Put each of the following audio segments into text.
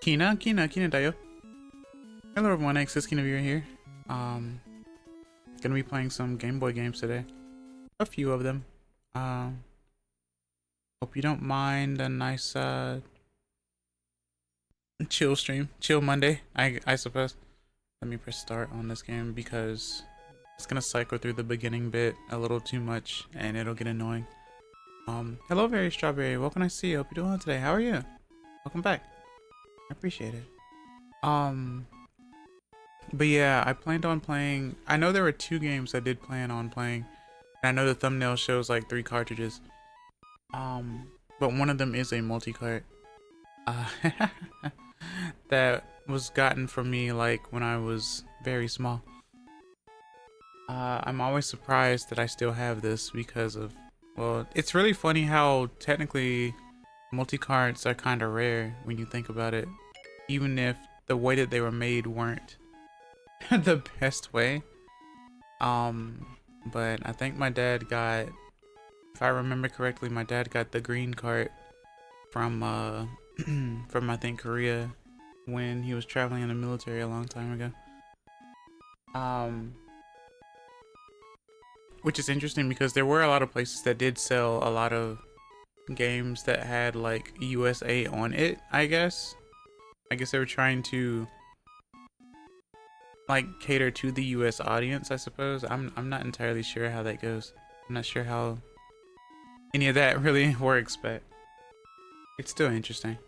Kina dayo. Hello everyone, X Kina Viewer here. Gonna be playing some Game Boy games today. A few of them. Hope you don't mind a nice chill stream. Chill Monday, I suppose. Let me press start on this game because it's gonna cycle through the beginning bit a little too much and it'll get annoying. Hello Very Strawberry, what can I see? Hope you're doing well today. How are you? Welcome back. I appreciate it. But yeah, I planned on playing. I know there were 2 games I did plan on playing. And I know the thumbnail shows like 3 cartridges. But one of them is a multi-cart. That was gotten from me like when I was very small. I'm always surprised that I still have this because of, well, it's really funny how technically multi-carts are kind of rare when you think about it, even if the way that they were made weren't the best way. But I think my dad got, if I remember correctly, my dad got the green cart from from I think Korea when he was traveling in the military a long time ago. which is interesting because there were a lot of places that did sell a lot of games that had like USA on it. I guess they were trying to like cater to the US audience, I suppose. I'm not entirely sure how that goes. I'm not sure how any of that really works, but it's still interesting.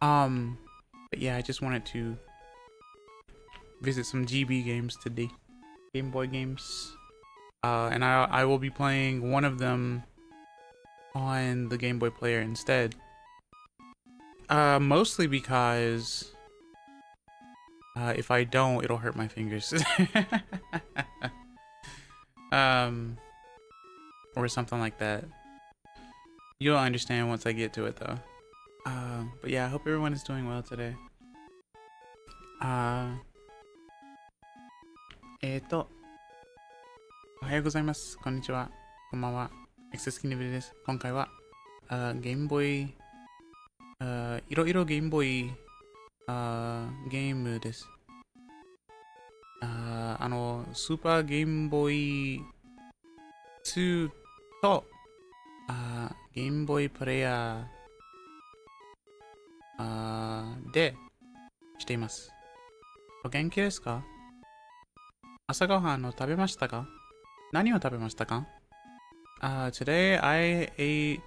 But yeah, I just wanted to visit some GB games today, Game Boy games, and I will be playing one of them on the Game Boy player instead, mostly because if I don't, it'll hurt my fingers. Or something like that. You'll understand once I get to it though. But yeah, I hope everyone is doing well today. おはようございます。こんにちは。こんばんは。エクセスキナビラです。今回は、ゲームボーイ、いろいろゲームボーイ、ゲームです。スーパーゲームボーイ2と、ゲームボーイプレイヤー、でしています。お元気ですか？朝ごはんを食べましたか？何を食べましたか？ Today I ate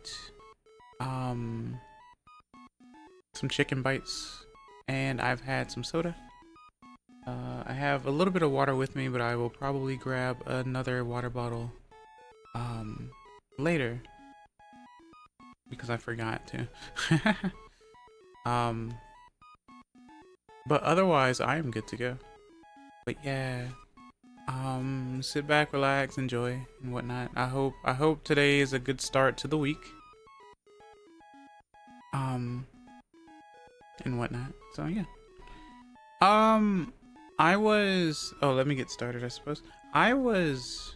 some chicken bites and I've had some soda. I have a little bit of water with me, but I will probably grab another water bottle later because I forgot to. But otherwise I am good to go. But yeah, sit back, relax, enjoy and whatnot. I hope today is a good start to the week. And whatnot. So yeah. Let me get started, I suppose. I was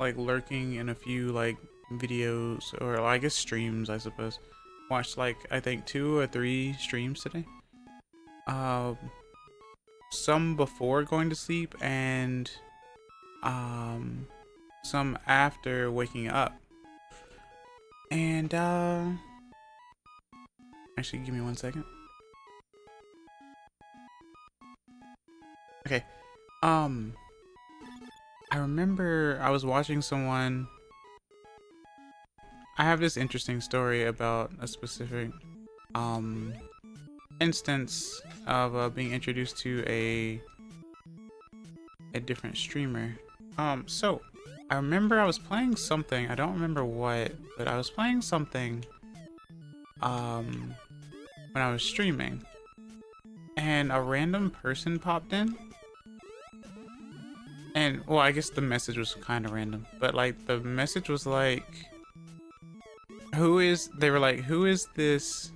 like lurking in a few like videos, or I guess streams, I suppose. Watched like I think 2 or 3 streams today. Some before going to sleep and some after waking up. And actually give me 1 second. Okay. I remember I was watching someone. I have this interesting story about a specific instance of being introduced to a different streamer. So I remember I was playing something, I don't remember what, but I was playing something when I was streaming, and a random person popped in. And well, I guess the message was kind of random, but like the message was like, they were like, who is this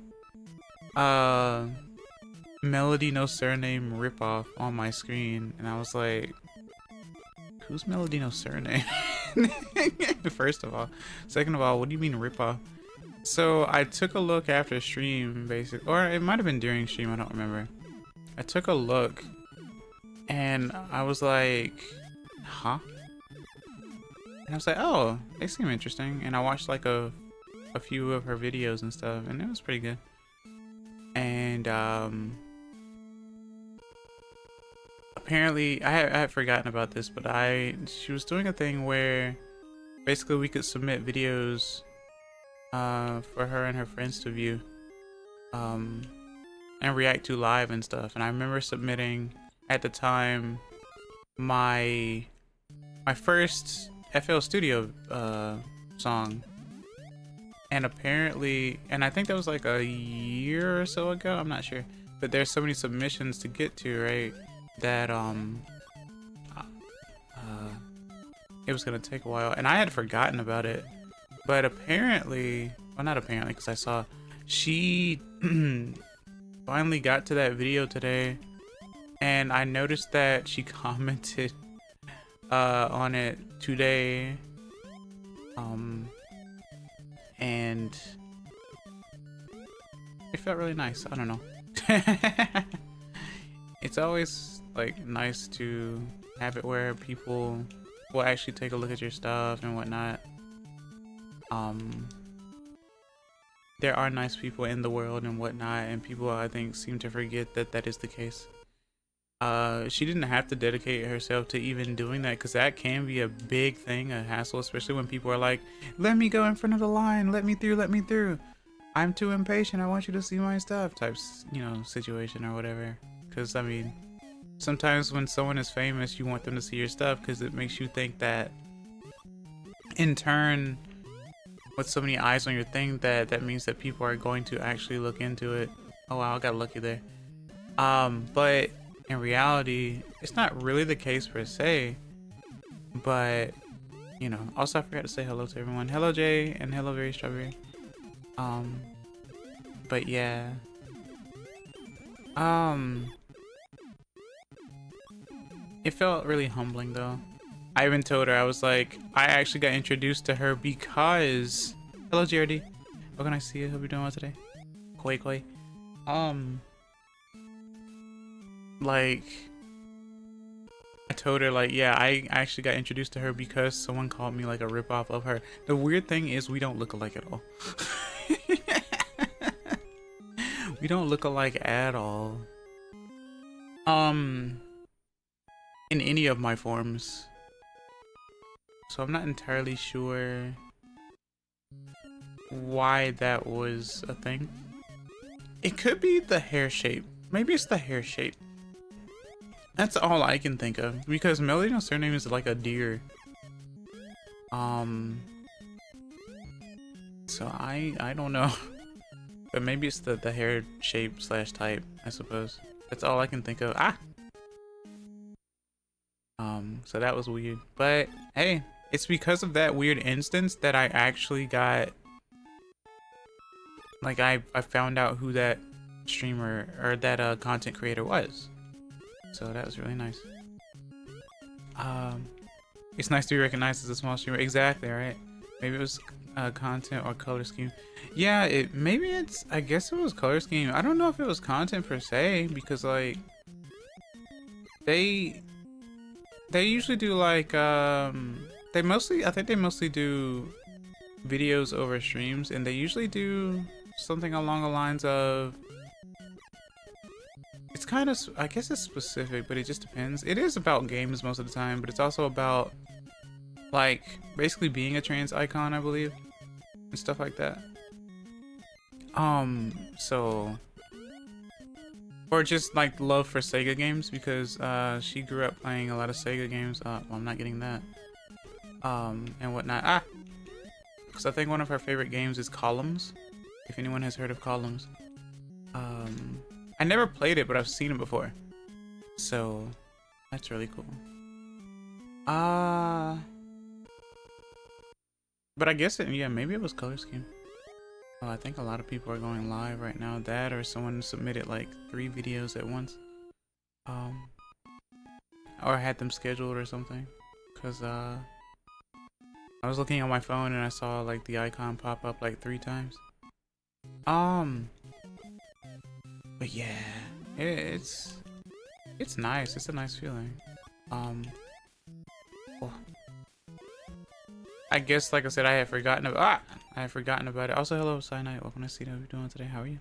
Melody No Surname ripoff on my screen? And I was like, who's Melody No Surname? First of all. Second of all, what do you mean ripoff? So I took a look after stream, basically, or it might have been during stream, I don't remember. I took a look and I was like, huh? And I was like, oh, they seem interesting. And I watched like a few of her videos and stuff, and it was pretty good. And apparently I had forgotten about this, but she was doing a thing where basically we could submit videos for her and her friends to view and react to live and stuff. And I remember submitting at the time my first FL Studio song, and apparently, and I think that was like a year or so ago, I'm not sure, but there's so many submissions to get to, right, that it was gonna take a while, and I had forgotten about it. But apparently, well, not apparently, because I saw she finally got to that video today, and I noticed that she commented on it today, and it felt really nice. I don't know. It's always like nice to have it where people will actually take a look at your stuff and whatnot. There are nice people in the world and whatnot, and people, I think, seem to forget that that is the case. She didn't have to dedicate herself to even doing that, because that can be a big thing, a hassle, especially when people are like, let me go in front of the line, let me through, I'm too impatient, I want you to see my stuff, types, you know, situation or whatever. Because I mean, sometimes when someone is famous, you want them to see your stuff because it makes you think that in turn, with so many eyes on your thing, that means that people are going to actually look into it. Oh wow, I got lucky there. But in reality, it's not really the case per se, but you know. Also, I forgot to say hello to everyone. Hello Jay, and hello Very Strawberry. But yeah, it felt really humbling though. I even told her, I was like, I actually got introduced to her because, hello JRD, what can I see you? Hope you're doing well today. Koi. Like, I told her, like, yeah, I actually got introduced to her because someone called me like a ripoff of her. The weird thing is we don't look alike at all. We don't look alike at all. In any of my forms. So I'm not entirely sure why that was a thing. It could be the hair shape. Maybe it's the hair shape. That's all I can think of, because Melody's surname is like a deer. So I don't know. But maybe it's the hair shape / type, I suppose. That's all I can think of. So that was weird. But hey, it's because of that weird instance that I actually got, like, I found out who that streamer or that content creator was. So that was really nice. It's nice to be recognized as a small streamer. Exactly, right? Maybe it was content or color scheme. Yeah, I guess it was color scheme. I don't know if it was content per se, because like they usually do like I think they mostly do videos over streams, and they usually do something along the lines of, it's kind of, I guess it's specific, but it just depends. It is about games most of the time, but it's also about like basically being a trans icon, I believe, and stuff like that. So, or just like love for Sega games, because she grew up playing a lot of Sega games. Well, I'm not getting that. And whatnot. Because I think one of her favorite games is Columns. If anyone has heard of Columns. I never played it, but I've seen it before. So, that's really cool. But I guess yeah, maybe it was color scheme. Oh, I think a lot of people are going live right now. That, or someone submitted like 3 videos at once. Or had them scheduled or something. Cause I was looking on my phone and I saw like the icon pop up like 3 times. But yeah, it's nice. It's a nice feeling. Well, I guess, like I said, I had forgotten about it. Also, hello, Cyanide. Welcome to see how you're doing today. How are you?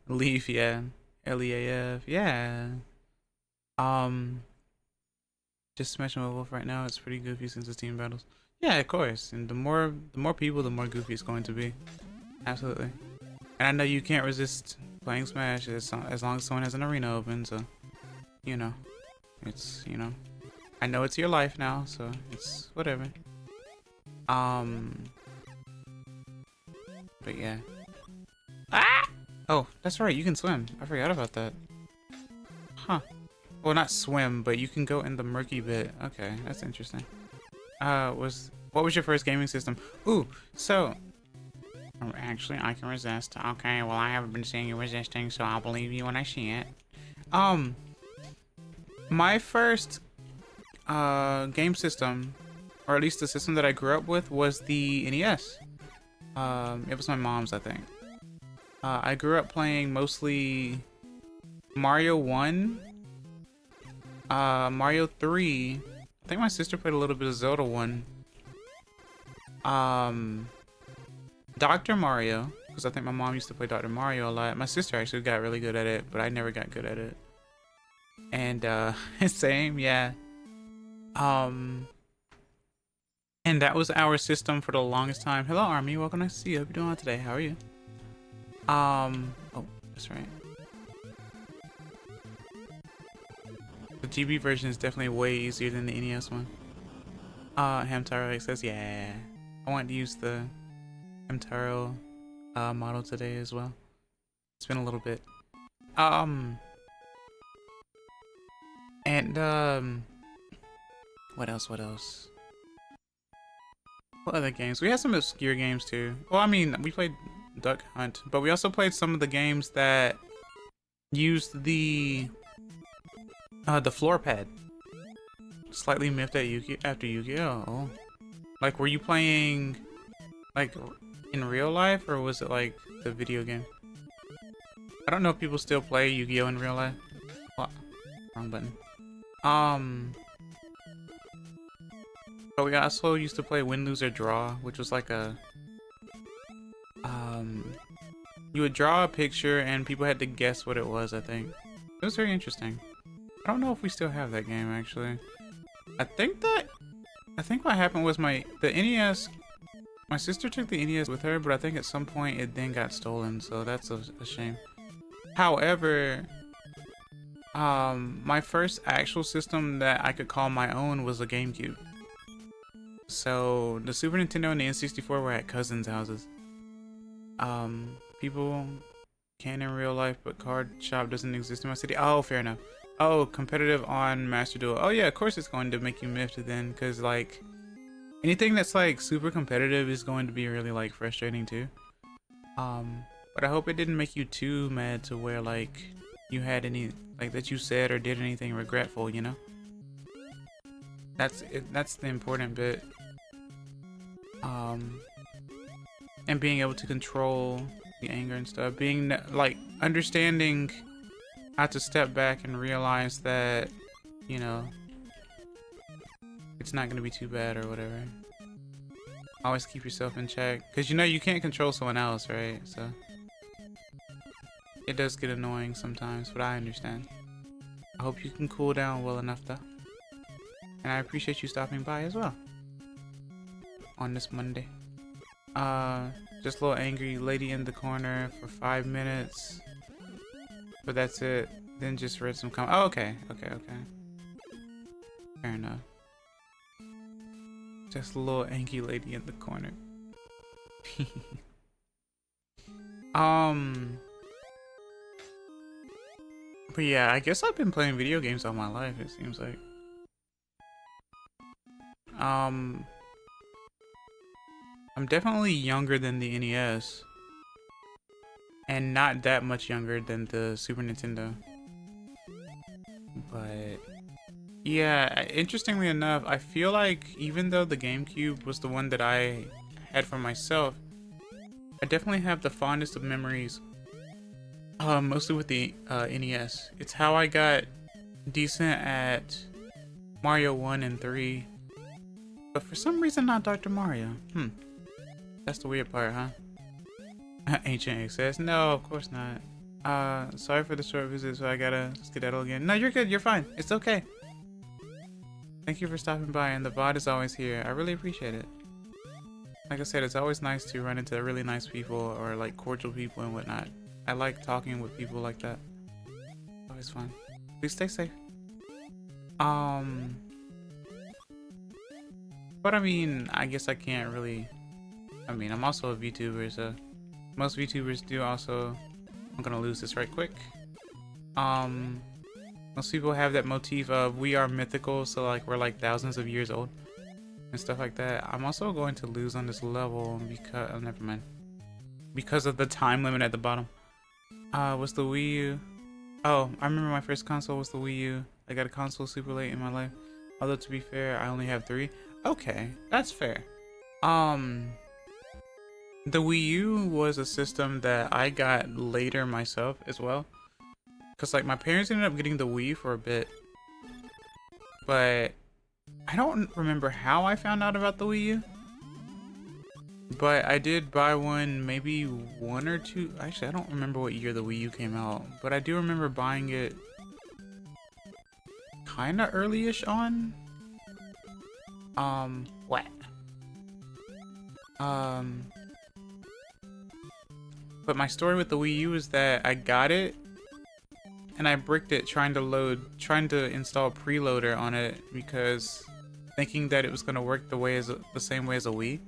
Leaf, yeah. LEAF, yeah. Just smashing my wolf right now. It's pretty goofy since it's team battles. Yeah, of course. And the more people, the more goofy it's going to be. Absolutely. And I know you can't resist playing Smash as long as someone has an arena open. So, you know, it's, you know, I know it's your life now, so it's whatever. But yeah. Ah! Oh, that's right, you can swim. I forgot about that. Huh. Well, not swim, but you can go in the murky bit. Okay, that's interesting. What was your first gaming system? Ooh, so actually I can resist. Okay, well I haven't been seeing you resisting, so I'll believe you when I see it. My first game system, or at least the system that I grew up with, was the NES. It was my mom's, I think. I grew up playing mostly Mario 1, Mario 3. I think my sister played a little bit of Zelda 1. Dr. Mario, because I think my mom used to play Dr. Mario a lot. My sister actually got really good at it, but I never got good at it. And same, yeah. And that was our system for the longest time. Hello, Army. Welcome to see you. Hope you're doing well today. How are you? Oh, that's right. The GB version is definitely way easier than the NES one. Hamtaro says, yeah. I want to use the Hamtaro model today as well. It's been a little bit. What else? What other games? We had some obscure games too. Well, I mean, we played Duck Hunt, but we also played some of the games that used the floor pad. Slightly miffed at after Yu-Gi-Oh! Like, were you playing like in real life, or was it like the video game? I don't know if people still play Yu-Gi-Oh! In real life. What? Wrong button. But we also used to play Win, Lose, or Draw, which was like a you would draw a picture and people had to guess what it was. I think it was very interesting. I don't know if we still have that game actually. I think what happened was the NES. My sister took the NES with her, but I think at some point it then got stolen, so that's a shame. However, my first actual system that I could call my own was a GameCube. So the Super Nintendo and the N64 were at cousins' houses. People can in real life, but card shop doesn't exist in my city. Oh, fair enough. Oh, competitive on Master Duel. Oh yeah, of course it's going to make you miffed then, because like anything that's like super competitive is going to be really like frustrating too. But I hope it didn't make you too mad to where like you had any like that you said or did anything regretful, you know? That's the important bit. And being able to control the anger and stuff, being like understanding how to step back and realize that, you know, it's not gonna be too bad or whatever. Always keep yourself in check, because you know you can't control someone else, right? So it does get annoying sometimes, but I understand. I hope you can cool down well enough though, and I appreciate you stopping by as well on this Monday. Just a little angry lady in the corner for 5 minutes, but that's it. Then just read some comments. Oh, okay. Fair enough. Just a little angry lady in the corner. But yeah, I guess I've been playing video games all my life, it seems like. I'm definitely younger than the NES, and not that much younger than the Super Nintendo. But yeah, interestingly enough, I feel like even though the GameCube was the one that I had for myself, I definitely have the fondest of memories, mostly with the NES. It's how I got decent at Mario 1 and 3, but for some reason not Dr. Mario. That's the weird part, huh? Ancient access? No, of course not. Sorry for the short visit, so I gotta skedaddle again. No, you're good. You're fine. It's okay. Thank you for stopping by, and the VOD is always here. I really appreciate it. Like I said, it's always nice to run into really nice people or like cordial people and whatnot. I like talking with people like that. Always fun. Please stay safe. But I mean, I guess I can't really. I mean, I'm also a VTuber, so most VTubers do also I'm gonna lose this right quick. Most people have that motif of we are mythical, so like we're like thousands of years old and stuff like that. I'm also going to lose on this level because never mind. Because of the time limit at the bottom. Was the Wii U? Oh, I remember my first console was the Wii U. I got a console super late in my life. Although to be fair, I only have 3. Okay, that's fair. The Wii U was a system that I got later myself as well. Cause like my parents ended up getting the Wii for a bit. But I don't remember how I found out about the Wii U. But I did buy one maybe 1 or 2. Actually, I don't remember what year the Wii U came out. But I do remember buying it kinda early-ish on. What? But my story with the Wii U is that I got it and I bricked it trying to install a preloader on it because thinking that it was gonna work the same way as a Wii.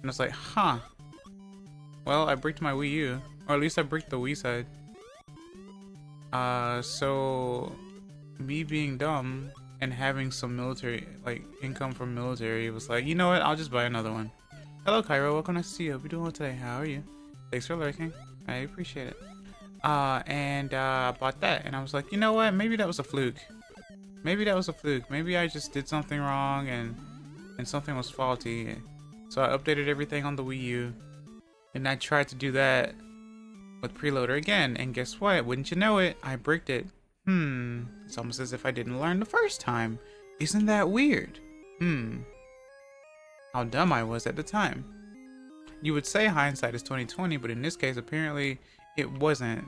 And I was like, huh. Well, I bricked my Wii U, or at least I bricked the Wii side. So me being dumb and having some military, like income from military, was like, you know what? I'll just buy another one. Hello, Cairo. Welcome to see you. Hope you're doing well today. How are you? Thanks for lurking. I appreciate it. I bought that, and I was like, you know what? Maybe that was a fluke. Maybe that was a fluke. Maybe I just did something wrong and something was faulty. So I updated everything on the Wii U, and I tried to do that with preloader again, and guess what? Wouldn't you know it? I bricked it. It's almost as if I didn't learn the first time. Isn't that weird? How dumb I was at the time. You would say hindsight is 20/20, but in this case, apparently it wasn't,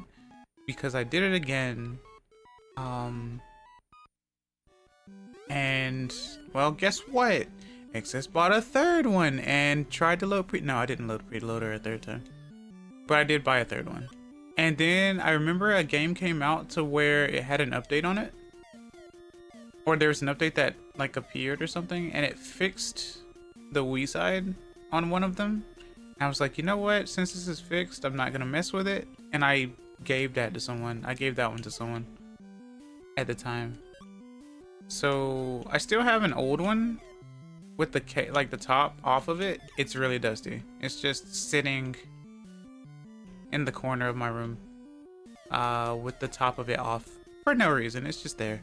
because I did it again. And well, guess what? XS bought a 3rd one and tried to load no, I didn't load preloader a 3rd time, but I did buy a 3rd one. And then I remember a game came out to where it had an update on it, or there was an update that like appeared or something, and it fixed the Wii side on one of them. I was like, you know what? Since this is fixed, I'm not gonna mess with it. And I gave that to someone. I gave that one to someone at the time. So I still have an old one with the like the top off of it. It's really dusty. It's just sitting in the corner of my room with the top of it off for no reason. It's just there.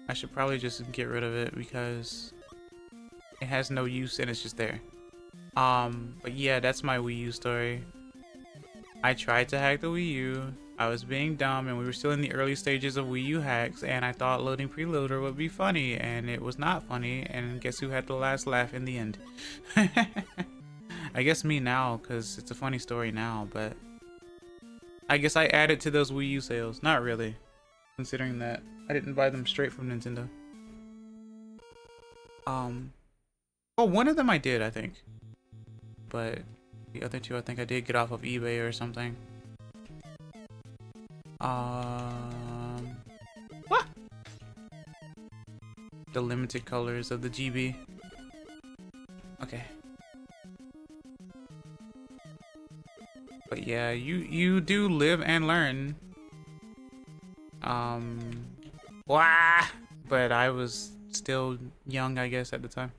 I should probably just get rid of it because it has no use and it's just there. But yeah, that's my Wii U story. I tried to hack the Wii U. I was being dumb, and we were still in the early stages of Wii U hacks, and I thought loading preloader would be funny, and it was not funny, and guess who had the last laugh in the end? I guess me now, because it's a funny story now, but I guess I added to those Wii U sales. Not really, considering that I didn't buy them straight from Nintendo. Well, one of them I did, I think. But the other 2 I think I did get off of eBay or something. What? The limited colors of the GB. Okay. But yeah, you do live and learn. Wah! But I was still young, I guess, at the time.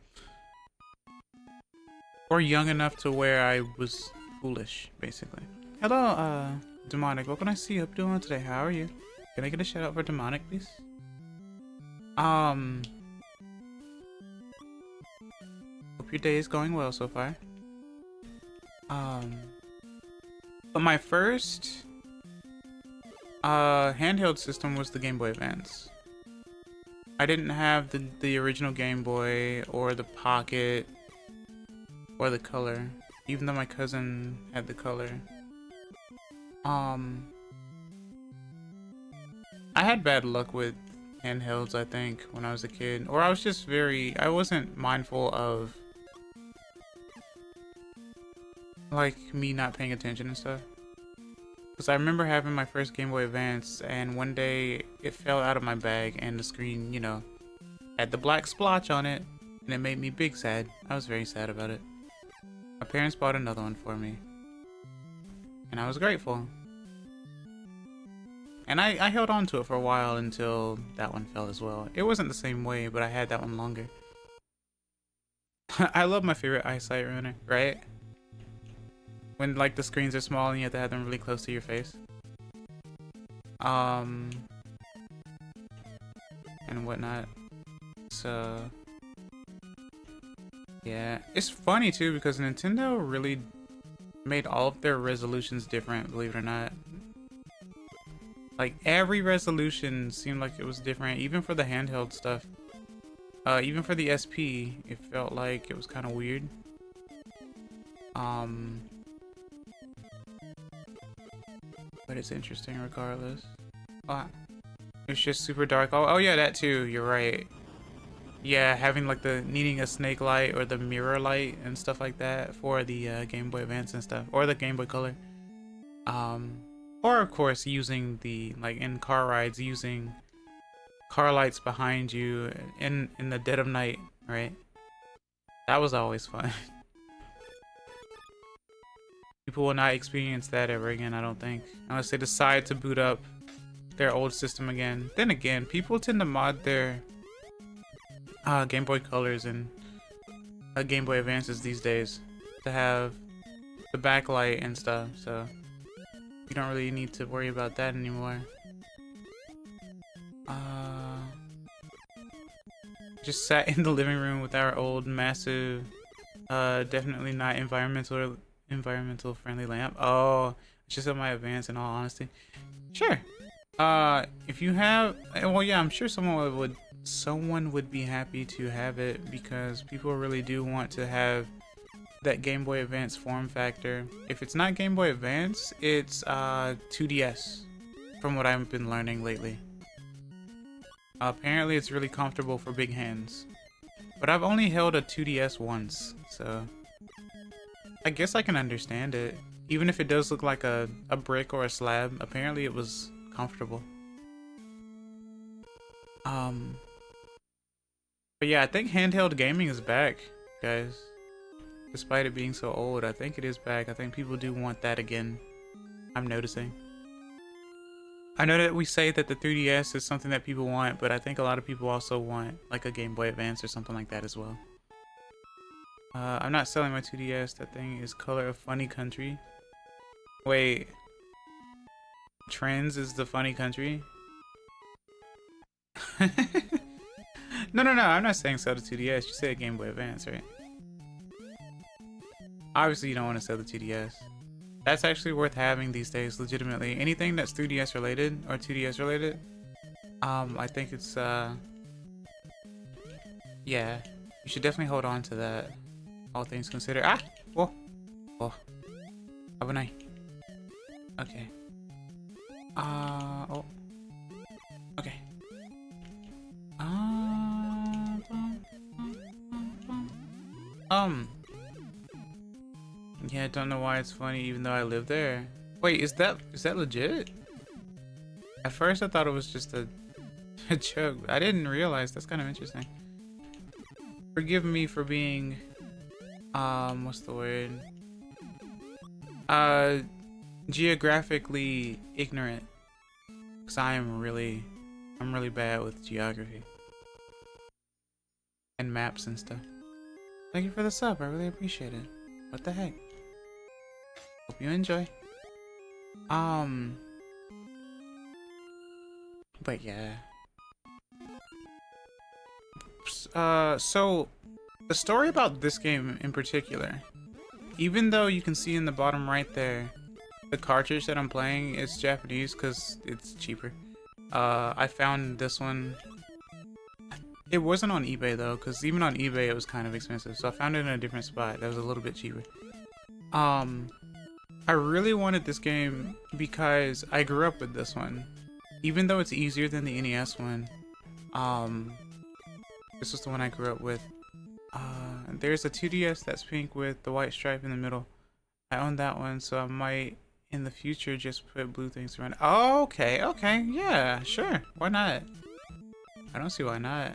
Or young enough to where I was foolish, basically. Hello, Demonic. What can I see you up doing today? How are you? Can I get a shout out for Demonic, please? Hope your day is going well so far. But my first handheld system was the Game Boy Advance. I didn't have the original Game Boy or the Pocket or the Color, even though my cousin had the Color. I had bad luck with handhelds, I think, when I was a kid, or I was just I wasn't mindful of like me not paying attention and stuff. Because I remember having my first Game Boy Advance, and one day it fell out of my bag, and the screen, you know, had the black splotch on it, and it made me big sad. I was very sad about it. My parents bought another one for me, and I was grateful. And I held on to it for a while until that one fell as well. It wasn't the same way, but I had that one longer. I love my favorite eyesight ruiner, right? When like the screens are small and you have to have them really close to your face. And whatnot. So yeah, it's funny too because Nintendo really made all of their resolutions different, believe it or not. Like every resolution seemed like it was different, even for the handheld stuff. Even for the SP, it felt like it was kind of weird. But it's interesting regardless. Oh, it's just super dark. Oh yeah, that too. You're right. Yeah, having like the needing a snake light or the mirror light and stuff like that for the Game Boy Advance and stuff, or the Game Boy Color. Or of course using the like in car rides, using car lights behind you in the dead of night, right? That was always fun. People will not experience that ever again, I don't think, unless they decide to boot up their old system again. Then again, people tend to mod their Game Boy Colors and Game Boy Advances these days to have the backlight and stuff, so you don't really need to worry about that anymore. Just sat in the living room with our old massive, definitely not environmental friendly lamp. Oh, it's just on my Advance in all honesty. Sure. If you have, well, yeah, I'm sure someone would be happy to have it because people really do want to have that Game Boy Advance form factor. If it's not Game Boy Advance, it's 2DS, from what I've been learning lately. Apparently it's really comfortable for big hands, but I've only held a 2DS once, so I guess I can understand it. Even if it does look like a brick or a slab, apparently it was comfortable. But yeah, I think handheld gaming is back, guys. Despite it being so old, I think it is back. I think people do want that again. I'm noticing. I know that we say that the 3DS is something that people want, but I think a lot of people also want like a Game Boy Advance or something like that as well. I'm not selling my 2DS. That thing is color of funny country. Wait. Trends is the funny country? No, I'm not saying sell the 2DS. You said Game Boy Advance, right? Obviously you don't want to sell the 2DS. That's actually worth having these days, legitimately. Anything that's 3DS related or 2DS related, I think it's yeah, you should definitely hold on to that, all things considered. Ah! Whoa! Whoa. Abunai. Okay. Oh. Okay. Yeah, I don't know why it's funny even though I live there. Wait, is that legit? At first I thought it was just a joke. I didn't realize. That's kind of interesting. Forgive me for being what's the word? Geographically ignorant. Cause I'm really bad with geography. And maps and stuff. Thank you for the sub, I really appreciate it. What the heck? Hope you enjoy. But yeah. So the story about this game in particular, even though you can see in the bottom right there, the cartridge that I'm playing is Japanese because it's cheaper. I found this one. It wasn't on eBay though, because even on eBay it was kind of expensive. So I found it in a different spot that was a little bit cheaper. I really wanted this game because I grew up with this one. Even though it's easier than the NES one, this was the one I grew up with. There's a 2DS that's pink with the white stripe in the middle. I own that one, so I might in the future just put blue things around. Oh, okay, yeah, sure, why not? I don't see why not.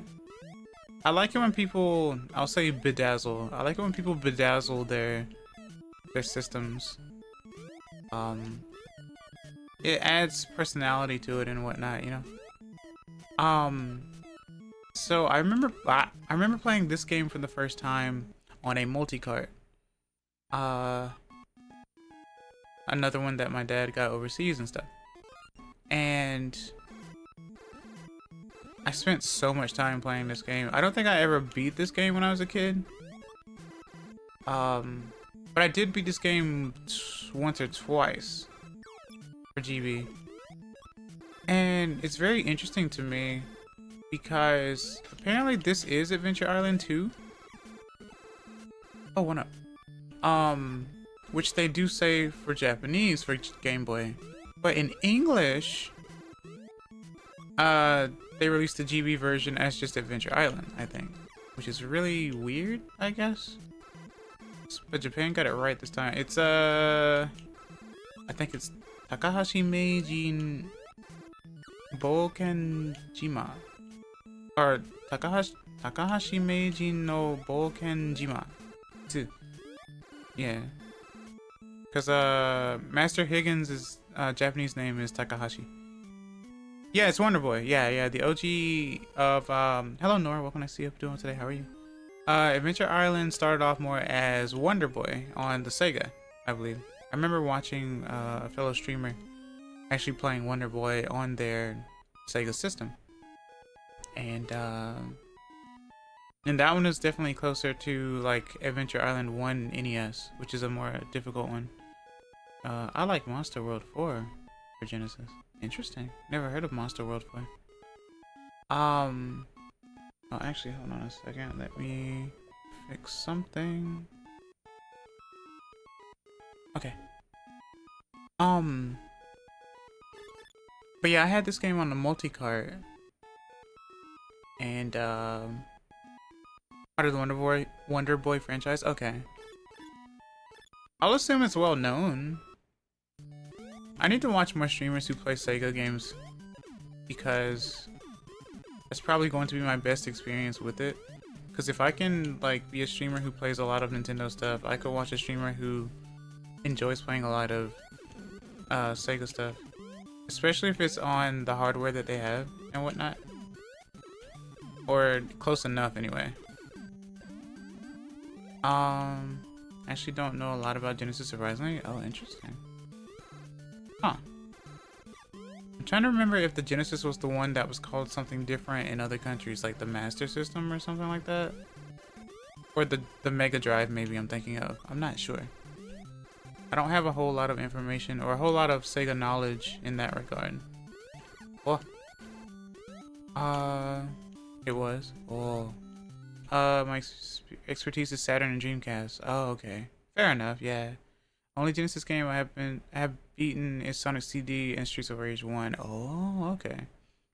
I like it when people, I'll say bedazzle. I like it when people bedazzle their systems. it adds personality to it and whatnot, you know. So I remember playing this game for the first time on a multi-cart. Another one that my dad got overseas and stuff. And I spent so much time playing this game. I don't think I ever beat this game when I was a kid. But I did beat this game once or twice for GB. And it's very interesting to me because apparently this is Adventure Island 2. Oh, one up. Which they do say for Japanese for Game Boy. But in English, they released the GB version as just Adventure Island, I think. Which is really weird, I guess. But Japan got it right this time. It's, I think it's Takahashi Meijin Bokenjima. Or Takahashi Meijin no Bokenjima. Yeah. Because, Master Higgins' Japanese name is Takahashi. Yeah, it's Wonder Boy. Yeah, the OG of, hello Nora, what can I see you doing today? How are you? Adventure Island started off more as Wonder Boy on the Sega, I believe. I remember watching a fellow streamer actually playing Wonder Boy on their Sega system. And that one is definitely closer to, like, Adventure Island 1 NES, which is a more difficult one. I like Monster World 4 for Genesis. Interesting. Never heard of Monster World 4. Oh, actually, hold on a second. Let me fix something. Okay. But yeah, I had this game on the multi-cart. And, part of the Wonder Boy franchise? Okay. I'll assume it's well known. I need to watch more streamers who play Sega games because that's probably going to be my best experience with it. Because if I can, like, be a streamer who plays a lot of Nintendo stuff, I could watch a streamer who enjoys playing a lot of Sega stuff. Especially if it's on the hardware that they have and whatnot. Or close enough, anyway. Actually don't know a lot about Genesis, surprisingly. Oh, interesting. Huh. I'm trying to remember if the Genesis was the one that was called something different in other countries, like the Master System or something like that. Or the Mega Drive, maybe I'm thinking of. I'm not sure. I don't have a whole lot of information or a whole lot of Sega knowledge in that regard. Oh. It was. Oh. My expertise is Saturn and Dreamcast. Oh, okay. Fair enough, yeah. Only Genesis game I have beaten is Sonic CD and Streets of Rage 1. Oh, okay.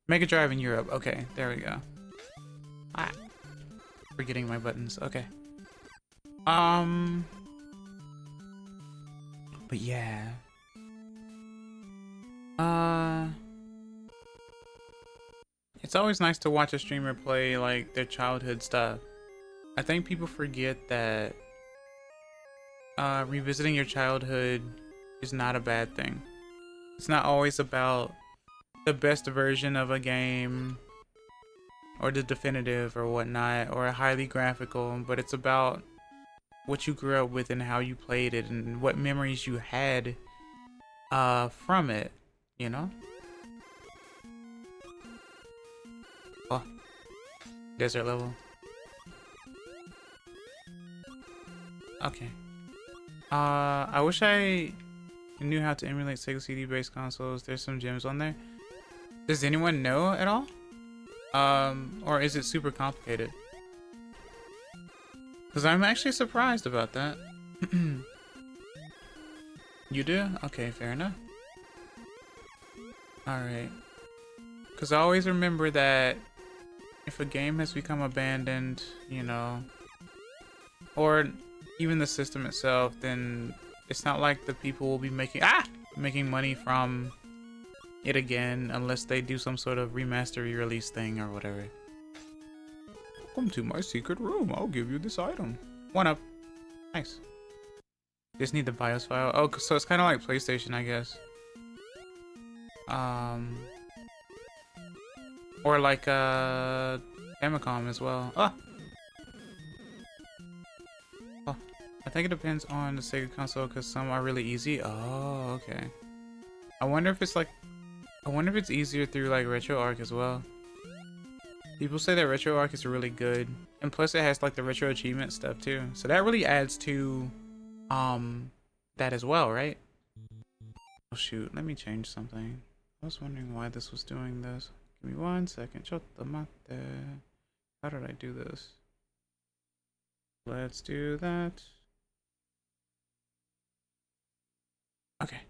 Mega Drive in Europe. Okay, there we go. Ah. Forgetting my buttons. Okay. But yeah. It's always nice to watch a streamer play, like, their childhood stuff. I think people forget that revisiting your childhood is not a bad thing. It's not always about the best version of a game or the definitive or whatnot or a highly graphical, but it's about what you grew up with and how you played it and what memories you had from it, you know? Oh, desert level. Okay. I wish I knew how to emulate Sega CD based consoles. There's some gems on there. Does anyone know at all? Or is it super complicated? Because I'm actually surprised about that. You do? Okay, fair enough. Alright. Because I always remember that if a game has become abandoned, you know, or even the system itself, then it's not like the people will be making money from it again unless they do some sort of remaster re-release thing or whatever. Welcome to my secret room. I'll give you this item. One up. Nice. Just need the BIOS file. Oh, so it's kind of like PlayStation, I guess. Or like Famicom as well. Oh, I think it depends on the Sega console because some are really easy. Oh, okay. I wonder if it's easier through like RetroArch as well. People say that RetroArch is really good, and plus it has like the retro achievement stuff too. So that really adds to that as well, right? Oh shoot, let me change something. I was wondering why this was doing this. Give me 1 second. Chotamate. How did I do this? Let's do that. Okay.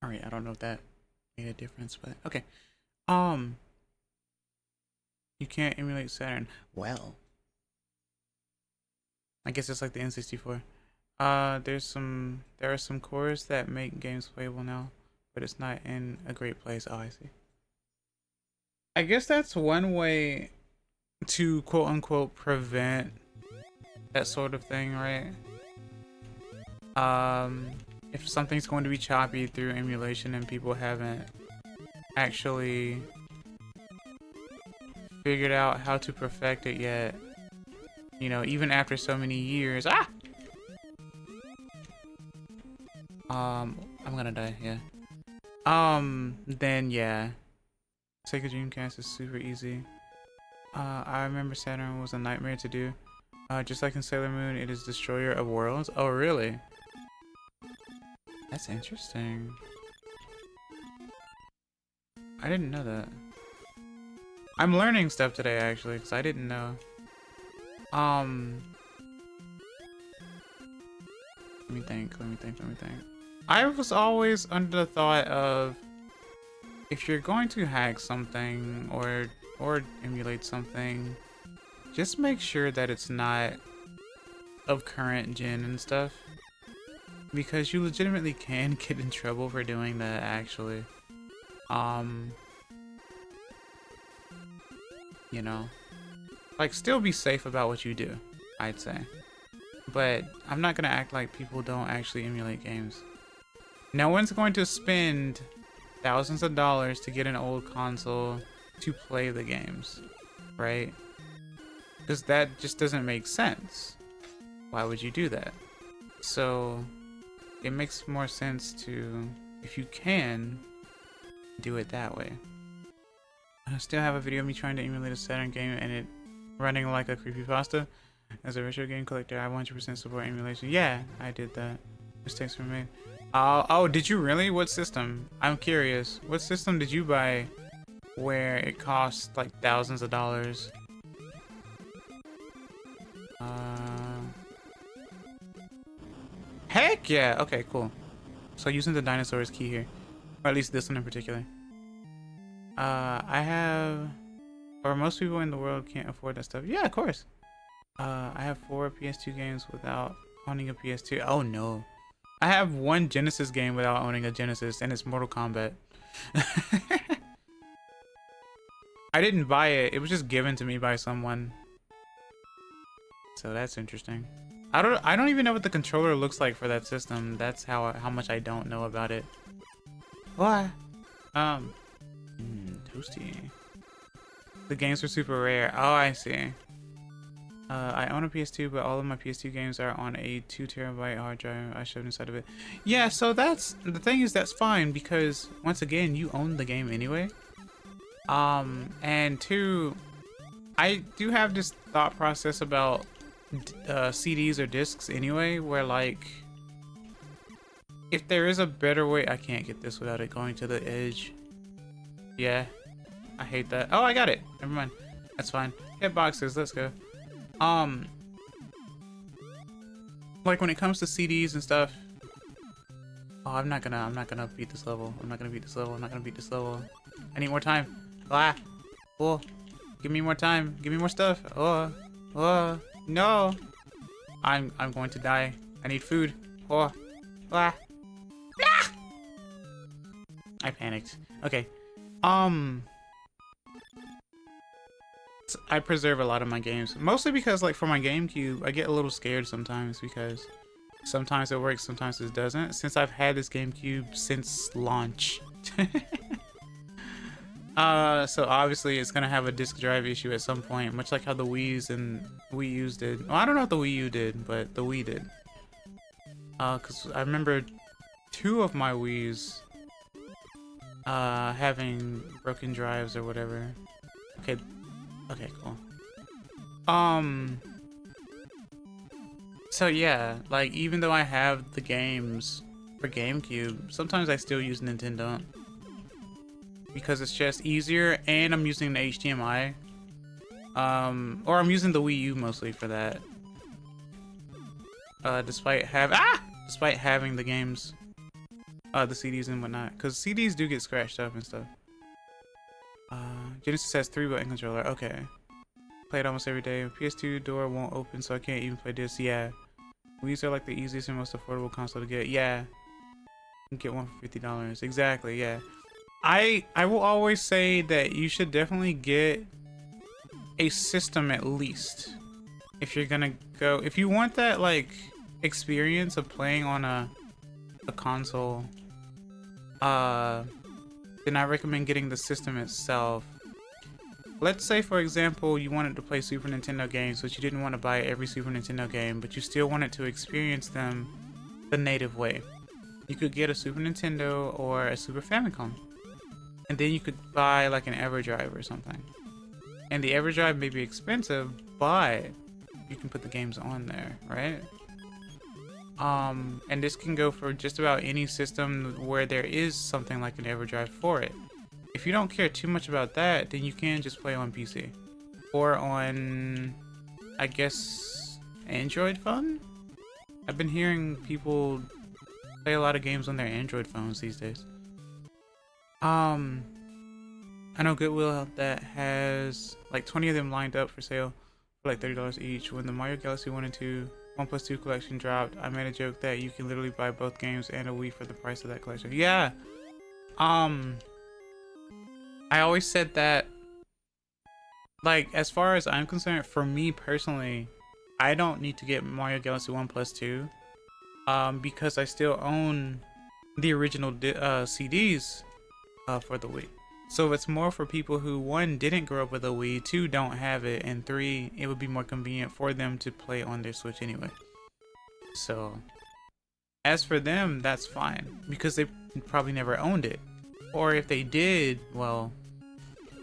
Alright, I don't know if that made a difference, but okay. You can't emulate Saturn. Well, I guess it's like the N64. There are some cores that make games playable now, but it's not in a great place. Oh, I see. I guess that's one way to quote unquote prevent that sort of thing, right? If something's going to be choppy through emulation and people haven't actually figured out how to perfect it yet, you know, even after so many years. I'm gonna die, yeah. Then yeah, Sega Dreamcast is super easy. I remember Saturn was a nightmare to do. Just like in Sailor Moon, it is destroyer of worlds. Oh really? That's interesting. I didn't know that. I'm learning stuff today actually, because I didn't know. Let me think. I was always under the thought of, if you're going to hack something or emulate something, just make sure that it's not of current gen and stuff, because you legitimately can get in trouble for doing that actually. You know, like, still be safe about what you do, I'd say. But I'm not gonna act like people don't actually emulate games. No one's going to spend thousands of dollars to get an old console to play the games, right? Because that just doesn't make sense. Why would you do that? So it makes more sense to, if you can, do it that way. I still have a video of me trying to emulate a Saturn game and it running like a creepypasta. As a retro game collector, I 100% support emulation. Yeah, I did that. Mistakes were made. Oh, did you really? What system? I'm curious. What system did you buy where it costs like thousands of dollars? Heck yeah! Okay, cool. So using the dinosaur is key here. Or at least this one in particular. I have, or most people in the world can't afford that stuff. Yeah, of course. I have 4 PS2 games without owning a PS2. Oh no. I have 1 Genesis game without owning a Genesis, and it's Mortal Kombat. I didn't buy it. It was just given to me by someone. So that's interesting. I don't even know what the controller looks like for that system. That's how much I don't know about it. What? Toasty. The games were super rare. Oh, I see. I own a PS2, but all of my PS2 games are on a 2 terabyte hard drive I shoved inside of it. Yeah, so that's the thing, is that's fine because once again, you own the game anyway. And 2, I do have this thought process about CDs or discs anyway, where like, if there is a better way, I can't get this without it going to the edge. Yeah, I hate that. Oh, I got it. Never mind. That's fine. Hit boxes. Let's go. Like when it comes to CDs and stuff. Oh, I'm not gonna beat this level. I'm not gonna beat this level. I need more time. Oh, give me more time. Give me more stuff. Oh, no. I'm going to die. I need food. I panicked. Okay. I preserve a lot of my games, mostly because like for my GameCube I get a little scared sometimes because Sometimes it works, sometimes it doesn't. Since I've had this GameCube since launch. So obviously it's gonna have a disk drive issue at some point, much like how the Wii's and Wii U's did. Well, I don't know if the Wii U did, but the Wii did. Cause I remember 2 of my Wii's having broken drives or whatever. Okay, cool. So yeah, like even though I have the games for GameCube, sometimes I still use Nintendo because it's just easier, and I'm using the HDMI. Or I'm using the Wii U mostly for that. Despite having the games, the CDs and whatnot, because CDs do get scratched up and stuff. Genesis has 3-button controller. Okay. Play it almost every day. PS2 door won't open, so I can't even play this. Yeah. Wii's are like the easiest and most affordable console to get. Yeah. You can get one for $50. Exactly, yeah. I will always say that you should definitely get a system at least. If you're gonna go, if you want that like experience of playing on a console, then I recommend getting the system itself. Let's say, for example, you wanted to play Super Nintendo games, but you didn't want to buy every Super Nintendo game, but you still wanted to experience them the native way. You could get a Super Nintendo or a Super Famicom, and then you could buy like an EverDrive or something. And the EverDrive may be expensive, but you can put the games on there, right? And this can go for just about any system where there is something like an EverDrive for it. If you don't care too much about that, then you can just play on PC. Or on, I guess, Android phone? I've been hearing people play a lot of games on their Android phones these days. I know Goodwill that has like 20 of them lined up for sale for like $30 each. When the Mario Galaxy 1 and 2 1+2 collection dropped, I made a joke that you can literally buy both games and a Wii for the price of that collection. Yeah. I always said that, like, as far as I'm concerned, for me personally, I don't need to get Mario Galaxy 1+2 because I still own the original CDs for the Wii. So it's more for people who, 1, didn't grow up with a Wii, 2, don't have it, and 3, it would be more convenient for them to play on their Switch anyway. So as for them, that's fine because they probably never owned it. Or if they did, well,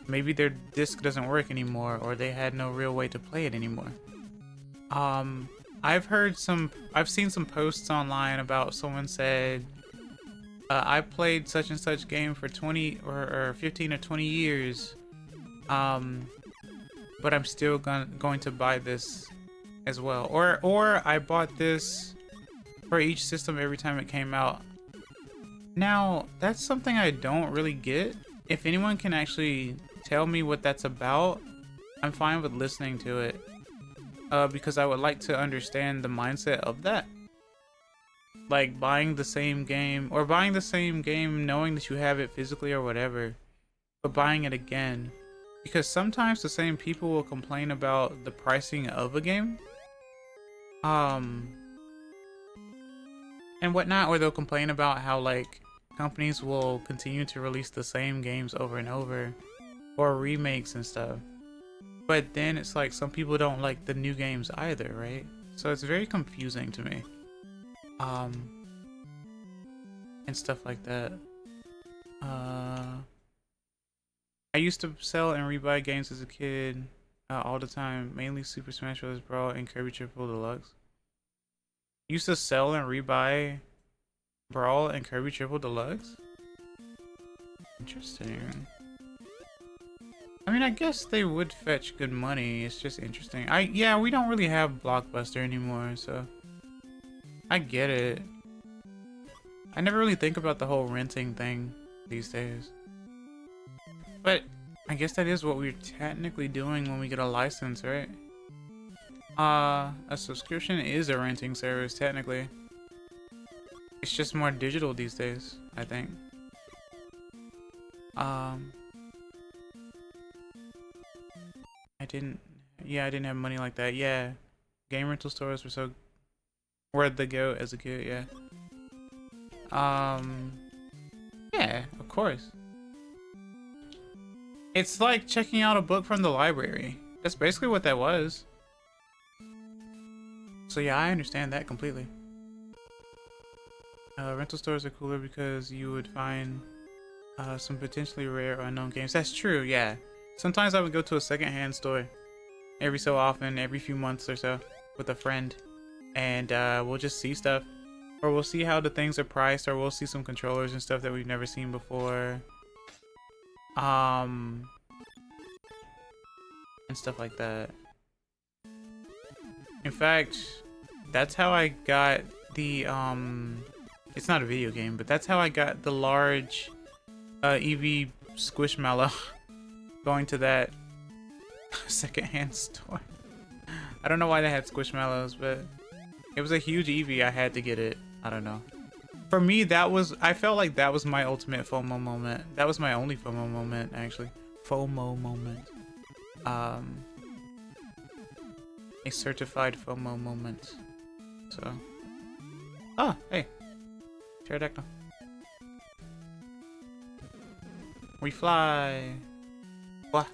maybe their disc doesn't work anymore, or they had no real way to play it anymore. I've seen some posts online about someone said, I played such and such game for 20 or 15 or 20 years, but I'm still going to buy this as well. Or I bought this for each system every time it came out. Now, that's something I don't really get. If anyone can actually tell me what that's about, I'm fine with listening to it. Because I would like to understand the mindset of that. Like buying the same game, or buying the same game knowing that you have it physically or whatever, but buying it again. Because sometimes the same people will complain about the pricing of a game. And whatnot, or they'll complain about how like companies will continue to release the same games over and over, or remakes and stuff. But then it's like some people don't like the new games either, right? So it's very confusing to me. And stuff like that. I used to sell and rebuy games as a kid all the time, mainly Super Smash Bros. Brawl and Kirby Triple Deluxe. Used to sell and rebuy Brawl and Kirby Triple Deluxe? Interesting. I mean, I guess they would fetch good money. It's just interesting. Yeah, we don't really have Blockbuster anymore, so I get it. I never really think about the whole renting thing these days. But I guess that is what we're technically doing when we get a license, right? A subscription is a renting service, technically. It's just more digital these days, I think. I didn't have money like that. Yeah, game rental stores were Word the goat as a kid, yeah. Yeah, of course. It's like checking out a book from the library. That's basically what that was. So yeah, I understand that completely. Rental stores are cooler because you would find some potentially rare or unknown games. That's true, yeah. Sometimes I would go to a secondhand store every so often, every few months or so, with a friend, and we'll just see stuff, or we'll see how the things are priced, or we'll see some controllers and stuff that we've never seen before, and stuff like that. In fact, that's how I got the it's not a video game, but that's how I got the large EV Squishmallow going to that secondhand store. I don't know why they had Squishmallows, but it was a huge EV. I had to get it. I don't know. For me, I felt like that was my ultimate FOMO moment. That was my only FOMO moment, actually. FOMO moment. A certified FOMO moment. So. Oh, hey. Pterodactyl. We fly. What?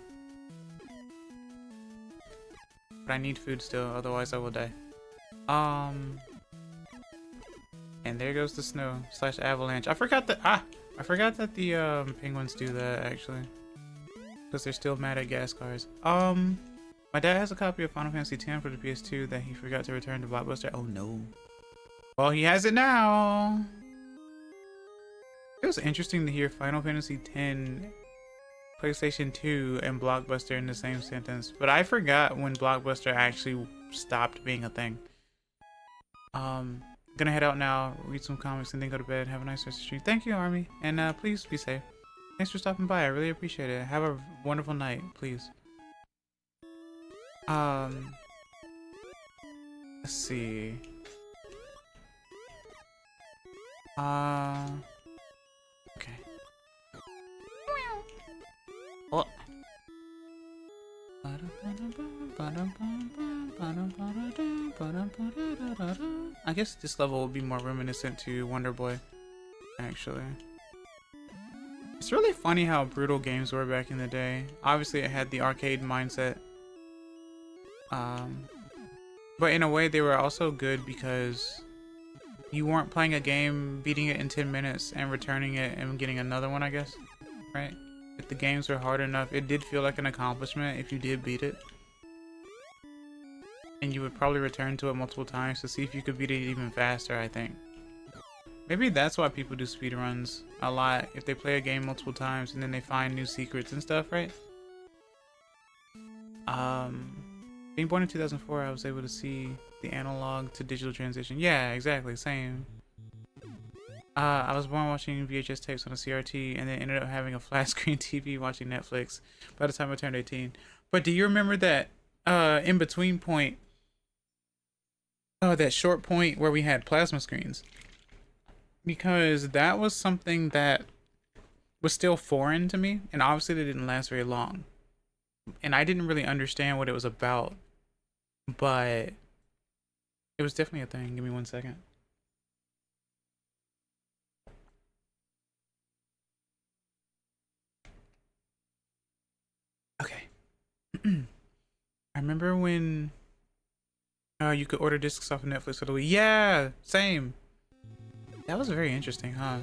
But I need food still, otherwise I will die. And there goes the snow / avalanche. I forgot that the penguins do that actually, because they're still mad at gas cars. My dad has a copy of Final Fantasy X for the PS2 that he forgot to return to Blockbuster. Oh no. Well, he has it now. It was interesting to hear Final Fantasy X, PlayStation 2, and Blockbuster in the same sentence, but I forgot when Blockbuster actually stopped being a thing. Gonna head out now, read some comics, and then go to bed. Have a nice rest of the stream. Thank you, Army, and please be safe. Thanks for stopping by. I really appreciate it. Have a wonderful night, please. Let's see. Okay. Oh. I guess this level will be more reminiscent to Wonder Boy, actually. It's really funny how brutal games were back in the day. Obviously it had the arcade mindset. But in a way they were also good because you weren't playing a game, beating it in 10 minutes and returning it and getting another one, I guess, right? If the games were hard enough, it did feel like an accomplishment if you did beat it. And you would probably return to it multiple times to see if you could beat it even faster, I think. Maybe that's why people do speedruns a lot, if they play a game multiple times and then they find new secrets and stuff, right? Being born in 2004, I was able to see the analog to digital transition. Yeah, exactly, same. I was born watching VHS tapes on a CRT and then ended up having a flat screen TV watching Netflix by the time I turned 18. But do you remember that in between point, that short point where we had plasma screens? Because that was something that was still foreign to me, and obviously they didn't last very long. And I didn't really understand what it was about, but it was definitely a thing. Give me 1 second. Okay. I remember when you could order discs off of Netflix for the Wii. Yeah, same. That was very interesting, huh?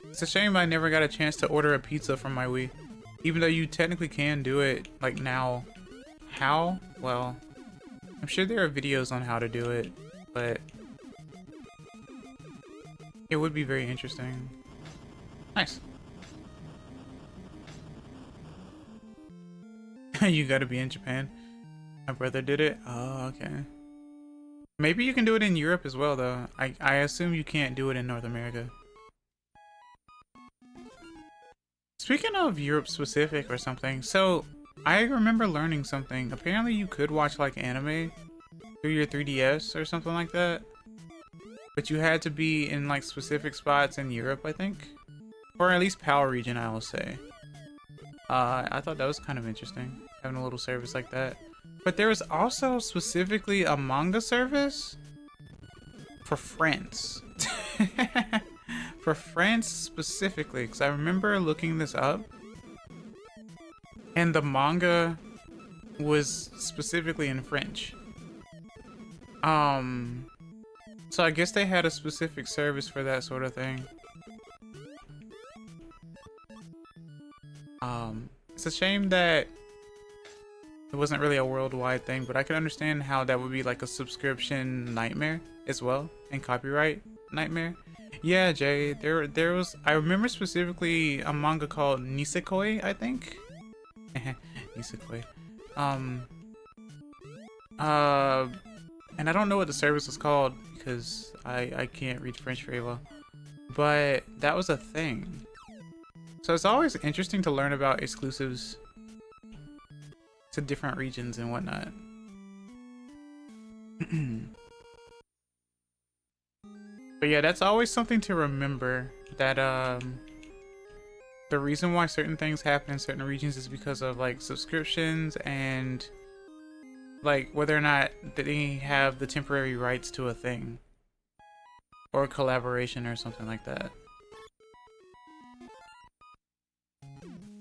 It's a shame I never got a chance to order a pizza from my Wii. Even though you technically can do it, like, now. How? Well, I'm sure there are videos on how to do it, but it would be very interesting. Nice. You gotta be in Japan. My brother did it. Oh, okay. Maybe you can do it in Europe as well, though. I assume you can't do it in North America. Speaking of Europe specific or something, so I remember learning something. Apparently you could watch like anime through your 3DS or something like that, but you had to be in like specific spots in Europe, I think, or at least PAL region, I will say. I thought that was kind of interesting, having a little service like that. But there was also specifically a manga service for France. For France specifically, because I remember looking this up, and the manga was specifically in French. So I guess they had a specific service for that sort of thing. It's a shame that it wasn't really a worldwide thing, but I can understand how that would be like a subscription nightmare as well, and copyright nightmare. Yeah, Jay, there was, I remember specifically a manga called Nisekoi, I think. Nisekoi. And I don't know what the service was called because I can't read French very well. But that was a thing. So it's always interesting to learn about exclusives to different regions and whatnot. But yeah, that's always something to remember, that the reason why certain things happen in certain regions is because of like subscriptions and like whether or not they have the temporary rights to a thing or collaboration or something like that.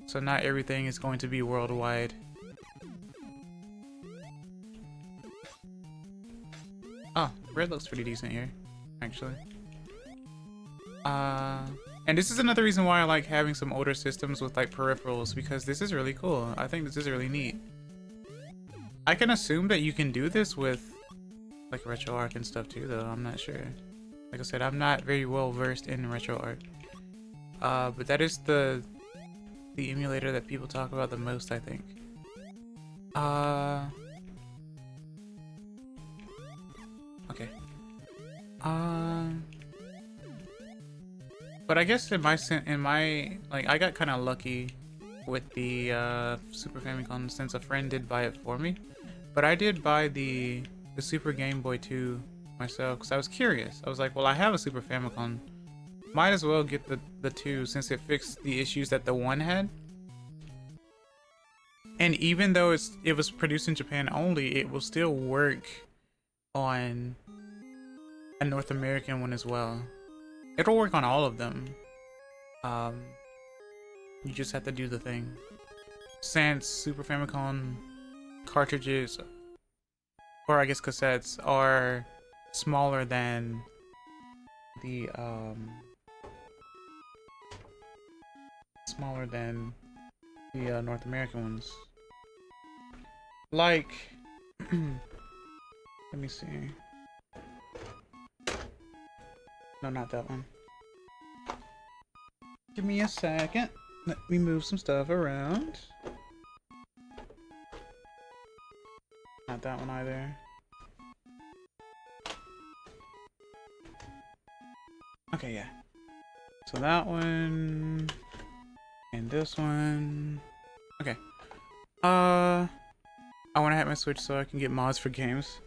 So not everything is going to be worldwide. Oh, red looks pretty decent here, actually. And this is another reason why I like having some older systems with like peripherals, because this is really cool. I think this is really neat. I can assume that you can do this with like RetroArch and stuff too, though. I'm not sure. Like I said, I'm not very well versed in RetroArch. But that is the emulator that people talk about the most, I think. Okay. But I guess in my like, I got kind of lucky with the Super Famicom since a friend did buy it for me. But I did buy the Super Game Boy 2 myself because I was curious. I was like, well, I have a Super Famicom. Might as well get the 2 since it fixed the issues that the 1 had. And even though it was produced in Japan only, it will still work on a North American one as well. It'll work on all of them. You just have to do the thing. Since Super Famicom cartridges, or I guess cassettes, are smaller than the North American ones. Like, let me see. No, not that one. Give me a second. Let me move some stuff around. Not that one either. Okay, yeah. So that one and this one. Okay. I want to have my Switch so I can get mods for games.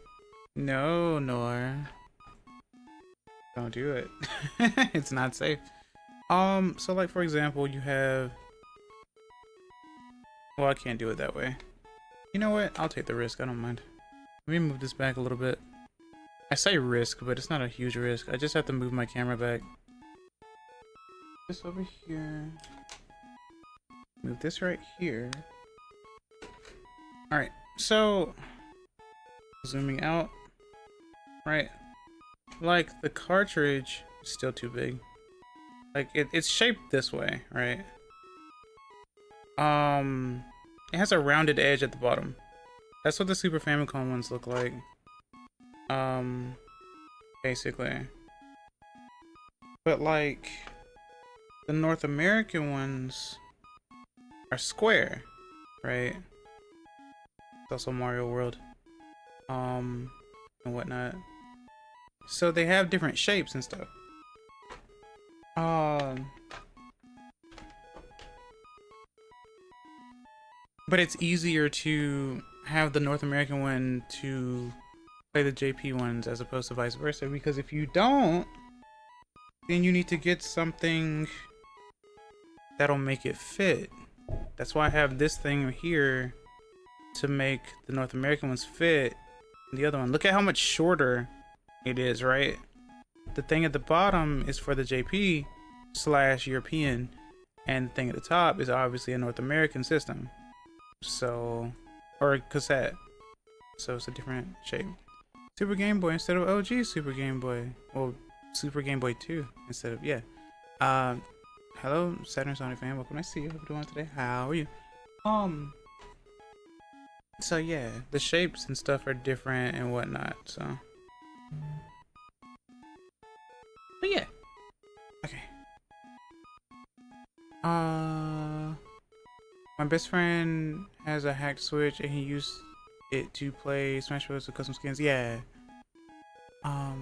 No, Nor. Don't do it. It's not safe. So like for example, you have. Well, I can't do it that way. You know what? I'll take the risk. I don't mind. Let me move this back a little bit. I say risk, but it's not a huge risk. I just have to move my camera back. This over here. Move this right here. Alright, so zooming out. Right. Like the cartridge is still too big. Like it's shaped this way, right? It has a rounded edge at the bottom. That's what the Super Famicom ones look like. Basically. But like the North American ones are square, right? It's also Mario World. And whatnot. So they have different shapes and stuff. But it's easier to have the North American one to play the JP ones as opposed to vice versa, because if you don't, then you need to get something that'll make it fit. That's why I have this thing here to make the North American ones fit the other one. Look at how much shorter it is, right? The thing at the bottom is for the JP / European, and the thing at the top is obviously a North American system. So, or a cassette. So it's a different shape. Super Game Boy instead of OG Super Game Boy. Well, Super Game Boy 2 instead of, yeah. Hello, Saturn Sonic fan. Welcome. Nice to see you. How are you doing today? How are you? So yeah, the shapes and stuff are different and whatnot, so. But yeah. Okay. My best friend has a hacked Switch and he used it to play Smash Bros. With custom skins. Yeah. I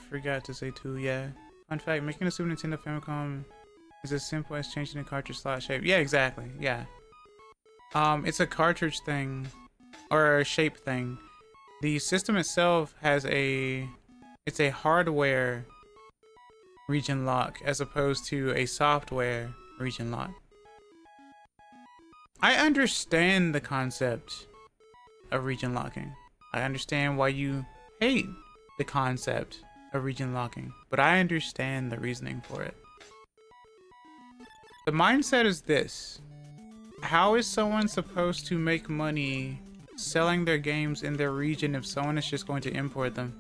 forgot to say too, yeah. Fun fact, making a Super Nintendo Famicom is as simple as changing the cartridge slot shape. Yeah, exactly. Yeah. It's a cartridge thing, or a shape thing. The system itself has it's a hardware region lock as opposed to a software region lock. I understand the concept of region locking. I understand why you hate the concept of region locking, but I understand the reasoning for it. The mindset is this: how is someone supposed to make money selling their games in their region if someone is just going to import them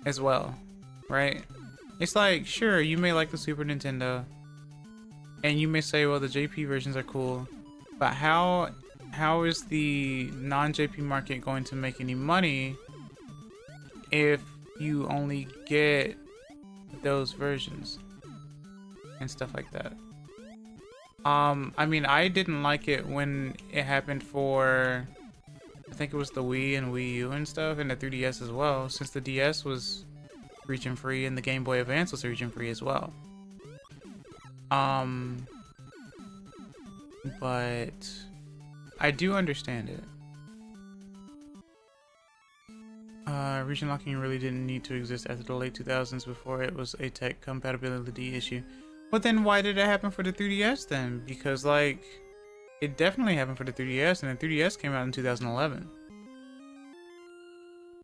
as well, right? It's like, sure, you may like the Super Nintendo and you may say, well, the JP versions are cool, but how is the non-JP market going to make any money if you only get those versions and stuff like that? I mean, I didn't like it when it happened for, I think it was the Wii and Wii U and stuff, and the 3DS as well, since the DS was region free and the Game Boy Advance was region free as well. But I do understand it. Region locking really didn't need to exist after the late 2000s before it was a tech compatibility issue. But then why did it happen for the 3DS then? Because like, it definitely happened for the 3DS, and the 3DS came out in 2011.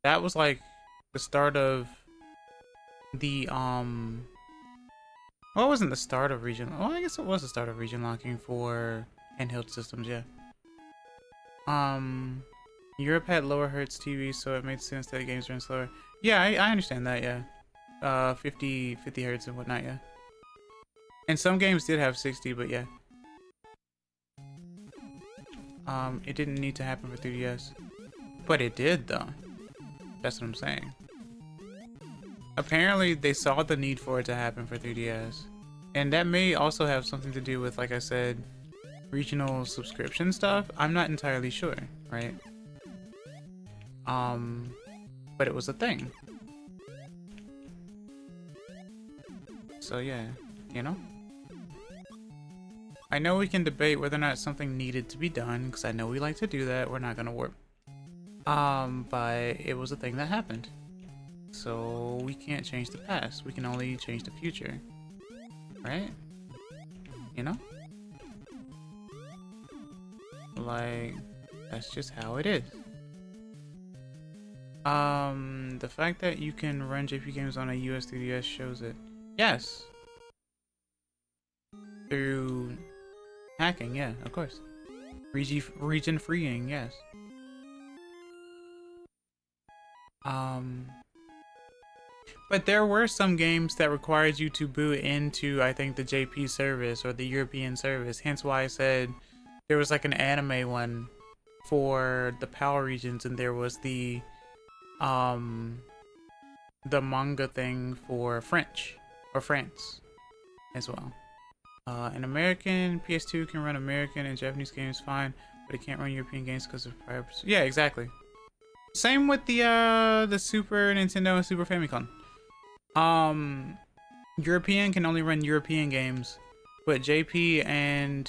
That was like the start of the well, it wasn't the start of region, well, I guess it was the start of region locking for handheld systems, yeah. Europe had lower hertz TVs, so it made sense that games ran slower. Yeah, I understand that, yeah. 50 hertz and whatnot, yeah. And some games did have 60, but yeah. It didn't need to happen for 3DS. But it did, though. That's what I'm saying. Apparently, they saw the need for it to happen for 3DS. And that may also have something to do with, like I said, regional subscription stuff. I'm not entirely sure, right? But it was a thing. So yeah, you know? I know we can debate whether or not something needed to be done, because I know we like to do that. We're not gonna warp. But it was a thing that happened. So we can't change the past. We can only change the future. Right? You know? Like, that's just how it is. The fact that you can run JP games on a US 3DS shows it. Yes. Through hacking, yeah, of course. Region freeing, yes. But there were some games that required you to boot into, I think, the JP service or the European service. Hence why I said there was like an anime one for the PAL regions, and there was the manga thing for French or France as well. An American PS2 can run American and Japanese games fine, but it can't run European games because of prior. Yeah, exactly. Same with the Super Nintendo and Super Famicom. European can only run European games, but JP and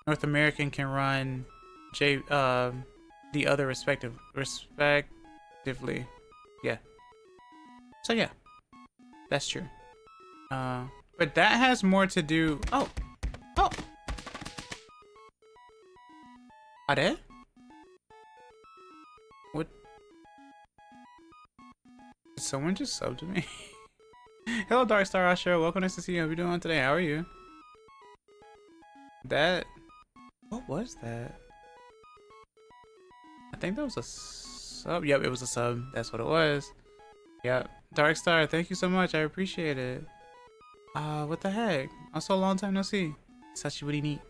North American can run the other respectively. Yeah. So yeah, that's true. But that has more to do. Oh. Are they? What? Did someone just sub to me? Hello, Darkstar Asher. Welcome, nice to see you. How are you doing today? How are you? That... What was that? I think that was a sub. Yep, it was a sub. That's what it was. Yep. Darkstar, thank you so much. I appreciate it. What the heck? Also, a long time no see. Sashiburi ni.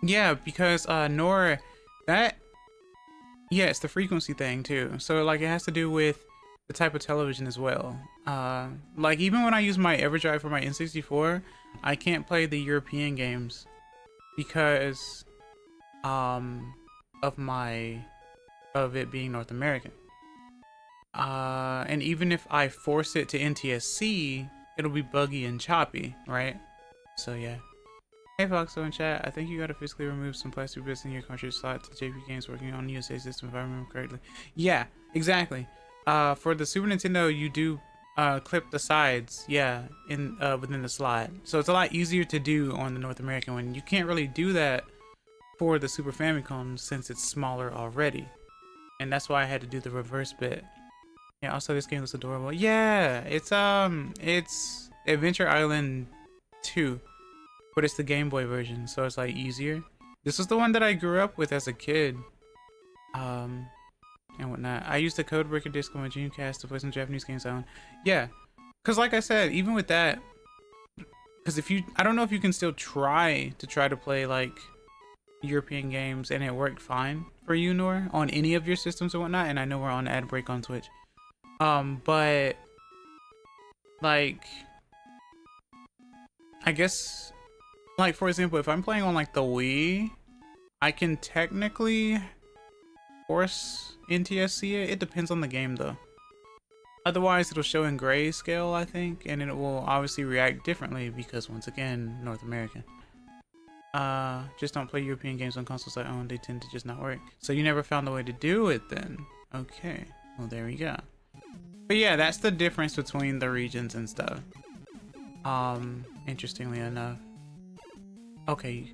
Yeah, because, Nora, that... Yeah, it's the frequency thing, too. So, like, it has to do with the type of television as well. Like, even when I use my EverDrive for my N64, I can't play the European games because of it being North American. And even if I force it to NTSC, it'll be buggy and choppy, right? So yeah. Hey Foxo in chat, I think you gotta physically remove some plastic bits in your cartridge slot to JP games working on USA system if I remember correctly. Yeah, exactly. For the Super Nintendo, you do clip the sides, yeah, in within the slot. So it's a lot easier to do on the North American one. You can't really do that for the Super Famicom since it's smaller already. And that's why I had to do the reverse bit. Yeah, also this game looks adorable. Yeah, it's Adventure Island 2, but it's the Game Boy version, so it's like easier. This was the one that I grew up with as a kid. And whatnot. I used the Codebreaker disc on my Dreamcast to play some Japanese games on. Yeah, because like I said, even with that, because I don't know if you can still try to play like European games and it worked fine for you, Nor, on any of your systems and whatnot. And I know we're on ad break on Twitch. But like, I guess, like for example, if I'm playing on like the Wii, I can technically force NTSC it. It depends on the game though. Otherwise, it'll show in grayscale, I think, and it will obviously react differently because once again, North American. Just don't play European games on consoles I own. They tend to just not work. So you never found a way to do it then? Okay, well there we go. But yeah, that's the difference between the regions and stuff. Interestingly enough. Okay,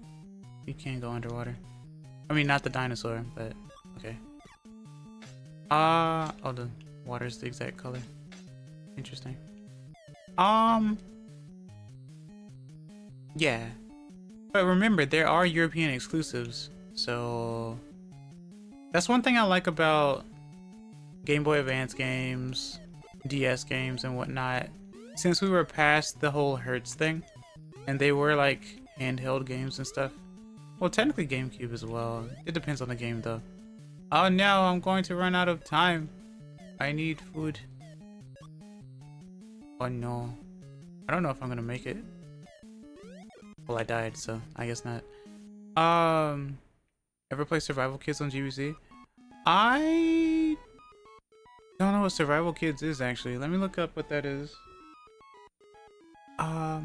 you can go underwater. I mean, not the dinosaur, but okay. Oh, the water's the exact color. Interesting. Yeah. But remember, there are European exclusives, so that's one thing I like about Game Boy Advance games, DS games, and whatnot. Since we were past the whole Hertz thing, and they were like handheld games and stuff. Well, technically GameCube as well. It depends on the game though. Oh no, I'm going to run out of time. I need food. Oh no. I don't know if I'm gonna make it. Well, I died, so I guess not. Ever play Survival Kids on GBC? I don't know what Survival Kids is actually. Let me look up what that is. I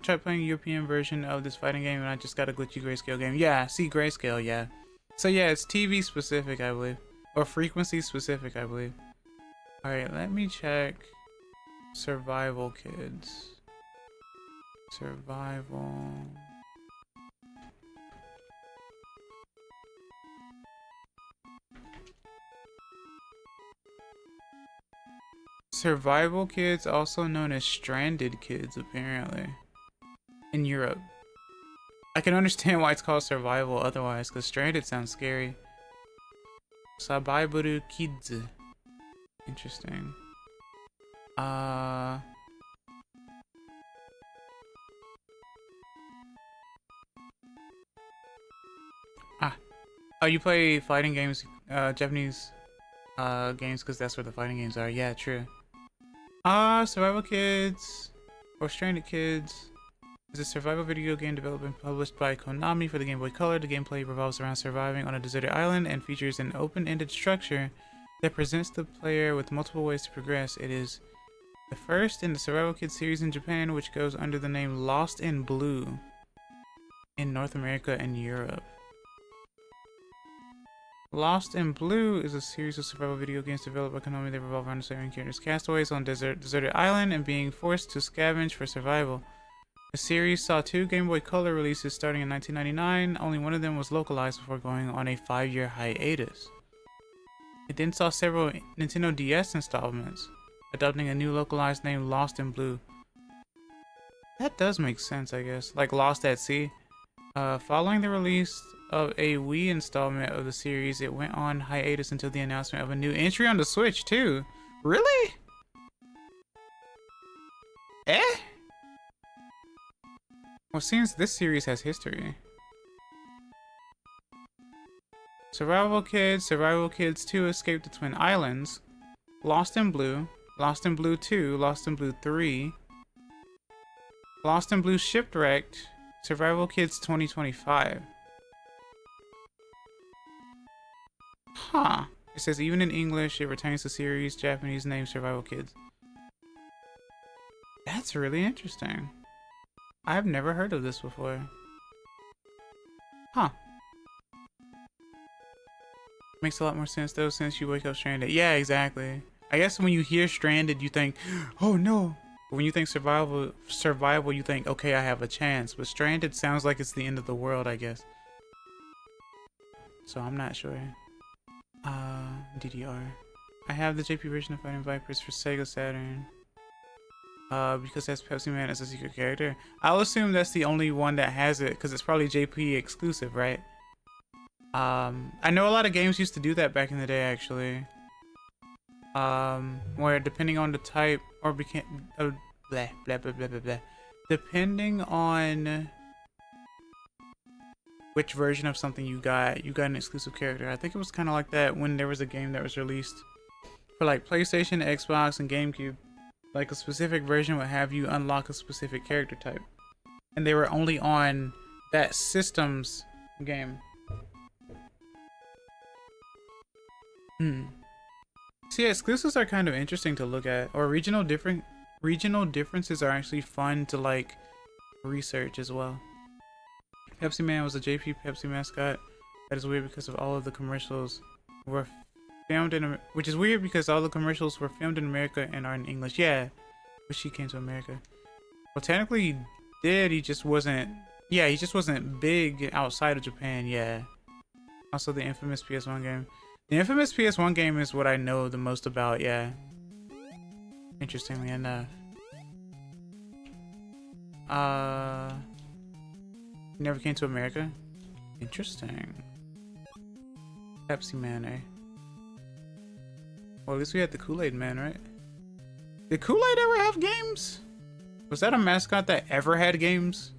tried playing a European version of this fighting game and I just got a glitchy grayscale game. Yeah, see grayscale, yeah. So yeah, it's TV specific, I believe. Or frequency specific, I believe. Alright, let me check Survival Kids. Survival. Survival Kids, also known as Stranded Kids, apparently. In Europe. I can understand why it's called survival otherwise, because Stranded sounds scary. Sabaiburu Kids. Interesting. Oh, you play fighting games, Japanese games, because that's where the fighting games are. Yeah, true. Survival Kids, or Stranded Kids, is a survival video game developed and published by Konami for the Game Boy Color. The gameplay revolves around surviving on a deserted island and features an open-ended structure that presents the player with multiple ways to progress. It is the first in the Survival Kids series in Japan, which goes under the name Lost in Blue in North America and Europe. Lost in Blue is a series of survival video games developed by Konami that revolve around serving characters castaways on deserted island and being forced to scavenge for survival. The series saw 2 Game Boy Color releases starting in 1999. Only one of them was localized before going on a 5-year hiatus. It then saw several Nintendo DS installments, adopting a new localized name, Lost in Blue. That does make sense, I guess. Like Lost at Sea. Following the release of a Wii installment of the series, it went on hiatus until the announcement of a new entry on the Switch, too. Really? Eh? Well, seems this series has history. Survival Kids 2, Escape the Twin Islands, Lost in Blue 2, Lost in Blue 3, Lost in Blue Shipwrecked, Survival Kids 2025. Huh. It says even in English, it retains the series' Japanese name Survival Kids. That's really interesting. I've never heard of this before. Huh. Makes a lot more sense though since you wake up stranded. Yeah, exactly. I guess when you hear stranded, you think, oh no. But when you think survival, you think, okay, I have a chance. But stranded sounds like it's the end of the world, I guess. So I'm not sure. DDR. I have the JP version of Fighting Vipers for Sega Saturn. Because that's Pepsi Man as a secret character. I'll assume that's the only one that has it, because it's probably JP exclusive, right? I know a lot of games used to do that back in the day, actually. Where depending on the type, or depending on which version of something you got an exclusive character. I think it was kind of like that when there was a game that was released for like PlayStation, Xbox, and GameCube. Like a specific version would have you unlock a specific character type, and they were only on that system's game. See, exclusives are kind of interesting to look at, or regional differences are actually fun to like research as well. Pepsi Man was a JP Pepsi mascot. That is weird because of all of the commercials were filmed in, which is weird because all the commercials were filmed in America and are in English. Yeah, but she came to America. Well, technically he did. He just wasn't. Yeah, he just wasn't big outside of Japan. Yeah. Also, the infamous PS1 game. The infamous PS1 game is what I know the most about. Yeah. Interestingly enough. Never came to America. Interesting. Pepsi Man, eh? Well, at least we had the Kool-Aid Man, right? Did Kool-Aid ever have games? Was that a mascot that ever had games?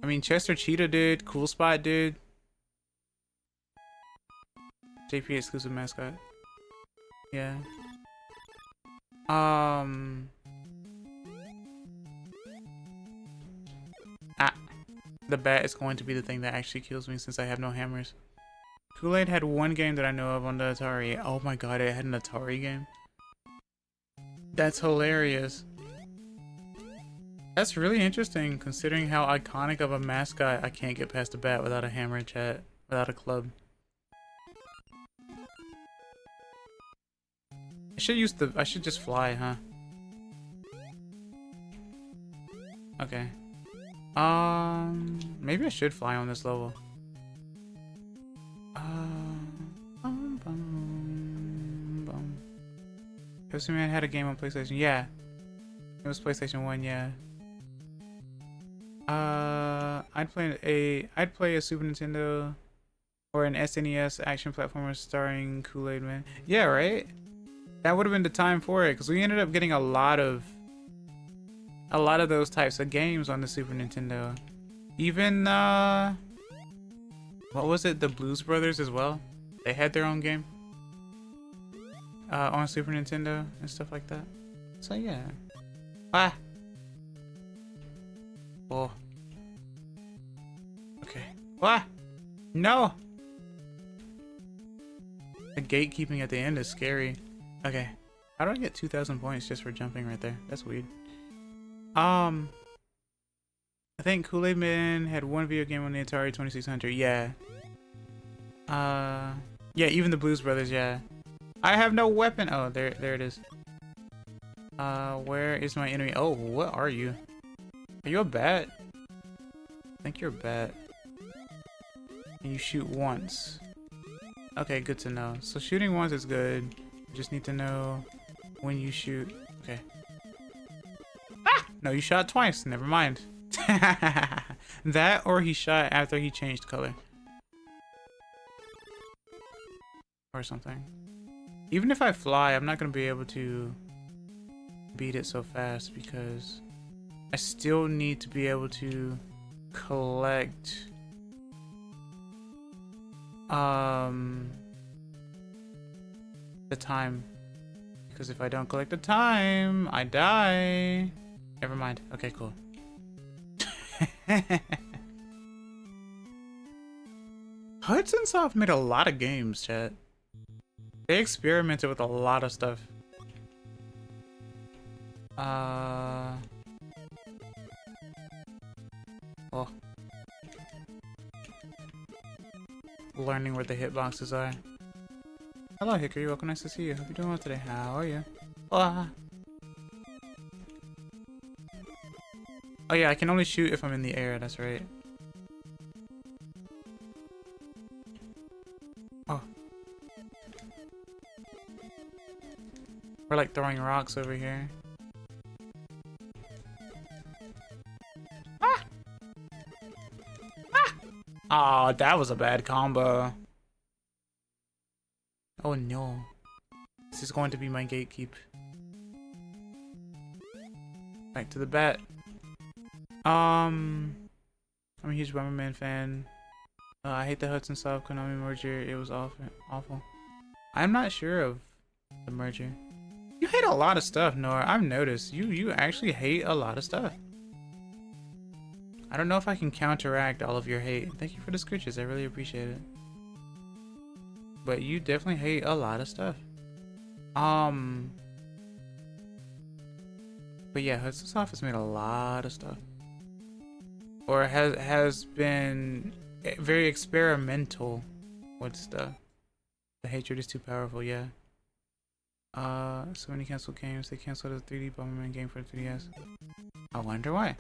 I mean, Chester Cheetah did. Cool Spot did. JP exclusive mascot. Yeah. The bat is going to be the thing that actually kills me since I have no hammers. Kool-Aid had one game that I know of on the Atari. Oh my god, it had an Atari game? That's hilarious. That's really interesting considering how iconic of a mascot. I can't get past a bat without a hammer in chat, without a club. I should just fly, huh? Okay. Maybe I should fly on this level. Pepsi Man had a game on PlayStation. Yeah, it was PlayStation 1. Yeah. I'd play a Super Nintendo or an SNES action platformer starring Kool-Aid Man. Yeah, right. That would have been the time for it, because we ended up getting a lot of those types of games on the Super Nintendo. Even what was it? The Blues Brothers as well. They had their own game on Super Nintendo and stuff like that. So yeah. Ah. Oh. Okay. Ah. No. The gatekeeping at the end is scary. Okay. How do I get 2,000 points just for jumping right there? That's weird. I think Kool-Aid Man had one video game on the Atari 2600. Yeah. Yeah, even the Blues Brothers, yeah. I have no weapon. Oh, there it is. Where is my enemy? Oh, what are you? Are you a bat? I think you're a bat. And you shoot once. Okay, good to know. So shooting once is good. You just need to know when you shoot. Okay. Ah! No, you shot twice. Never mind. That or he shot after he changed color. Or something. Even if I fly, I'm not going to be able to beat it so fast because I still need to be able to collect the time, because if I don't collect the time, I die. Never mind. Okay, cool. Hudson Soft made a lot of games, chat. They experimented with a lot of stuff. Oh. Learning where the hitboxes are. Hello, Hickory. Welcome. Nice to see you. Hope you're doing well today. How are you? Oh yeah, I can only shoot if I'm in the air. That's right. Oh. We're like throwing rocks over here. Ah! Ah! Oh, that was a bad combo. Oh no. This is going to be my gatekeep. Back to the bat. I'm a huge Bomberman fan. I hate the Hudson Soft Konami merger. It was awful. I'm not sure of the merger. You hate a lot of stuff, Nora. I've noticed. You actually hate a lot of stuff. I don't know if I can counteract all of your hate. Thank you for the scritches. I really appreciate it. But you definitely hate a lot of stuff. But yeah, Hudson Soft has made a lot of stuff. Or has been very experimental with stuff. The hatred is too powerful, yeah. So many canceled games. They canceled a 3D Bomberman game for 3DS. I wonder why.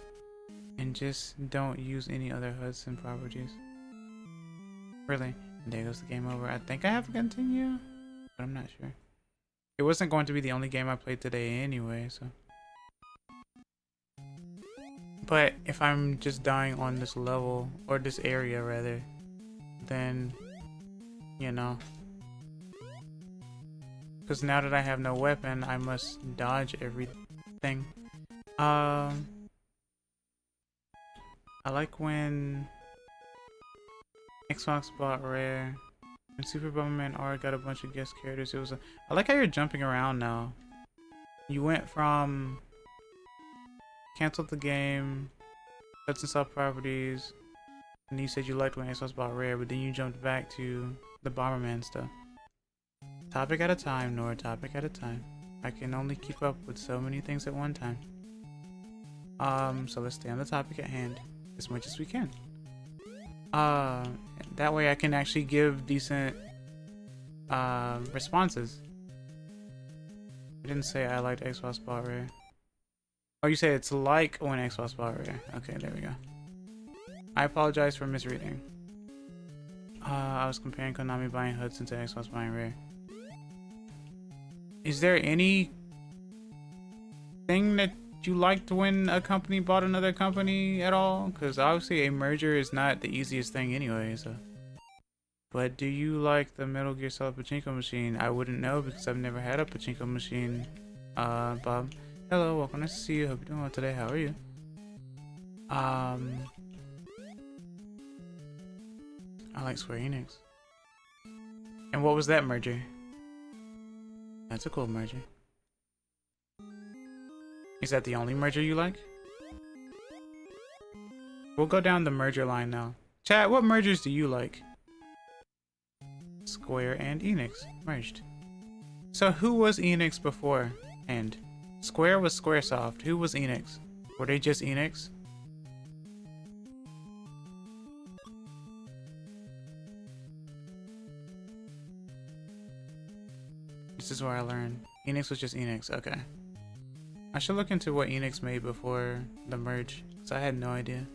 And just don't use any other Hudson properties. Really? There goes the game over. I think I have to continue, but I'm not sure. It wasn't going to be the only game I played today anyway, so. But if I'm just dying on this level, or this area rather, then, you know. Because now that I have no weapon, I must dodge everything. I like when Xbox bought Rare. When Super Bomberman R got a bunch of guest characters, I like how you're jumping around now. You went from canceled the game, Hudson Soft properties, and you said you liked when Xbox bought Rare, but then you jumped back to the Bomberman stuff. Topic at a time, Nora. Topic at a time. I can only keep up with so many things at one time. So let's stay on the topic at hand as much as we can. That way I can actually give decent responses. I didn't say I liked Xbox bought Rare. Oh, you say it's like when Xbox bought Rare. Okay, there we go. I apologize for misreading. I was comparing Konami buying Hudson to Xbox buying Rare. Is there any thing that you liked when a company bought another company at all? Because obviously a merger is not the easiest thing anyway, so. But do you like the Metal Gear Solid pachinko machine? I wouldn't know because I've never had a pachinko machine. Bob. Hello, welcome. Nice to see you. Hope you're doing well today. How are you? I like Square Enix. And what was that merger? That's a cool merger. Is that the only merger you like? We'll go down the merger line now. Chat, what mergers do you like? Square and Enix merged. So who was Enix before? And Square was Squaresoft. Who was Enix? Were they just Enix? This is where I learned. Enix was just Enix. Okay. I should look into what Enix made before the merge, because I had no idea.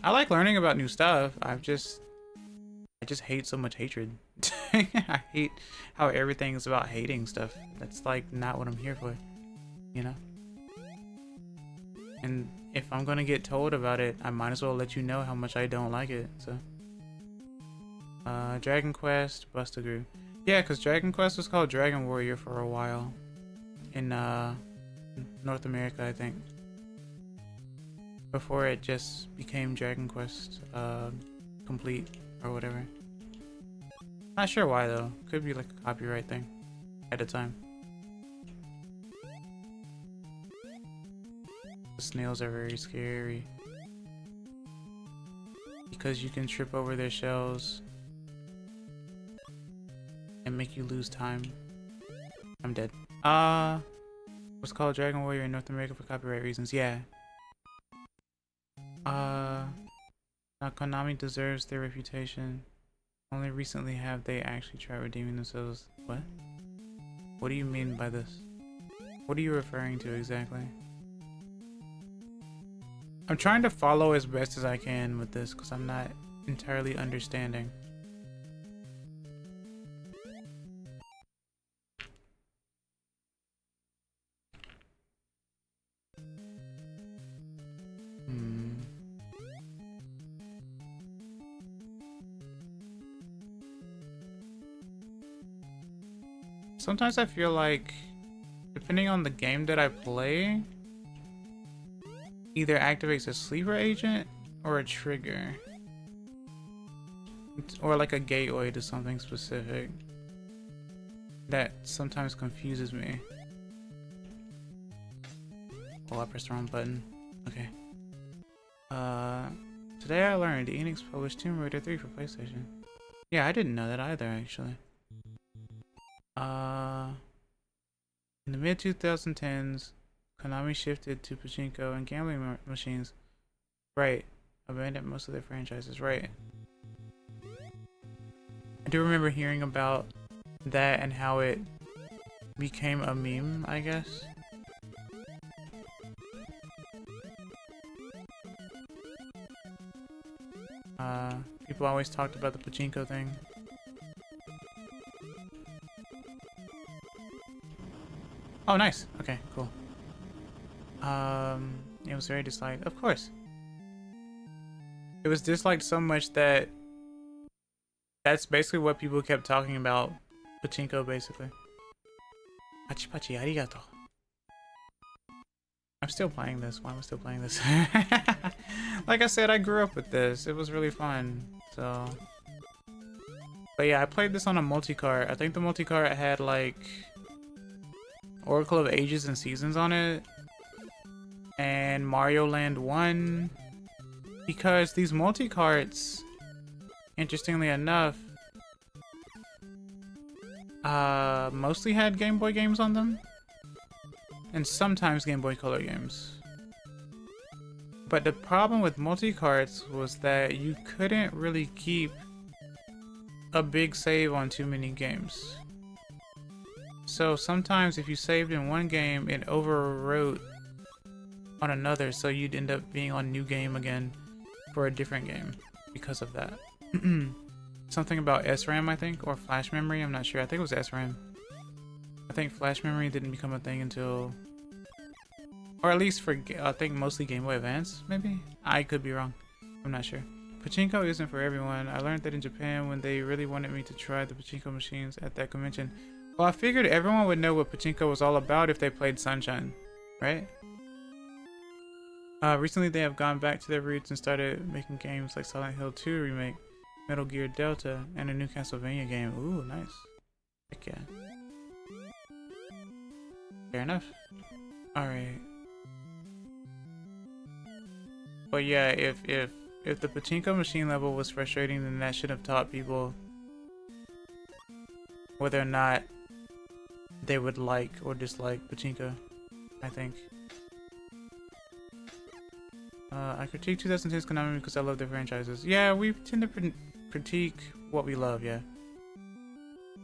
I like learning about new stuff. I just hate so much hatred. I hate how everything is about hating stuff. That's like not what I'm here for, you know? And if I'm gonna get told about it, I might as well let you know how much I don't like it, so. Dragon Quest, Bustagoo. Yeah, because Dragon Quest was called Dragon Warrior for a while. In, North America, I think. Before it just became Dragon Quest, Complete, or whatever. Not sure why, though. Could be like a copyright thing. At the time. The snails are very scary. Because you can trip over their shells. And make you lose time. I'm dead. What's called Dragon Warrior in North America for copyright reasons. Yeah. Now Konami deserves their reputation. Only recently have they actually tried redeeming themselves. What? What do you mean by this? What are you referring to exactly? I'm trying to follow as best as I can with this because I'm not entirely understanding. Sometimes I feel like, depending on the game that I play, either activates a sleeper agent or a trigger. Or like a gateway to something specific. That sometimes confuses me. Oh, I pressed the wrong button. Okay. Today I learned Enix published Tomb Raider 3 for PlayStation. Yeah, I didn't know that either, actually. In the mid-2010s, Konami shifted to pachinko and gambling machines. Right. Abandoned most of their franchises. Right. I do remember hearing about that and how it became a meme, I guess. People always talked about the pachinko thing. Oh, nice. Okay, cool. It was very disliked. Of course. It was disliked so much that that's basically what people kept talking about. Pachinko, basically. Pachi pachi, arigato. I'm still playing this. Why am I still playing this? Like I said, I grew up with this. It was really fun. So. But yeah, I played this on a multi-cart. I think the multi-cart had like Oracle of Ages and Seasons on it, and Mario Land 1, because these multi-carts, interestingly enough, mostly had Game Boy games on them, and sometimes Game Boy Color games. But the problem with multi-carts was that you couldn't really keep a big save on too many games. So sometimes if you saved in one game, it overwrote on another, so you'd end up being on new game again for a different game because of that. Something about SRAM, I think, or flash memory, I'm not sure. I think it was SRAM. I think flash memory didn't become a thing until, or at least for, I think mostly Game Boy Advance, maybe? I could be wrong. I'm not sure. Pachinko isn't for everyone. I learned that in Japan when they really wanted me to try the pachinko machines at that convention. Well, I figured everyone would know what pachinko was all about if they played Sunshine, right? Recently they have gone back to their roots and started making games like Silent Hill 2 remake, Metal Gear Delta, and a new Castlevania game. Ooh, nice. Heck yeah. Fair enough. Alright. But yeah, if the pachinko machine level was frustrating, then that should have taught people whether or not they would like or dislike pachinko, I think. I critique 2010's Konami because I love their franchises. Yeah, we tend to critique what we love, yeah.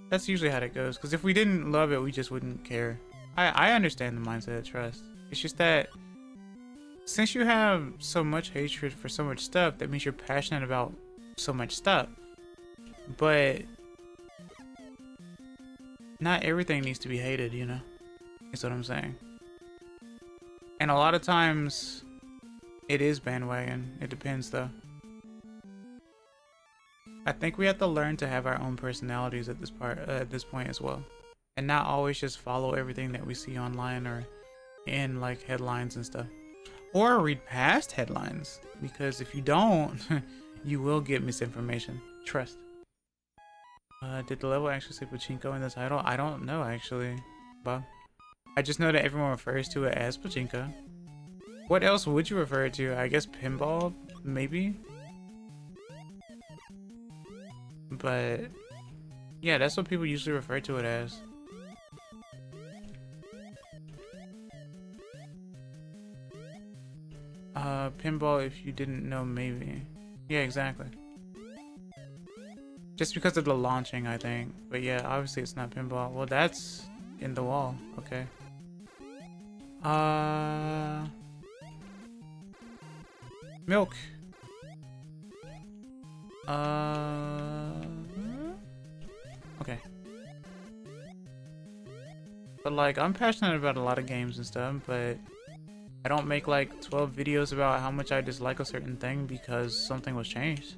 That's usually how that goes. Because if we didn't love it, we just wouldn't care. I understand the mindset of trust. It's just that since you have so much hatred for so much stuff, that means you're passionate about so much stuff. But not everything needs to be hated, you know? Is what I'm saying. And a lot of times it is bandwagon. It depends though. I think we have to learn to have our own personalities at this point as well, and not always just follow everything that we see online or in like headlines and stuff, or read past headlines, because if you don't, you will get misinformation. Trust. Did the level actually say pachinko in the title? I don't know actually, Bob. I just know that everyone refers to it as pachinko. What else would you refer it to? I guess pinball, maybe. But yeah, that's what people usually refer to it as. Pinball, if you didn't know, maybe. Yeah, exactly. Just because of the launching, I think. But yeah, obviously it's not pinball. Well, that's in the wall. Okay. Milk. Okay. But like, I'm passionate about a lot of games and stuff, but I don't make like 12 videos about how much I dislike a certain thing because something was changed.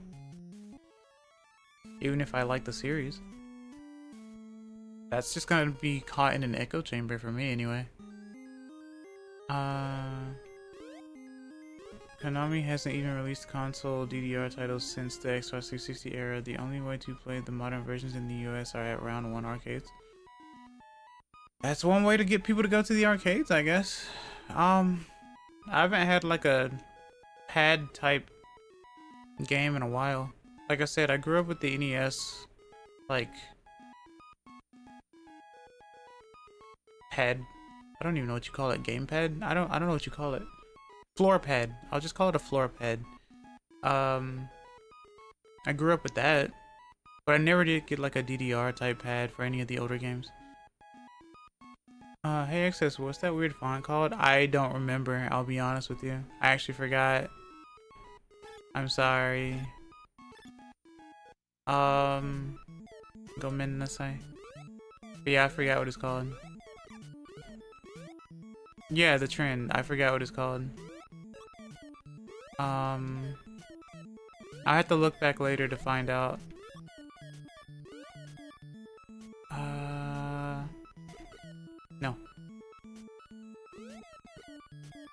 Even if I like the series. That's just gonna be caught in an echo chamber for me anyway. Konami hasn't even released console DDR titles since the Xbox 360 era. The only way to play the modern versions in the US are at round 1 arcades. That's one way to get people to go to the arcades, I guess. I haven't had like a pad type game in a while. Like I said, I grew up with the NES, like pad. I don't even know what you call it. Gamepad? I don't know what you call it. Floor pad. I'll just call it a floor pad. I grew up with that, but I never did get like a DDR type pad for any of the older games. Hey Access, what's that weird font called? I don't remember, I'll be honest with you. I actually forgot. I'm sorry. Go Mennasai. But yeah, I forgot what it's called. Yeah, the trend. I forgot what it's called. I have to look back later to find out. No.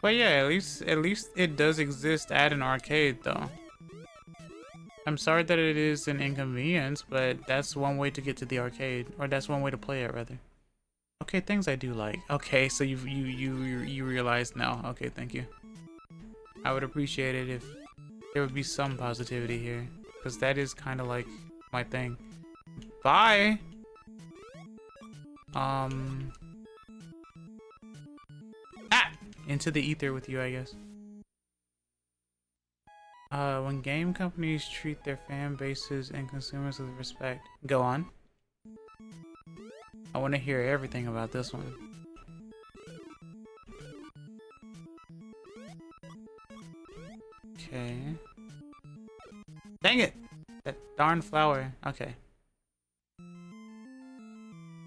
But yeah, at least it does exist at an arcade though. I'm sorry that it is an inconvenience, but that's one way to get to the arcade, or that's one way to play it rather. Okay, things I do like. Okay, so you realize now. Okay, thank you. I would appreciate it if there would be some positivity here, because that is kind of like my thing. Bye. Into the ether with you, I guess. When game companies treat their fan bases and consumers with respect. Go on. I want to hear everything about this one. Okay. Dang it! That darn flower. Okay.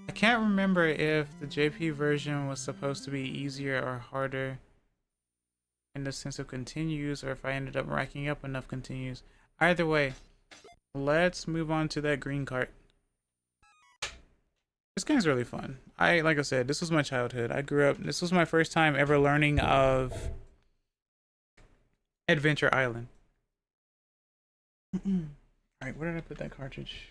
I can't remember if the JP version was supposed to be easier or harder in the sense of continues, or if I ended up racking up enough continues. Either way, let's move on to that green cart. This game's really fun. Like I said, this was my childhood. I grew up, this was my first time ever learning of Adventure Island. Alright, where did I put that cartridge?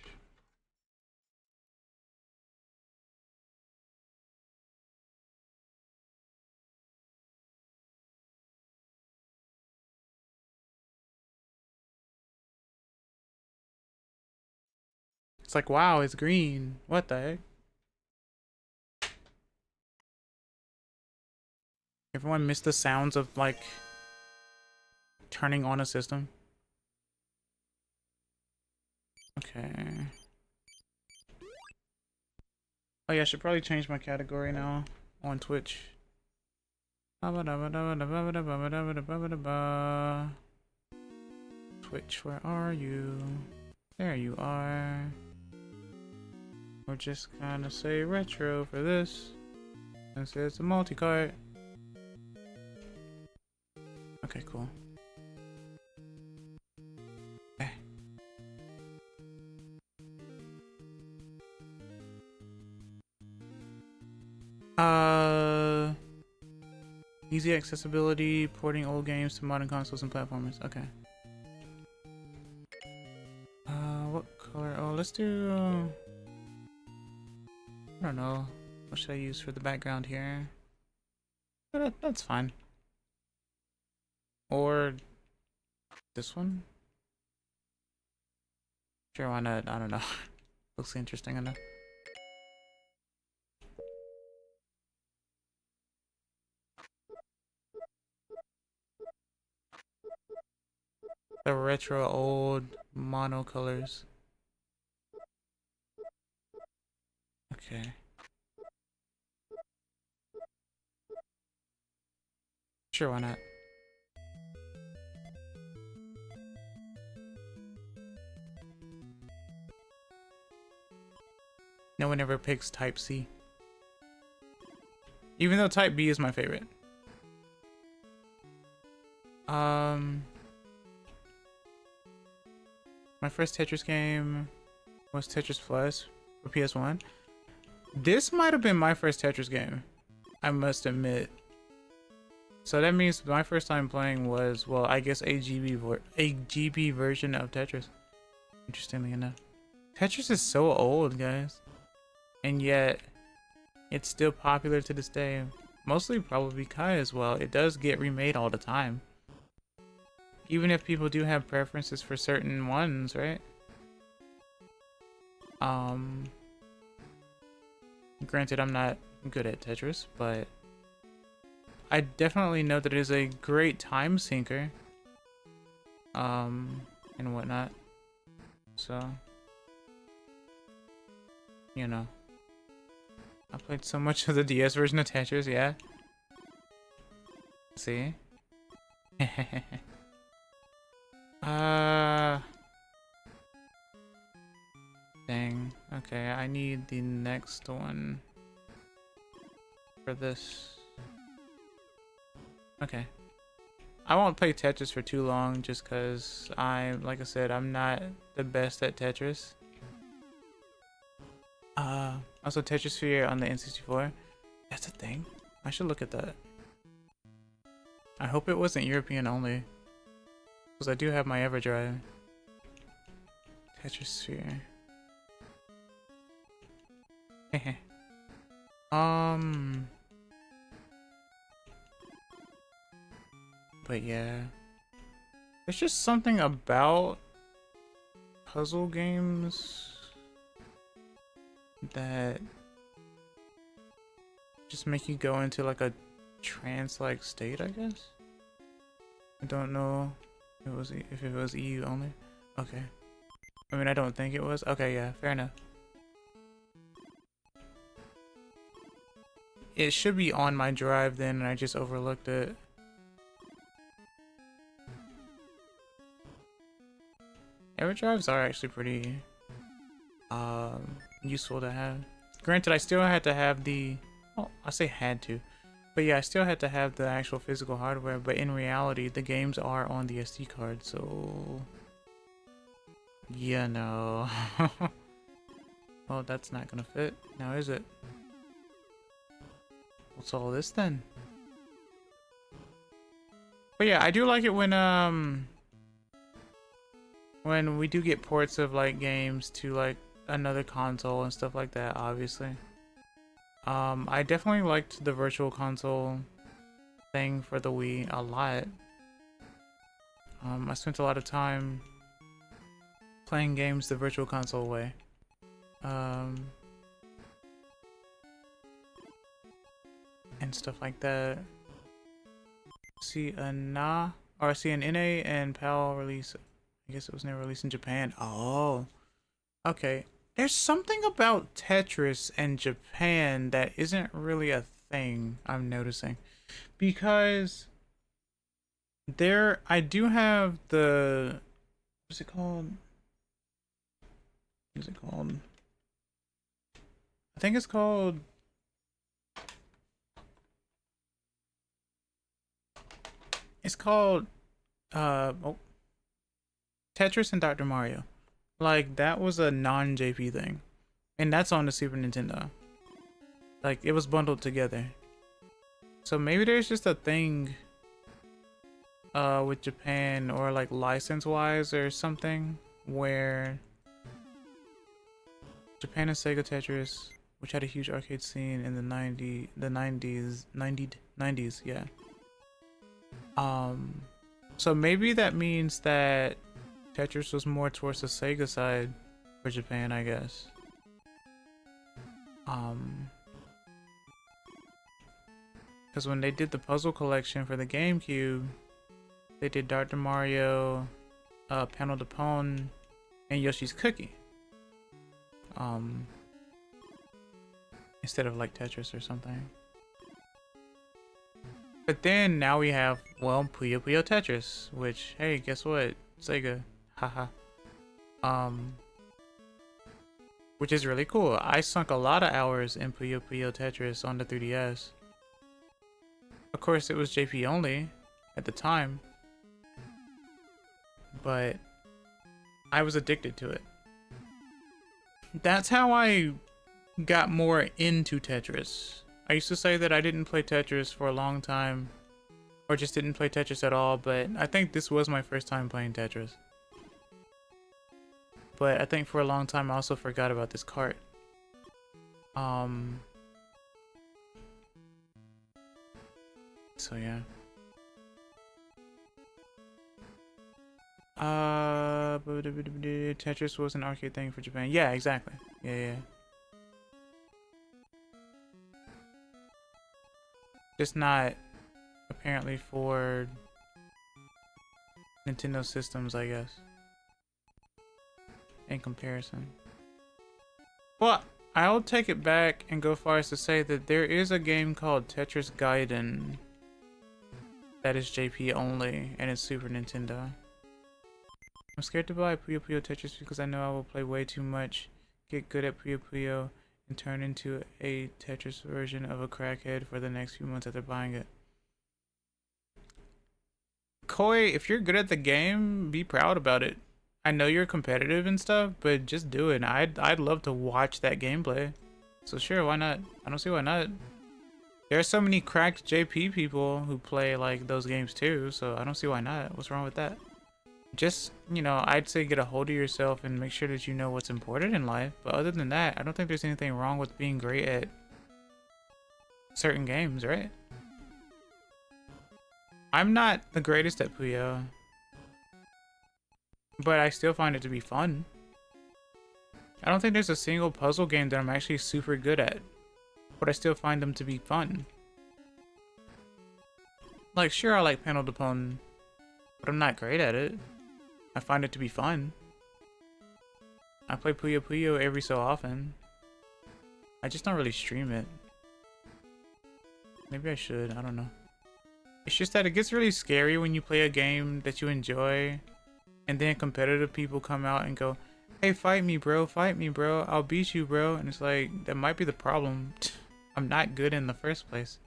It's like, wow, it's green. What the heck? Everyone missed the sounds of like turning on a system. Okay. Oh yeah, I should probably change my category now on Twitch. Twitch, where are you? There you are. We're just gonna say retro for this. Since it's a multi-cart. Okay, cool. Okay. Easy accessibility, porting old games to modern consoles and platformers. Okay. What color? Oh, let's do. I don't know. What should I use for the background here? That's fine. Or this one? Sure, why not? I don't know. Looks interesting enough. The retro old mono colors. Okay. Sure, why not? No one ever picks Type C. Even though Type B is my favorite. My first Tetris game was Tetris Plus for PS1. This might have been my first Tetris game, I must admit. So that means my first time playing was, well, I guess a GB version of Tetris. Interestingly enough. Tetris is so old, guys. And yet, it's still popular to this day. Mostly probably because, well, it does get remade all the time. Even if people do have preferences for certain ones, right? Granted, I'm not good at Tetris, but I definitely know that it is a great time sinker. And whatnot. So, you know. I played so much of the DS version of Tetris, yeah. See? Dang. Okay, I need the next one for this. Okay. I won't play Tetris for too long just because like I said, I'm not the best at Tetris. Also Tetrisphere on the N64. That's a thing. I should look at that. I hope it wasn't European only. Because I do have my EverDrive. Tetrisphere. But yeah. There's just something about puzzle games that just make you go into like a trance-like state, I guess. I don't know if it was EU only. Okay. I mean, I don't think it was. Okay, yeah, fair enough. It should be on my drive then, and I just overlooked it. EverDrives are actually pretty useful to have. Granted, I still had to have the, well, I say had to, but yeah, I still had to have the actual physical hardware, but in reality, the games are on the SD card, so yeah, no. Well, that's not gonna fit, now is it? What's all this then? But yeah, I do like it when we do get ports of like games to like another console and stuff like that, obviously. I definitely liked the virtual console thing for the Wii a lot. I spent a lot of time playing games the virtual console way. And stuff like that. CNA and PAL release. I guess it was never released in Japan. Oh, okay. There's something about Tetris and Japan that isn't really a thing I'm noticing. Because I do have the, what's it called? What's it called? I think it's called, oh, Tetris and Dr. Mario. Like, that was a non-JP thing. And that's on the Super Nintendo. Like, it was bundled together. So maybe there's just a thing with Japan, or like license-wise or something, where Japan and Sega Tetris, which had a huge arcade scene in the 90s, yeah. So maybe that means that Tetris was more towards the Sega side for Japan, I guess. Because when they did the puzzle collection for the GameCube, they did Dr. Mario, Panel de Pon, and Yoshi's Cookie. Instead of like Tetris or something. But then now we have, well, Puyo Puyo Tetris, which, hey, guess what? Sega. Haha. Which is really cool. I sunk a lot of hours in Puyo Puyo Tetris on the 3DS. Of course, it was JP only at the time, but I was addicted to it. That's how I got more into Tetris. I used to say that I didn't play Tetris for a long time, or just didn't play Tetris at all, but I think this was my first time playing Tetris. But I think for a long time I also forgot about this cart. So yeah. Tetris was an arcade thing for Japan. Yeah, exactly. Yeah. Just not apparently for Nintendo systems, I guess. In comparison. Well, I'll take it back and go far as to say that there is a game called Tetris Gaiden that is JP only, and it's Super Nintendo. I'm scared to buy Puyo Puyo Tetris because I know I will play way too much, get good at Puyo Puyo, and turn into a Tetris version of a crackhead for the next few months after buying it. Koi, if you're good at the game, be proud about it. I know you're competitive and stuff, but just do it. I'd love to watch that gameplay. So sure, why not? I don't see why not. There are so many cracked JP people who play like those games too, so I don't see why not. What's wrong with that? Just, you know, I'd say get a hold of yourself and make sure that you know what's important in life. But other than that, I don't think there's anything wrong with being great at certain games, right? I'm not the greatest at Puyo, but I still find it to be fun. I don't think there's a single puzzle game that I'm actually super good at, but I still find them to be fun. Like, sure, I like Panel de Pon, but I'm not great at it. I find it to be fun. I play Puyo Puyo every so often. I just don't really stream it. Maybe I should, I don't know. It's just that it gets really scary when you play a game that you enjoy, and then competitive people come out and go, hey, fight me, bro, I'll beat you, bro. And it's like, that might be the problem. I'm not good in the first place.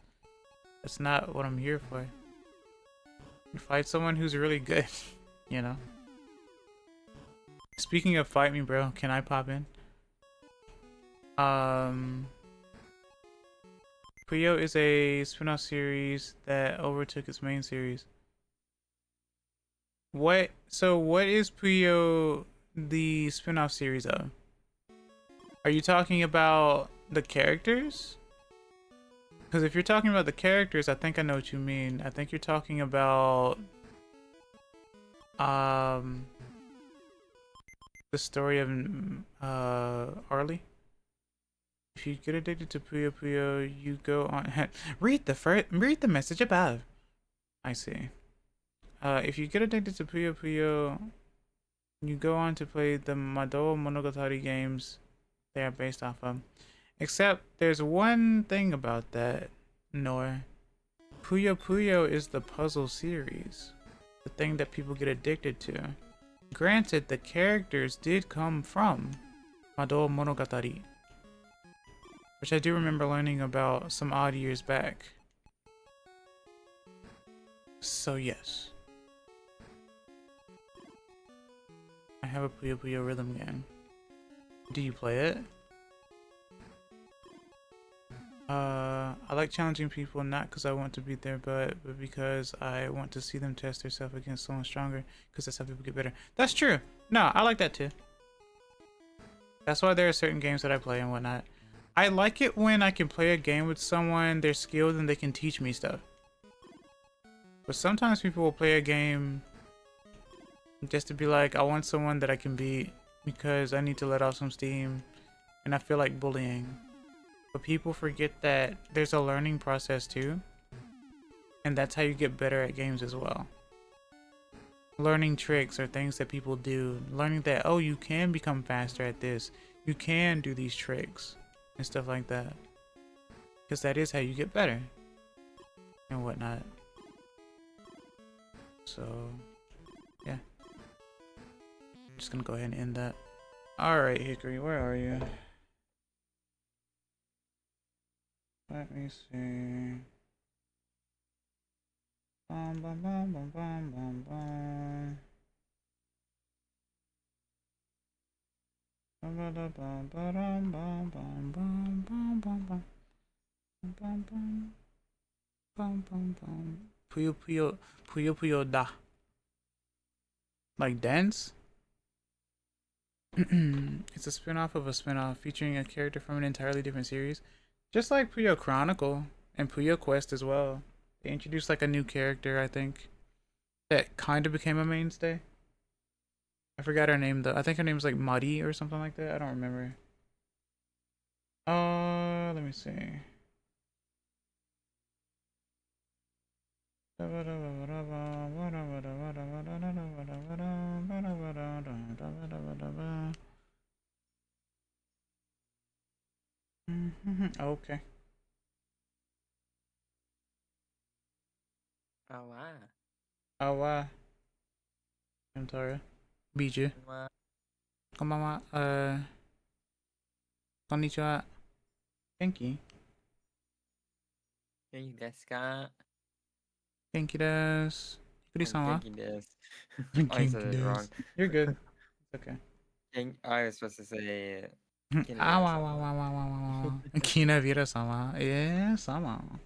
That's not what I'm here for. You fight someone who's really good, you know? Speaking of fight me, bro, can I pop in? Puyo is a spin-off series that overtook its main series. What? So what is Puyo the spin-off series of? Are you talking about the characters? Because if you're talking about the characters, I think I know what you mean. I think you're talking about the story of Arlie. If you get addicted to Puyo Puyo, you go on read the message above. I see. If you get addicted to Puyo Puyo, you go on to play the Madou Monogatari games they are based off of. Except there's one thing about that, Nor. Puyo Puyo is the puzzle series, the thing that people get addicted to. Granted, the characters did come from Mado Monogatari, which I do remember learning about some odd years back. So yes, I have a Puyo Puyo rhythm game. Do you play it? I like challenging people, not because I want to beat their butt, but because I want to see them test themselves against someone stronger, because that's how people get better. That's true. No, I like that too. That's why there are certain games that I play and whatnot. I like it when I can play a game with someone, they're skilled, and they can teach me stuff. But sometimes people will play a game just to be like, I want someone that I can beat because I need to let off some steam, and I feel like bullying. But people forget that there's a learning process too, and that's how you get better at games as well. Learning tricks or things that people do, learning that, oh, you can become faster at this, you can do these tricks and stuff like that, because that is how you get better and whatnot. So yeah, I'm just gonna go ahead and end that. All right, Hickory, where are you? Let me see. Bum, bum, bum, bum, bum, bum, bum. Bum, bum, bum, bum, bum, bum, bum, bum, bum, bum. Bum, bum. Bum, bum, bum. Puyo Puyo, Puyo Puyo Da. Like dance? It's a spin-off of a spin-off featuring a character from an entirely different series. Just like Puyo Chronicle and Puyo Quest as well. They introduced like a new character, I think, that kind of became a mainstay. I forgot her name though. I think her name's like Muddy or something like that. I don't remember. Let me see. Okay. Oh, wow. Oh, wow. I'm sorry. Biju. Wow. Konbanwa. Konnichiwa. Genki. Genki desu ka? Genki desu. Yukuri-san wa? Genki desu. I said Genki it wrong. desu. You're good. It's okay. I was supposed to say Ah, wa, Kinavira-sama. wa, wa, wa, wa, wa. Kinavira-sama. Sama.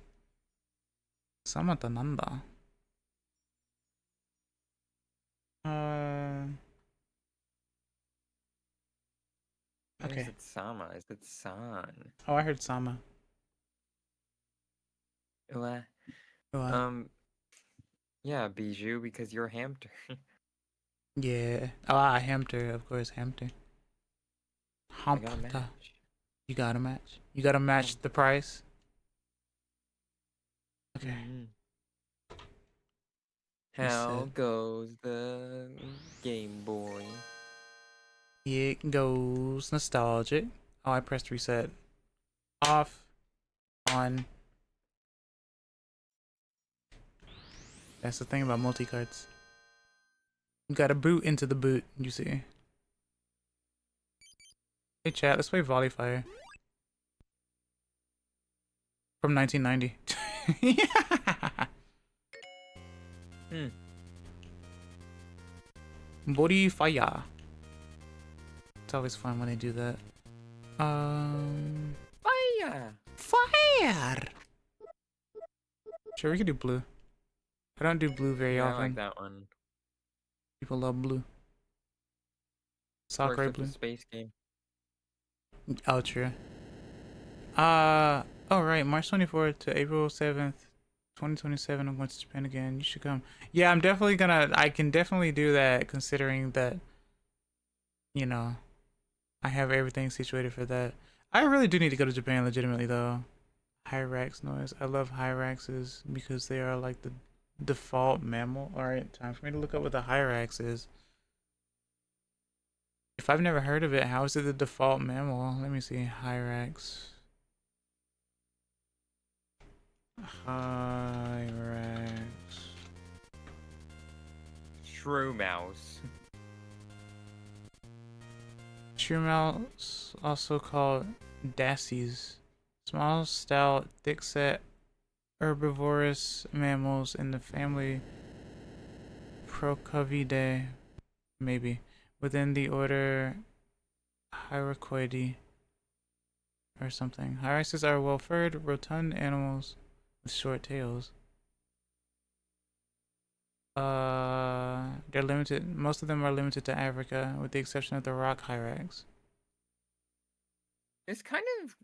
Sama ってなんだ? Okay. Is it Sama? Is it San? Oh, I heard Sama. What? What? Yeah, Bijou, because you're hamster. Yeah. Hamster, of course, hamster. I got a Hamster. match. You got a match? You gotta match the price? Okay. Mm-hmm. How goes the Game Boy? It goes nostalgic. Oh, I pressed reset. Off. On. That's the thing about multi-cards. You gotta boot into the boot, you see. Hey chat, let's play Volley Fire. From 1990. Hmm. Body Fire. It's always fun when they do that. Fire! Fire! Sure, we could do blue. I don't do blue very often. I like that one. People love blue. Sakurai blue. Space game. Oh, true. Oh, right. March 24th to April 7th, 2027. I'm going to Japan again. You should come. Yeah, I'm definitely gonna. I can definitely do that, considering that, you know, I have everything situated for that. I really do need to go to Japan, legitimately, though. Hyrax noise. I love Hyraxes because they are like the default mammal. Alright, time for me to look up what the Hyrax is. If I've never heard of it, how is it the default mammal? Let me see. Hyrax. Hyrax. Shrew mouse. Shrew mouse, also called dassies. Small, stout, thick-set, herbivorous mammals in the family Procovidae, maybe, within the order Hyracoidae or something. Hyraxes are well-furred, rotund animals with short tails. They're limited. Most of them are limited to Africa, with the exception of the rock hyrax. This kind of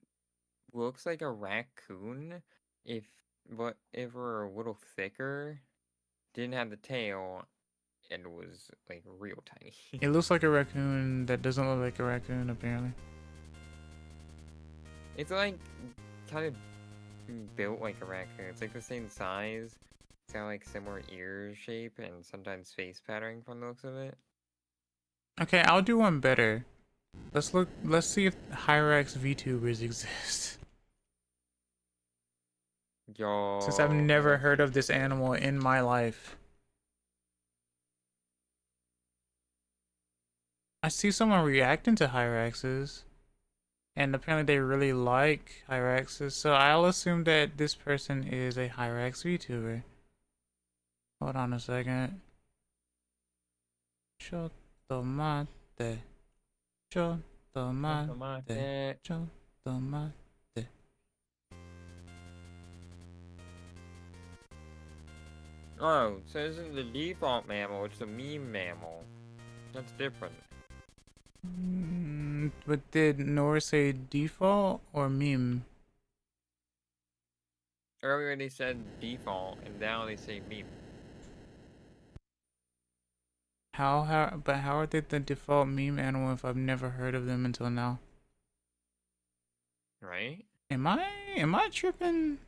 looks like a raccoon if it were a little thicker, didn't have the tail, and was like real tiny. It looks like a raccoon that doesn't look like a raccoon, apparently. It's like kind of built like a raccoon. It's like the same size. It's got like similar ear shape and sometimes face patterning from the looks of it. Okay, I'll do one better. Let's see if Hyrax VTubers exist. Yo. Since I've never heard of this animal in my life. I see someone reacting to Hyraxes. And apparently they really like Hyraxes, so I'll assume that this person is a Hyrax VTuber. Hold on a second. Chotomate. Chotomate. Chotomate. Oh, so this isn't the default mammal, it's a meme mammal. That's different. But did Nora say default or meme? Earlier they said default, and now they say meme. But how are they the default meme animal if I've never heard of them until now? Right? Am I tripping?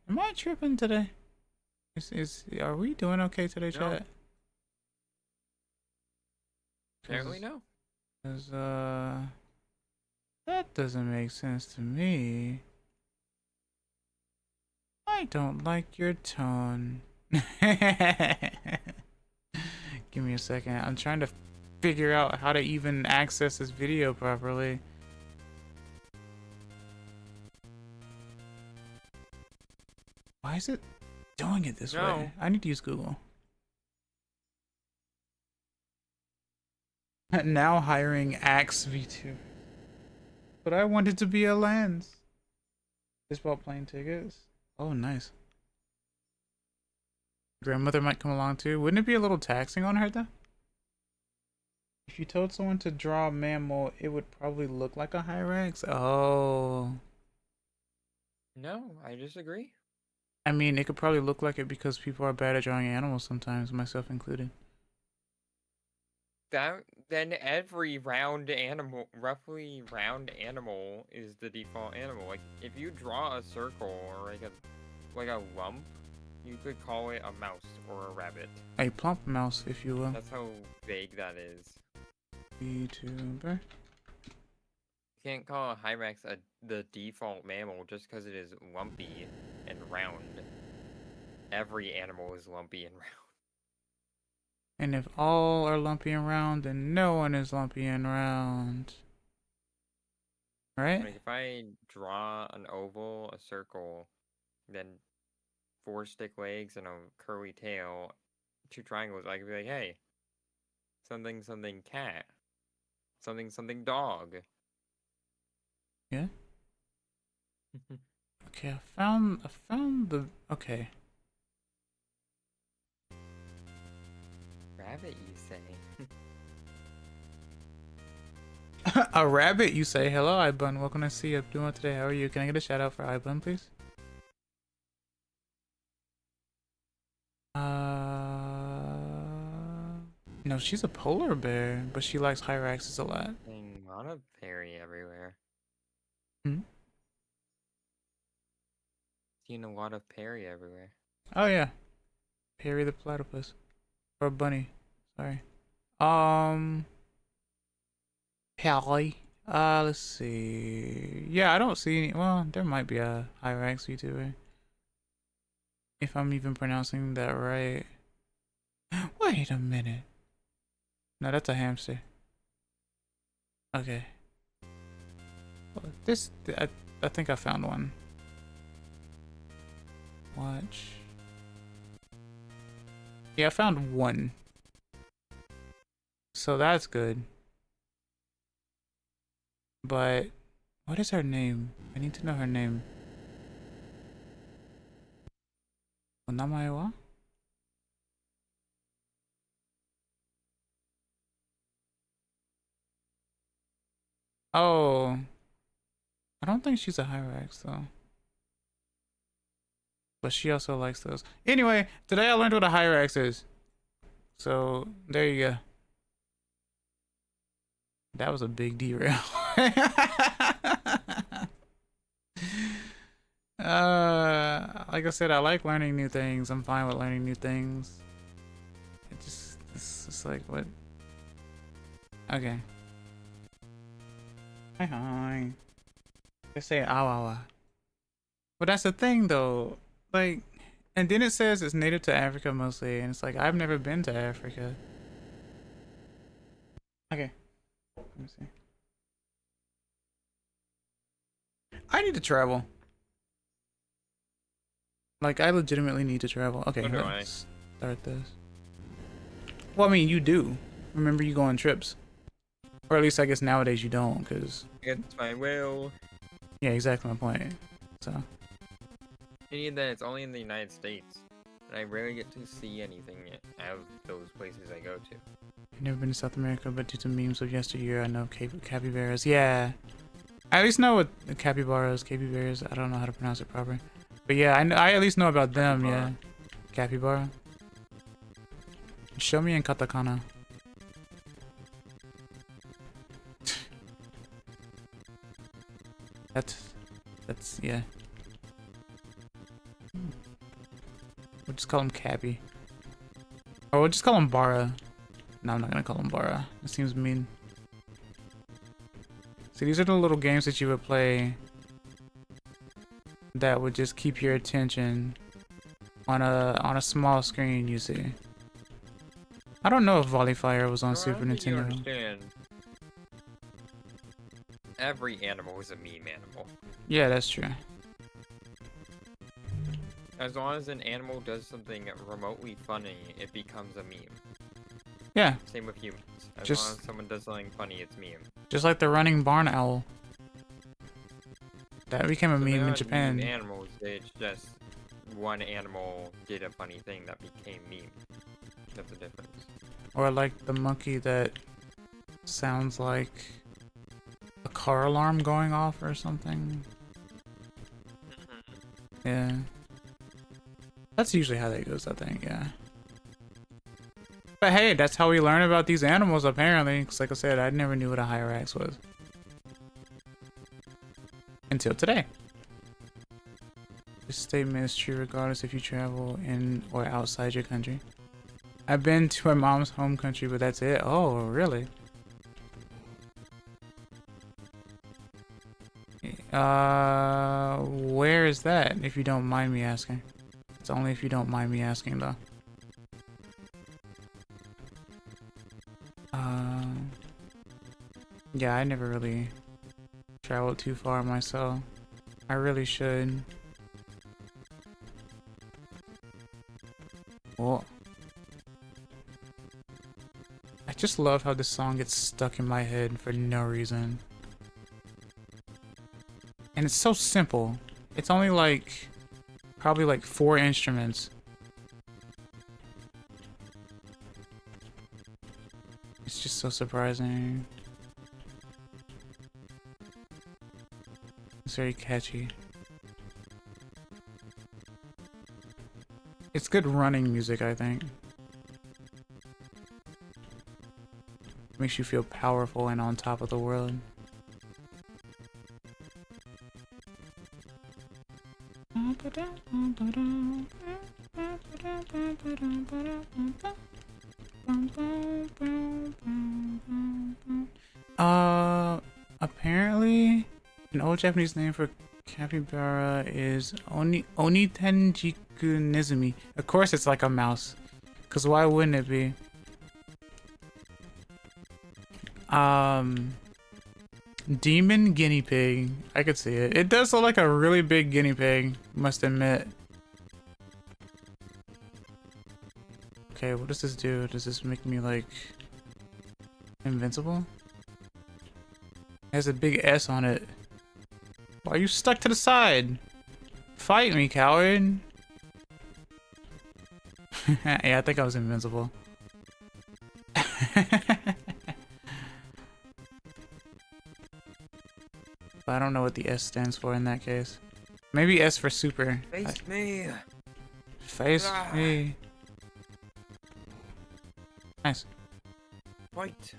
Am I tripping today? Are we doing okay today, No. chat? Apparently no. Cause that doesn't make sense to me. I don't like your tone. Give me a second. I'm trying to figure out how to even access this video properly. Why is it doing it this way? I need to use Google. Now hiring Axe V2. But I wanted to be a lens. Just bought plane tickets. Oh, nice. Grandmother might come along too. Wouldn't it be a little taxing on her though? If you told someone to draw a mammal, it would probably look like a Hyrax. Oh. No, I disagree. I mean, it could probably look like it because people are bad at drawing animals sometimes, myself included. Then every roughly round animal is the default animal. Like if you draw a circle or like a lump, you could call it a mouse or a rabbit. A plump mouse, if you will. That's how vague that is. VTuber. You can't call a Hyrax the default mammal just because it is lumpy and round. Every animal is lumpy and round. And if all are lumpy and round, then no one is lumpy and round. Right? Like if I draw an oval, a circle, then 4 stick legs and a curly tail, 2 triangles, I could be like, hey, something something cat, something something dog. Yeah. Okay, I found the okay. Rabbit, you say? A rabbit, you say? Hello, iBun. Welcome to see you. Doing well today. How are you? Can I get a shout out for iBun, please? No, she's a polar bear, but she likes Hyraxes a lot. Dang, a lot of Perry everywhere. Hmm? Seen a lot of Perry everywhere. Oh yeah, Perry the platypus, or bunny. Sorry. Okay. Let's see. Yeah, I don't see any. Well, there might be a Hyrax VTuber. If I'm even pronouncing that right. Wait a minute. No, that's a hamster. Okay. Well, I think I found one. Watch. Yeah, I found one. So that's good. But what is her name? I need to know her name. Onamae wa? Oh. I don't think she's a Hyrax though. But she also likes those. Anyway, today I learned what a Hyrax is. So there you go. That was a big derail. Like I said, I like learning new things. I'm fine with learning new things. It's just like what? Okay. Hi. They say awawa. But that's the thing though. Like, and then it says it's native to Africa mostly, and it's like I've never been to Africa. Okay. Let me see. I need to travel. Like, I legitimately need to travel. Okay, let's start this. Well, I mean, you do. Remember, you go on trips. Or at least, I guess, nowadays you don't, because... It's my will. Yeah, exactly my point. So... Meaning that it's only in the United States. And I rarely get to see anything out of those places I go to. I've never been to South America, but due to memes of yesteryear, I know capybaras. Yeah. I at least know what capybaras, I don't know how to pronounce it properly. But yeah, I at least know about them, yeah. Capybara. Show me in katakana. That's, yeah. We'll just call him Cappy. Or we'll just call him Bara. No, I'm not gonna call him Bara. That seems mean. See, these are the little games that you would play that would just keep your attention on a small screen, you see. I don't know if Volley Fire was on Super Nintendo. You understand. Every animal is a meme animal. Yeah, that's true. As long as an animal does something remotely funny, it becomes a meme. Yeah. Same with humans. As Just, long as someone does something funny, it's meme. Just like the running barn owl. That became a meme in Japan. Meme animals, it's just one animal did a funny thing that became meme. That's the difference. Or like the monkey that sounds like a car alarm going off or something. Yeah. That's usually how that goes, I think, yeah. But hey, that's how we learn about these animals, apparently. Because like I said, I never knew what a Hyrax was. Until today. This statement is true regardless if you travel in or outside your country. I've been to my mom's home country, but that's it. Oh, really? Where is that, if you don't mind me asking? It's only if you don't mind me asking, though. Yeah, I never really traveled too far myself. I really should. Well, I just love how this song gets stuck in my head for no reason. And it's so simple. It's only like, probably like 4 instruments. It's just so surprising. It's very catchy. It's good running music, I think. Makes you feel powerful and on top of the world. Apparently, an old Japanese name for capybara is Onitenjiku Nezumi. Of course, it's like a mouse. Cause why wouldn't it be? Demon guinea pig. I could see it. It does look like a really big guinea pig, must admit. Okay, what does this do? Does this make me like invincible? It has a big S on it. Why are you stuck to the side? Fight me, coward. Yeah, I think I was invincible. But I don't know what the S stands for in that case. Maybe S for super. Face me. Face me. Nice. Fight.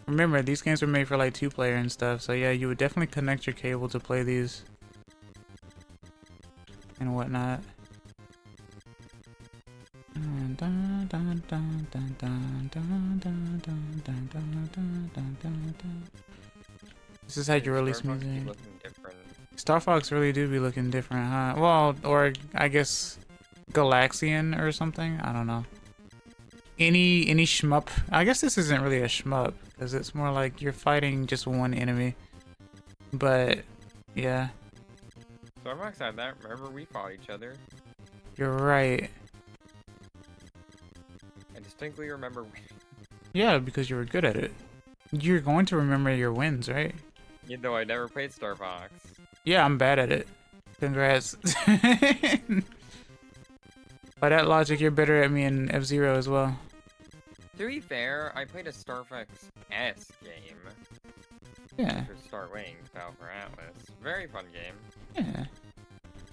Remember, these games were made for like 2-player and stuff, so yeah, you would definitely connect your cable to play these. And whatnot. This is how you release music. Star Fox really do be looking different, huh? Well, or I guess Galaxian or something. I don't know. Any shmup. I guess this isn't really a shmup because it's more like you're fighting just one enemy. But yeah. Star Fox had that. Remember, we fought each other. You're right. I distinctly remember winning. Yeah, because you were good at it. You're going to remember your wins, right? Even though I never played Star Fox. Yeah, I'm bad at it. Congrats. By that logic, you're better at me in F-Zero as well. To be fair, I played a Star Fox-esque game. Yeah. For Star Wings, Battle for Atlas. Very fun game. Yeah.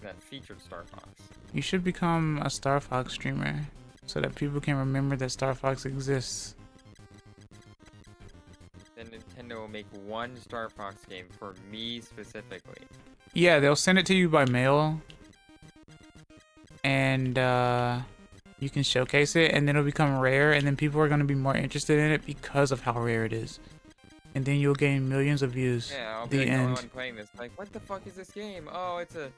That featured Star Fox. You should become a Star Fox streamer so that people can remember that Star Fox exists. Then Nintendo will make one Star Fox game for me specifically. Yeah, they'll send it to you by mail. And you can showcase it, and then it'll become rare, and then people are going to be more interested in it because of how rare it is. And then you'll gain millions of views. Yeah, I'll be like the only one playing this. Like, what the fuck is this game? Oh, it's a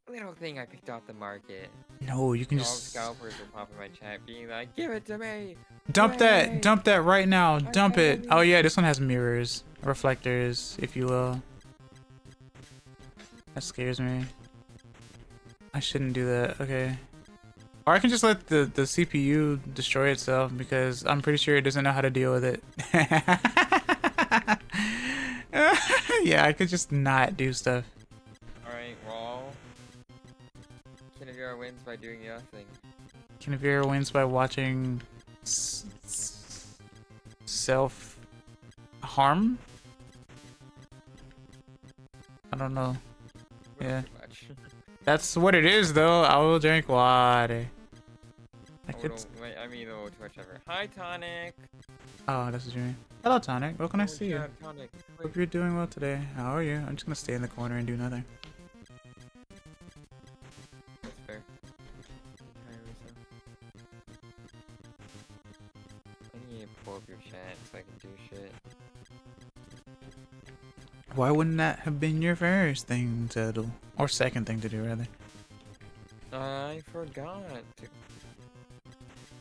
little thing I picked off the market. No, you can All just... scalpers will pop in my chat being like, give it to me! Dump Yay! that right now. Dump it. Okay. Oh yeah, this one has mirrors, reflectors, if you will. That scares me. I shouldn't do that. Okay. Or I can just let the CPU destroy itself because I'm pretty sure it doesn't know how to deal with it. Yeah, I could just not do stuff. Alright, well... Kinevere wins by doing nothing. Kinevere wins by watching self-harm? I don't know. Yeah. That's what it is, though. I will drink water. Wait, I mean, oh, whichever. Hi, Tonic. Oh, that's what you mean. Hello, Tonic. What can I see you? Tonic. Hope you're doing well today. How are you? I'm just gonna stay in the corner and do nothing. That's fair. I need to pull up your chat so I can do shit. Why wouldn't that have been your first thing to do? Or second thing to do, rather? I forgot.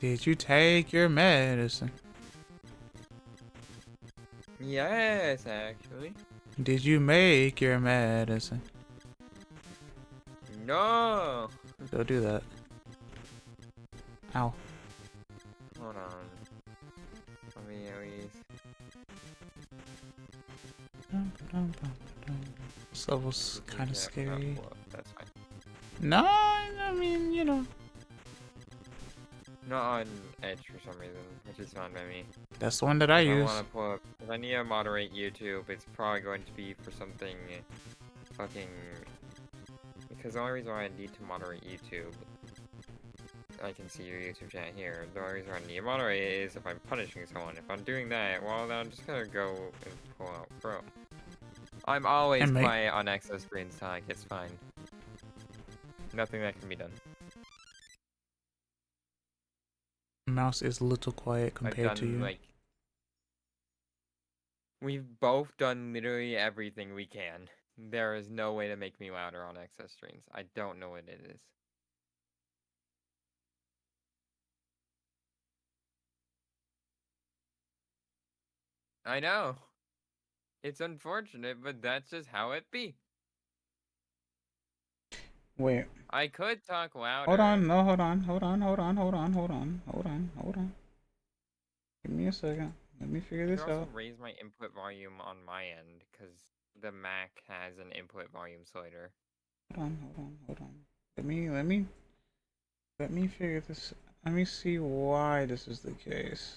Did you take your medicine? Yes, actually. Did you make your medicine? No! Go do that. Ow. Hold on. Let me at least... This level's kind of scary. That's fine. No, I mean, you know. Not on Edge for some reason, which is fine by me. That's the one that I use. Want to pull up. If I need to moderate YouTube, it's probably going to be for something fucking... Because the only reason why I need to moderate YouTube... I can see your YouTube chat here. The only reason I need to moderate it is if I'm punishing someone. If I'm doing that, well, then I'm just gonna go and pull out Pro. I'm always quiet on Exo screens, Tonic. It's fine. Nothing that can be done. Mouse is a little quiet compared to you. Like We've both done literally everything we can. There is no way to make me louder on excess streams. I don't know what it is. I know. It's unfortunate, but that's just how it be. Wait. I could talk louder. Hold on. No, hold on. Give me a second. Let me figure this I could also out. raise my input volume on my end, because the Mac has an input volume slider. Hold on. Let me figure this. Let me see why this is the case.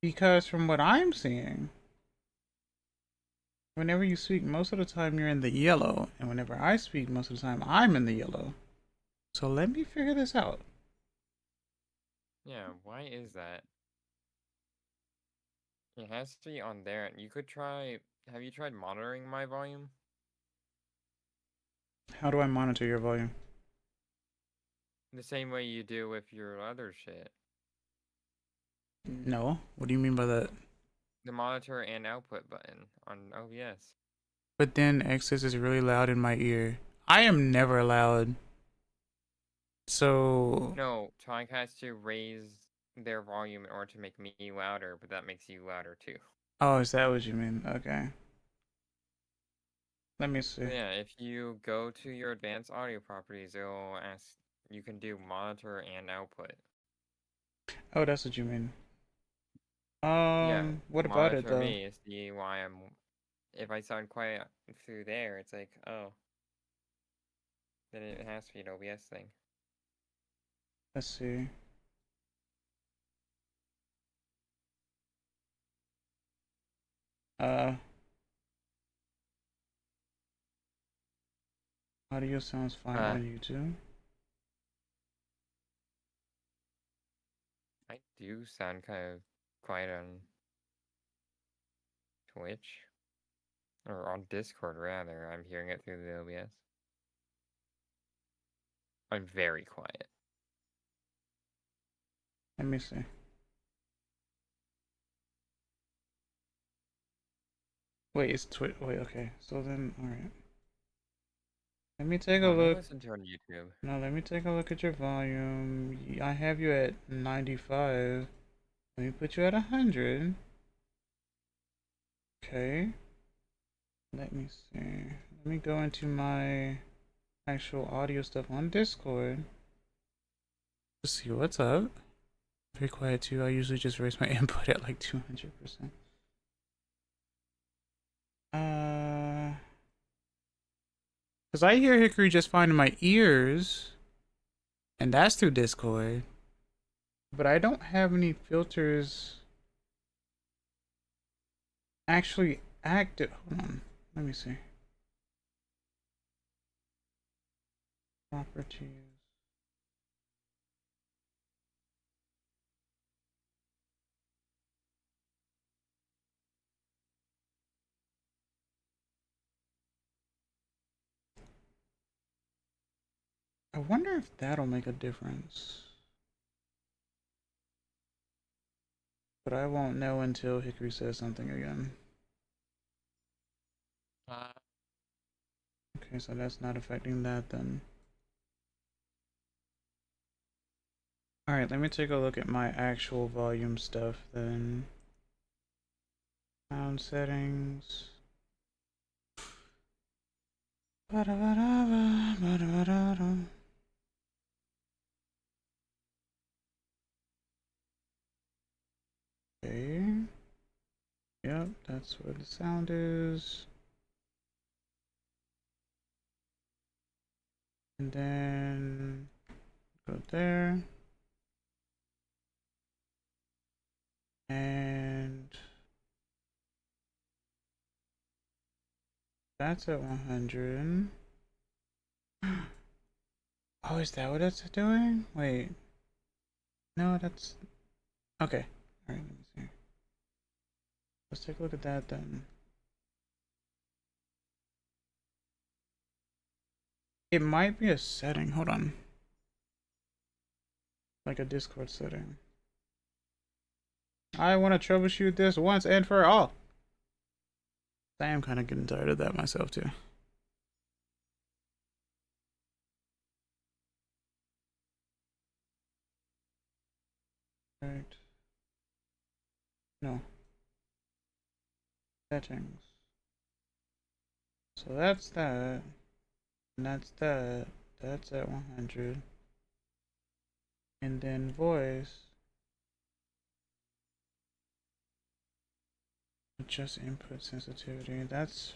Because from what I'm seeing, whenever you speak, most of the time you're in the yellow, and whenever I speak, most of the time I'm in the yellow. So let me figure this out. Yeah, why is that? It has to be on there. You could try. Have you tried monitoring my volume? How do I monitor your volume? The same way you do with your other shit. No. What do you mean by that? The monitor and output button on OBS. But then excess is really loud in my ear. I am never loud. So No, Tonic has to raise their volume in order to make me louder, but that makes you louder too. oh, is that what you mean? Okay. Let me see. Yeah, if you go to your advanced audio properties, it'll ask you can do monitor and output. Oh, that's what you mean. Yeah, What about it monitor though? me, see why I'm. If I sound quiet through there, it's like, oh, then it has to be an OBS thing. Let's see. Audio sounds fine on YouTube. I do sound kind of quiet on Twitch. Or on Discord, rather. I'm hearing it through the OBS. I'm very quiet. Let me see. Wait, it's Twitch. Wait, okay. So then, alright. Let me take a look. Listen to on YouTube. No, let me take a look at your volume. I have you at 95. Let me put you at 100. Okay. Let me see. Let me go into my actual audio stuff on Discord. Let's see what's up. Very quiet too. I usually just raise my input at like 200%. Because I hear Hickory just fine in my ears. And that's through Discord. But I don't have any filters actually active. Hold on. Let me see. Properties. I wonder if that'll make a difference. But I won't know until Hickory says something again. Okay, so that's not affecting that then. Alright, let me take a look at my actual volume stuff then. Sound settings. Okay. Yep, that's where the sound is. And then go there. And that's at 100. Oh, is that what it's doing? Wait. No, that's... Okay. Alright, let me see. Let's take a look at that then. It might be a setting. Hold on. Like a Discord setting. I want to troubleshoot this once and for all. I am kind of getting tired of that myself too. Right. No. Settings. So that's that. And that's that. That's at 100. And then voice. Adjust input sensitivity. That's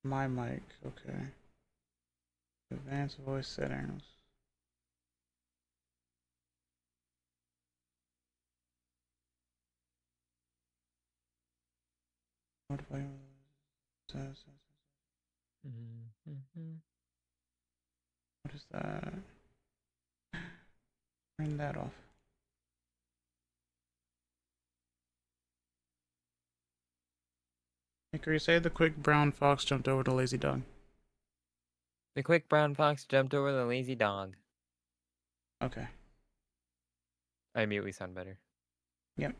my mic. Okay. Advanced voice settings. What is that? Turn that off. Hickory, say the quick brown fox jumped over the lazy dog. The quick brown fox jumped over the lazy dog. Okay. I immediately sound better. Yep.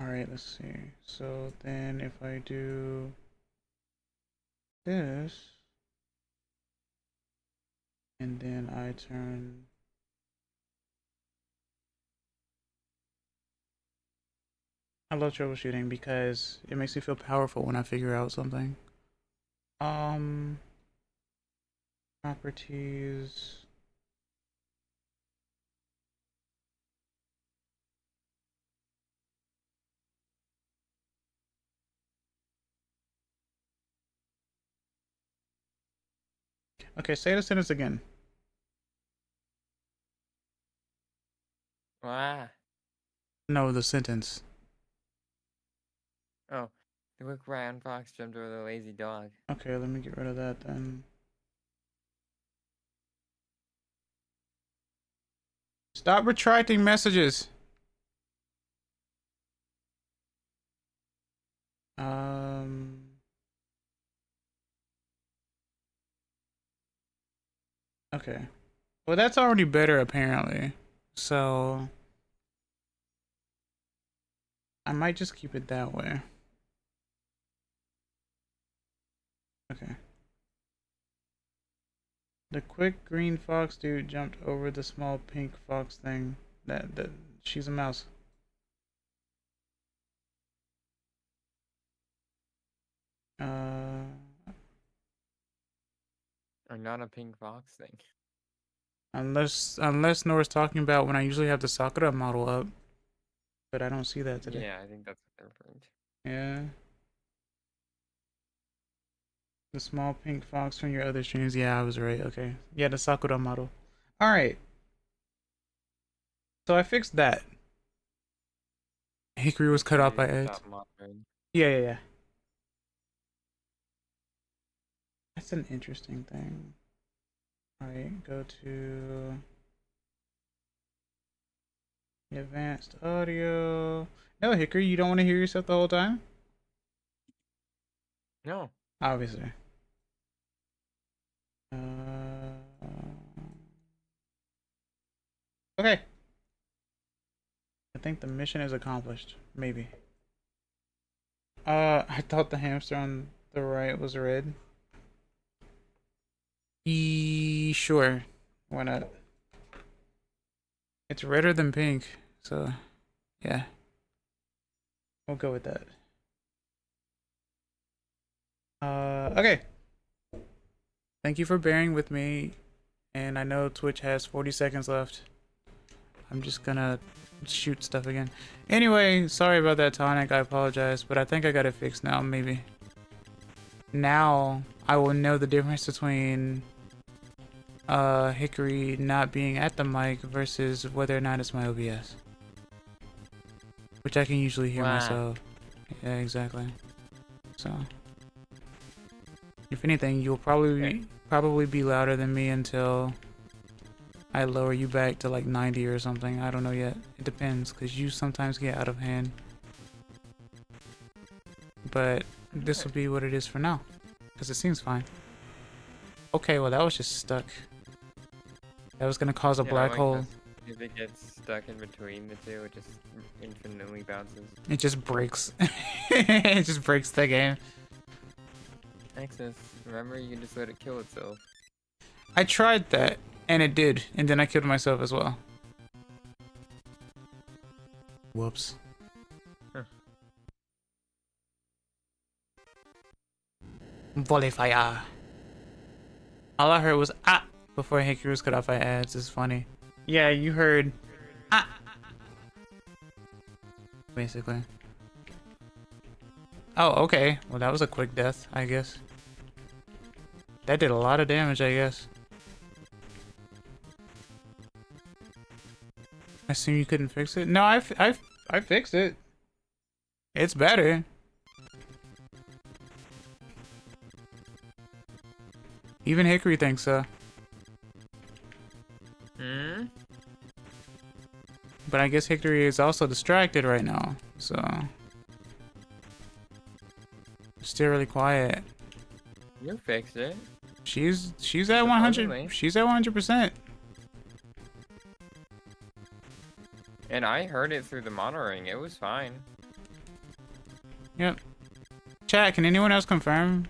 Alright, let's see. So then if I do this, and then I turn I love troubleshooting because it makes me feel powerful when I figure out something. Properties. Okay, say the sentence again. Ah. No, the sentence. Oh. The quick brown fox jumped over the lazy dog. Okay, let me get rid of that then. Stop retracting messages. Okay. Well, that's already better apparently. So I might just keep it that way. Okay. The quick green fox dude jumped over the small pink fox thing. That she's a mouse. Or not a pink fox thing. Unless Nora's talking about when I usually have the Sakura model up. But I don't see that today. Yeah, I think that's what they're referring to. Yeah. The small pink fox from your other streams. Yeah, I was right. Okay. Yeah, the Sakura model. Alright. So I fixed that. Hickory was cut off by Ed. Yeah. That's an interesting thing. Alright, go to the advanced audio. No, Hickory, you don't want to hear yourself the whole time? No. Obviously. Okay. I think the mission is accomplished. Maybe. I thought the hamster on the right was red. Sure. Why not? It's redder than pink, so yeah. We'll go with that. Okay. Thank you for bearing with me. And I know Twitch has 40 seconds left. I'm just gonna shoot stuff again. Anyway, sorry about that, Tonic. I apologize, but I think I got it fixed now, maybe. Now, I will know the difference between Hickory not being at the mic versus whether or not it's my OBS. Which I can usually hear myself. Yeah, exactly. So, if anything, you'll probably be louder than me until I lower you back to like 90 or something. I don't know yet. It depends, because you sometimes get out of hand. But this will be what it is for now, because it seems fine. Okay, well that was just stuck. That was gonna cause a black hole. If it gets stuck in between the two, it just infinitely bounces. It just breaks. It just breaks the game. Access. Remember, you can just let it kill itself. I tried that, and it did, and then I killed myself as well. Whoops. Huh. Volley fire. All I heard was ah before Hickory was cut off by ads. It's funny. Yeah, you heard ah. Basically. Oh, okay. Well, that was a quick death, I guess. That did a lot of damage, I guess. I assume you couldn't fix it? No, I fixed it. It's better. Even Hickory thinks so. Hmm? But I guess Hickory is also distracted right now, so... Still really quiet. You fixed it. She's at 100. She's at 100%. And I heard it through the monitoring. It was fine. Yep. Chat, can anyone else confirm?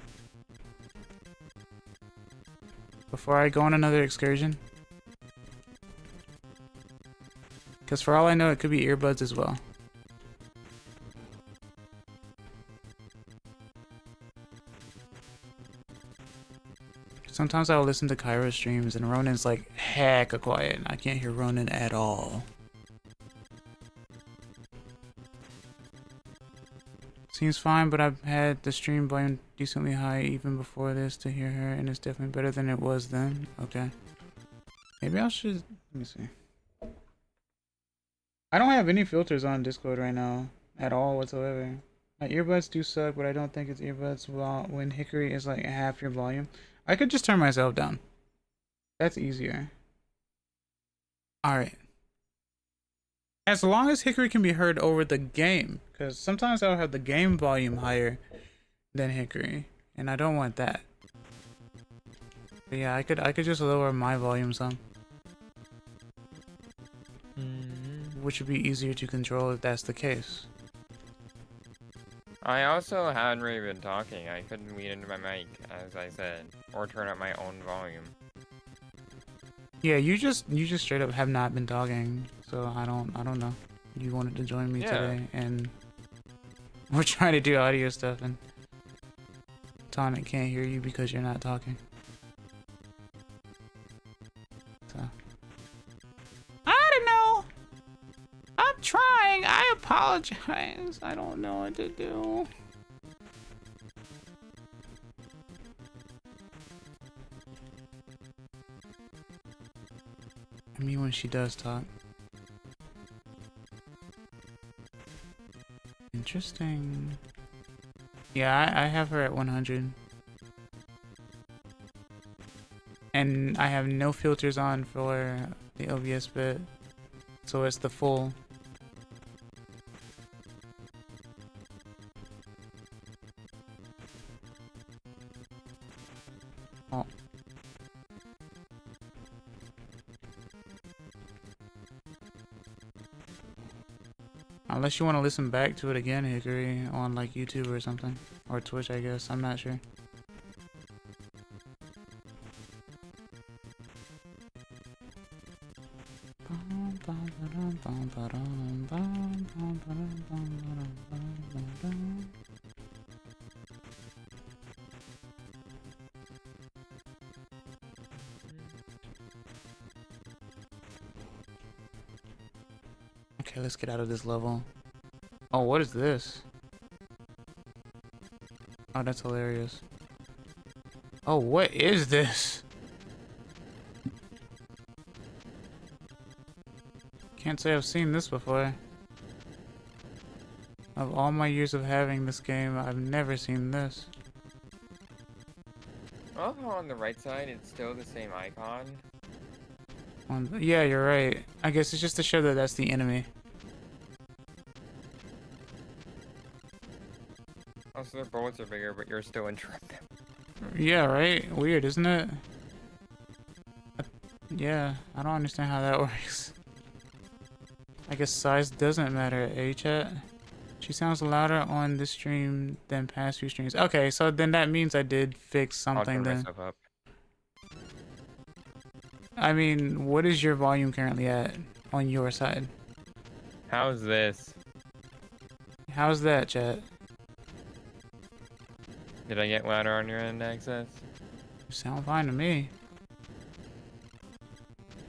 Before I go on another excursion? Because for all I know, it could be earbuds as well. Sometimes I'll listen to Cairo streams and Ronan's like hecka quiet. I can't hear Ronan at all. Seems fine, but I've had the stream volume decently high even before this to hear her, and it's definitely better than it was then. Okay. Maybe I should... Let me see. I don't have any filters on Discord right now. At all whatsoever. My earbuds do suck, but I don't think it's earbuds when Hickory is like half your volume. I could just turn myself down. That's easier. Alright. As long as Hickory can be heard over the game, because sometimes I'll have the game volume higher than Hickory, and I don't want that. But yeah, I could just lower my volume some. Which would be easier to control if that's the case. I also hadn't really been talking. I couldn't lean into my mic, as I said, or turn up my own volume. Yeah, you just straight up have not been talking, so I don't know. You wanted to join me today, and we're trying to do audio stuff, and Tonic can't hear you because you're not talking. So I don't know. I'm trying. I apologize. I don't know what to do. I mean, when she does talk. Interesting. Yeah, I have her at 100. And I have no filters on for the OBS bit. So it's the full. Oh. Unless you want to listen back to it again, Hickory, on like YouTube or something. Or Twitch, I guess. I'm not sure. Okay, let's get out of this level. Oh, what is this? Oh, that's hilarious. Oh, what is this? Can't say I've seen this before. Of all my years of having this game, I've never seen this. Oh, on the right side, it's still the same icon. Yeah, you're right. I guess it's just to show that that's the enemy. Also, their bullets are bigger, but you're still interrupting. Yeah, right? Weird, isn't it? Yeah, I don't understand how that works. I guess size doesn't matter, chat. She sounds louder on this stream than past few streams. Okay, so then that means I did fix something I'll turn then. myself up. I mean, what is your volume currently at on your side? How's this? How's that, chat? Did I get louder on your end, Access? You sound fine to me.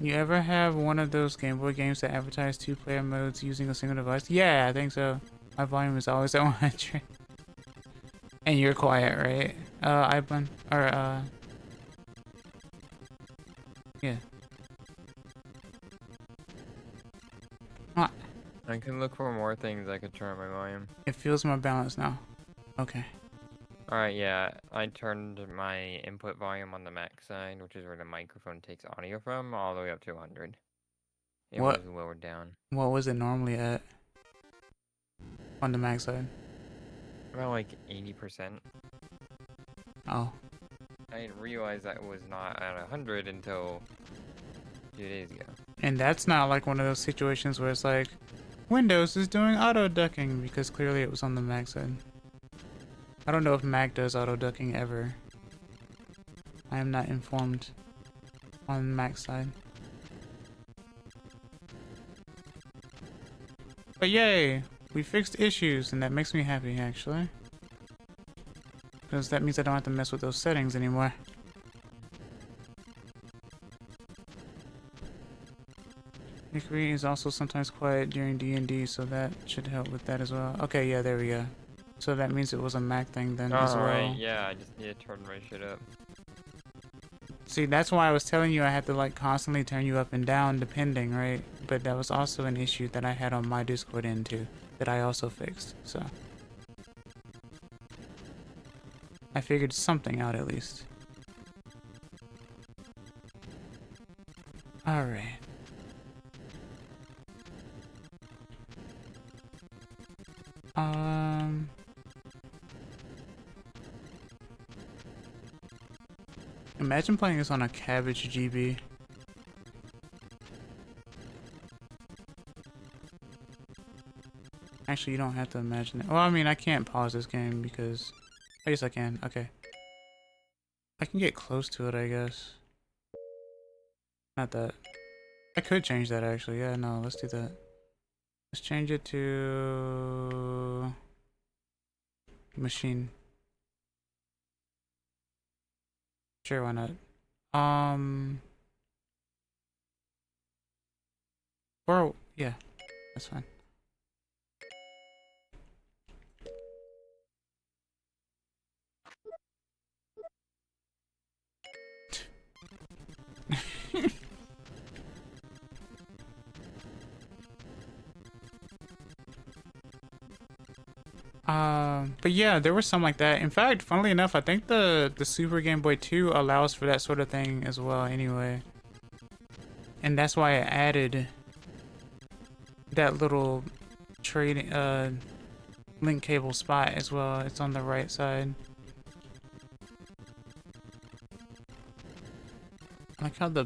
You ever have one of those Game Boy games that advertise 2-player modes using a single device? Yeah, I think so. My volume is always at 100. And you're quiet, right? Ivan, or, yeah. Ah, I can look for more things I could turn up my volume. it feels more balanced now. Okay. Alright, yeah, I turned my input volume on the max side, which is where the microphone takes audio from, all the way up to 100. It What? was lowered down. What was it normally at? On the max side? About like 80%. Oh. I didn't realize that it was not at 100 until 2 days ago. And that's not like one of those situations where it's like, Windows is doing auto ducking, because clearly it was on the Mac side. I don't know if Mac does auto ducking ever. I am not informed on Mac side. But yay! We fixed issues, and that makes me happy actually. Because that means I don't have to mess with those settings anymore. Hickory is also sometimes quiet during D&D, so that should help with that as well. Okay, yeah, there we go. So that means it was a Mac thing then as well. Alright, yeah, I just need to turn my shit up. See, that's why I was telling you I had to like constantly turn you up and down depending, right? But that was also an issue that I had on my Discord end too, that I also fixed, so. I figured something out at least. Alright. Imagine playing this on a Cabbage GB. Actually, you don't have to imagine it. Well, I mean, I can't pause this game because... I guess I can. Okay. I can get close to it, I guess. Not that. I could change that, actually. Yeah, no, let's do that. Let's change it to... machine. Sure, why not? Or, yeah, that's fine. But yeah, there was some like that. In fact, funnily enough, I think the Super Game Boy 2 allows for that sort of thing as well anyway. And that's why I added that little trade link cable spot as well. It's on the right side. I like how the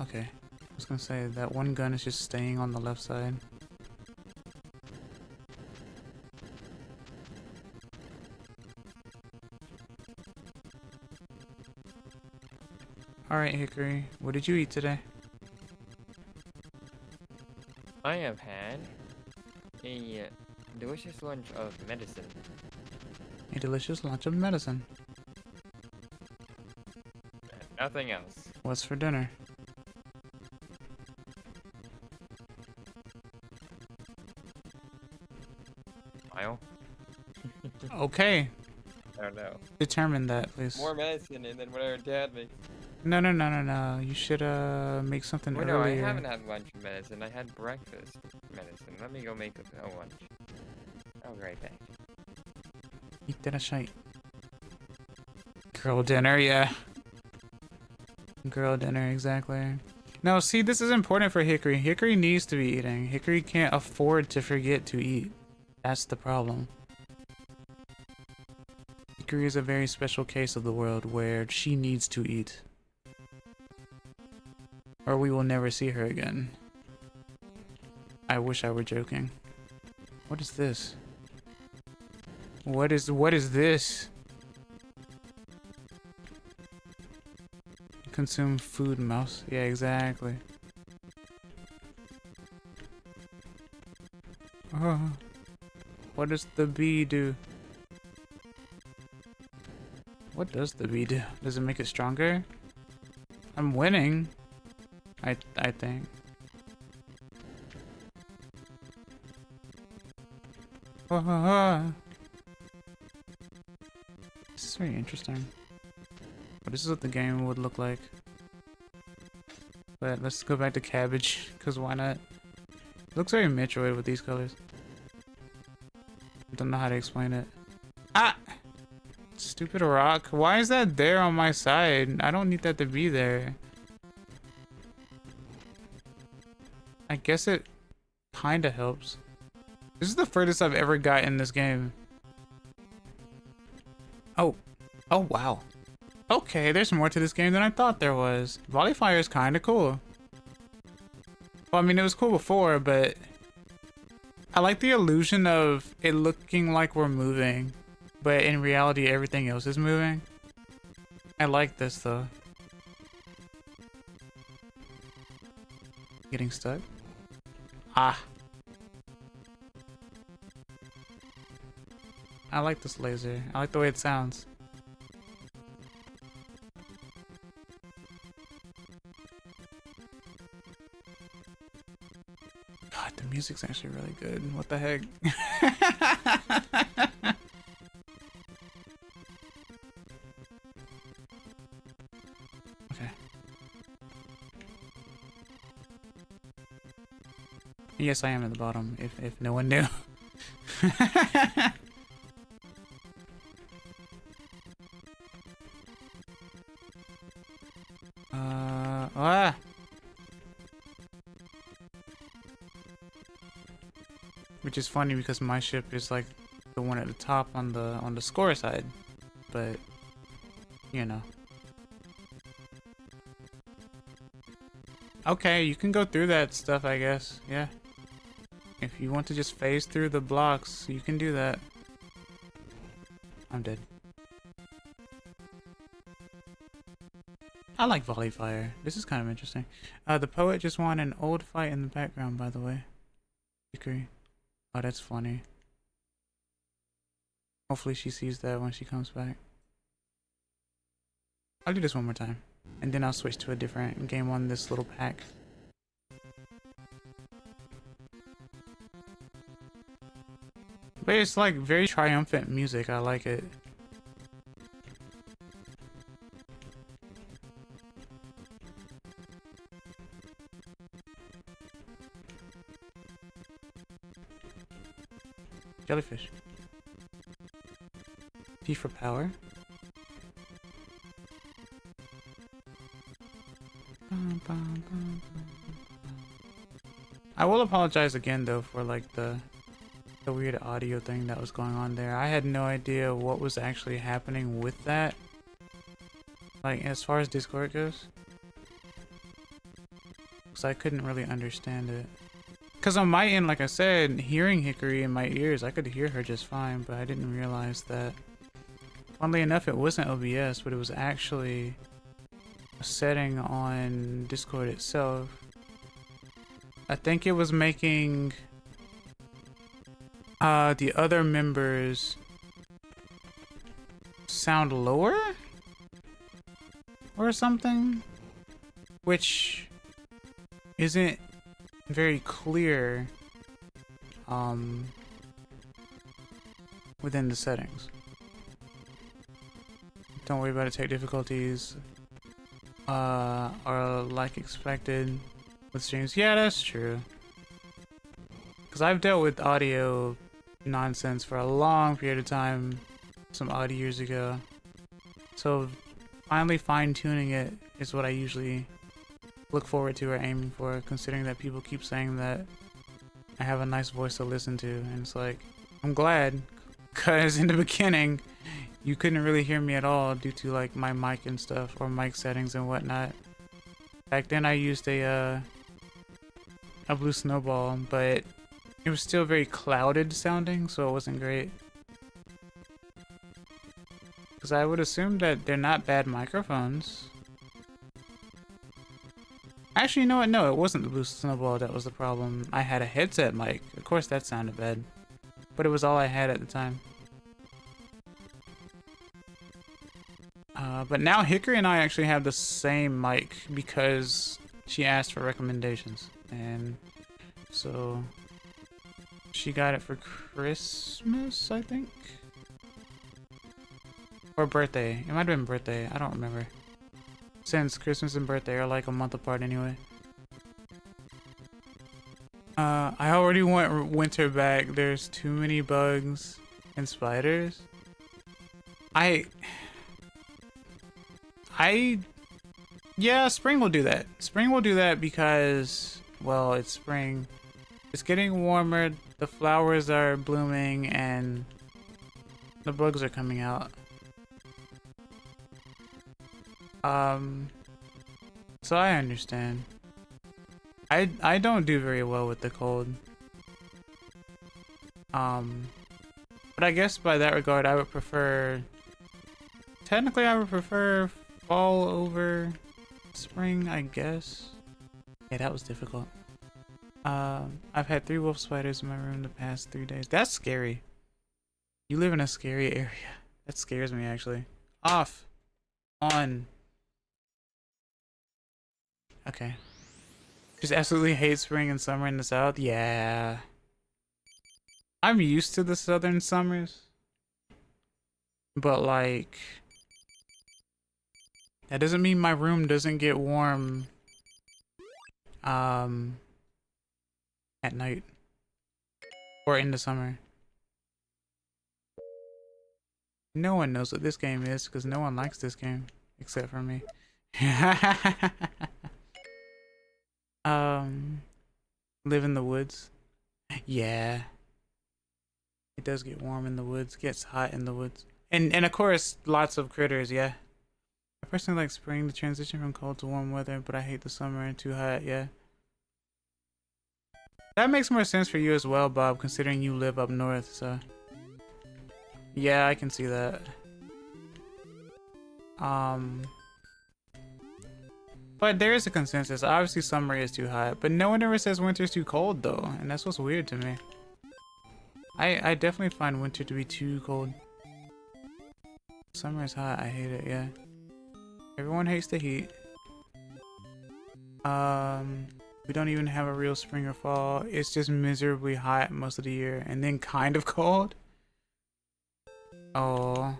okay. I was gonna say that one gun is just staying on the left side. Alright, Hickory, what did you eat today? I have had a delicious lunch of medicine. A delicious lunch of medicine. Nothing else. What's for dinner? Mile? Okay. I don't know. Determine that, please. More medicine and then whatever Dad makes. No. You should make something Wait, earlier. no, I haven't had lunch medicine. I had breakfast medicine. Let me go make a lunch. I'll be right back. Itterashai. Girl dinner, yeah. Girl dinner, exactly. No, see, this is important for Hickory. Hickory needs to be eating. Hickory can't afford to forget to eat. That's the problem. Hickory is a very special case of the world where she needs to eat. Or we will never see her again. I wish I were joking. What is this? What is this? Consume food, mouse. Yeah, exactly. Oh, what does the bee do? What does the bee do? Does it make it stronger? I'm winning. I think. This is very interesting. But this is what the game would look like. But let's go back to cabbage, because why not? It looks very Metroid with these colors. Don't know how to explain it. Ah! Stupid rock. Why is that there on my side? I don't need that to be there. I guess it kinda helps. This is the furthest I've ever got in this game. Oh. Oh, wow. Okay, there's more to this game than I thought there was. Volley Fire is kinda cool. Well, I mean, it was cool before, but I like the illusion of it looking like we're moving, but in reality, everything else is moving. I like this, though. Getting stuck? Ah. I like this laser. I like the way it sounds. God, the music's actually really good. What the heck? Okay. Yes, I am at the bottom, if no one knew. Ah! Which is funny because my ship is like the one at the top on the score side, but you know. Okay, you can go through that stuff, I guess. Yeah. If you want to just phase through the blocks, you can do that. I'm dead. I like Volley Fire. This is kind of interesting. The poet just won an old fight in the background, by the way. Hickory. Oh, that's funny. Hopefully she sees that when she comes back. I'll do this one more time. And then I'll switch to a different game on this little pack. But it's like very triumphant music. I like it. Jellyfish. P for power. I will apologize again though for like the weird audio thing that was going on there. I had no idea what was actually happening with that. Like as far as Discord goes. Because I couldn't really understand it. Because on my end, like I said, hearing Hickory in my ears, I could hear her just fine, but I didn't realize that. Funnily enough, it wasn't OBS, but it was actually a setting on Discord itself. I think it was making the other members sound lower? Or something? Which isn't very clear within the settings. Don't worry about it, tech difficulties are like expected with streams. Yeah, that's true. Because I've dealt with audio nonsense for a long period of time, some odd years ago. So finally fine-tuning it is what I usually look forward to or aiming for, considering that people keep saying that I have a nice voice to listen to, and it's like, I'm glad, because in the beginning you couldn't really hear me at all due to like my mic and stuff, or mic settings and whatnot. Back then I used a a blue snowball, but it was still very clouded sounding, so it wasn't great. Because I would assume that they're not bad microphones. Actually, you know what? No, it wasn't the blue snowball that was the problem. I had a headset mic. Of course that sounded bad. But it was all I had at the time. But now Hickory and I actually have the same mic because she asked for recommendations. And so she got it for Christmas, I think? Or birthday. It might have been birthday. I don't remember. Since Christmas and birthday are like a month apart anyway. I already want winter back. There's too many bugs and spiders. Yeah, spring will do that. Spring will do that because, well, it's spring. It's getting warmer, the flowers are blooming, and the bugs are coming out. So I understand. I don't do very well with the cold. But I guess by that regard, I would prefer... Technically, I would prefer fall over spring, I guess. Yeah, that was difficult. I've had 3 wolf spiders in my room the past 3 days. That's scary. You live in a scary area. That scares me, actually. Off. On. Okay. Just absolutely hate spring and summer in the south? Yeah. I'm used to the southern summers. But, like... that doesn't mean my room doesn't get warm. At night. Or in the summer. No one knows what this game is, because no one likes this game. Except for me. Live in the woods. Yeah. It does get warm in the woods. Gets hot in the woods. And of course, lots of critters, yeah. I personally like spring, the transition from cold to warm weather, but I hate the summer and too hot, yeah. That makes more sense for you as well, Bob, considering you live up north, so... yeah, I can see that. But there is a consensus. Obviously summer is too hot, but no one ever says winter's too cold though, and that's what's weird to me. I definitely find winter to be too cold. Summer is hot, I hate it, yeah. Everyone hates the heat. We don't even have a real spring or fall. It's just miserably hot most of the year, and then kind of cold. Oh.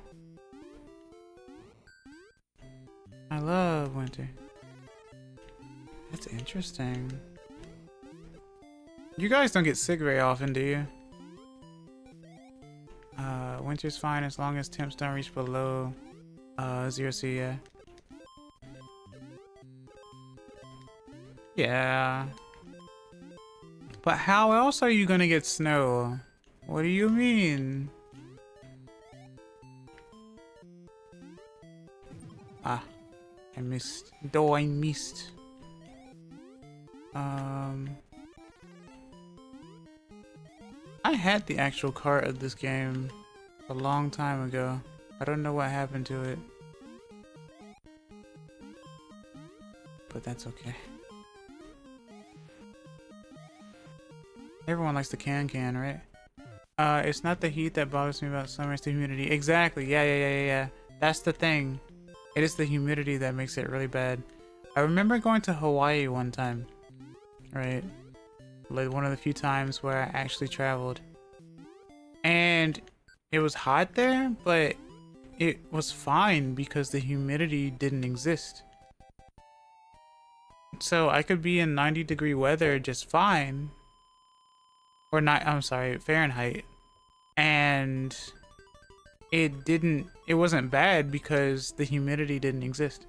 I love winter. That's interesting. You guys don't get sick very often, do you? Winter's fine as long as temps don't reach below 0°C, yeah. Yeah. But how else are you gonna get snow? What do you mean? Ah, I missed. Though I missed. I had the actual cart of this game a long time ago. I don't know what happened to it. But that's okay. Everyone likes the can, right? It's not the heat that bothers me about summer, it's the humidity. Exactly, yeah. That's the thing. It is the humidity that makes it really bad. I remember going to Hawaii one time. Right? Like one of the few times where I actually traveled. And it was hot there, but it was fine because the humidity didn't exist. So I could be in 90-degree weather just fine. Or not, I'm sorry, Fahrenheit. And it wasn't bad because the humidity didn't exist.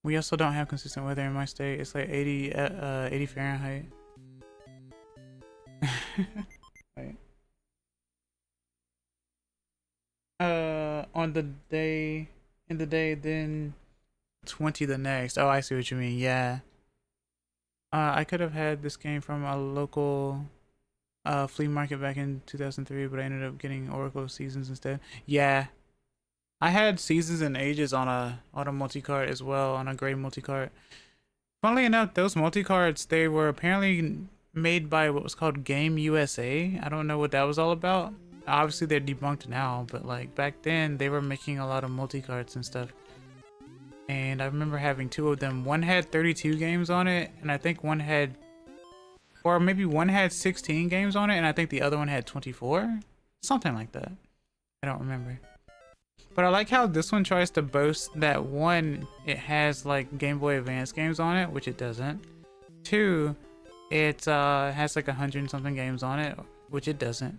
We also don't have consistent weather in my state. It's like 80 Fahrenheit. Right. In the day, then 20 the next. Oh, I see what you mean. Yeah. I could have had this game from a local flea market back in 2003, but I ended up getting Oracle Seasons instead. Yeah. I had Seasons and Ages on a multi-cart as well, on a gray multi-cart. Funnily enough, those multi-carts, they were apparently made by what was called Game USA. I don't know what that was all about. Obviously they're debunked now, but like back then they were making a lot of multi-carts and stuff. And I remember having two of them. One had 32 games on it, and I think one had, or maybe one had 16 games on it, and I think the other one had 24? Something like that. I don't remember. But I like how this one tries to boast that one, it has like Game Boy Advance games on it, which it doesn't. Two, it has like 100 and something games on it, which it doesn't.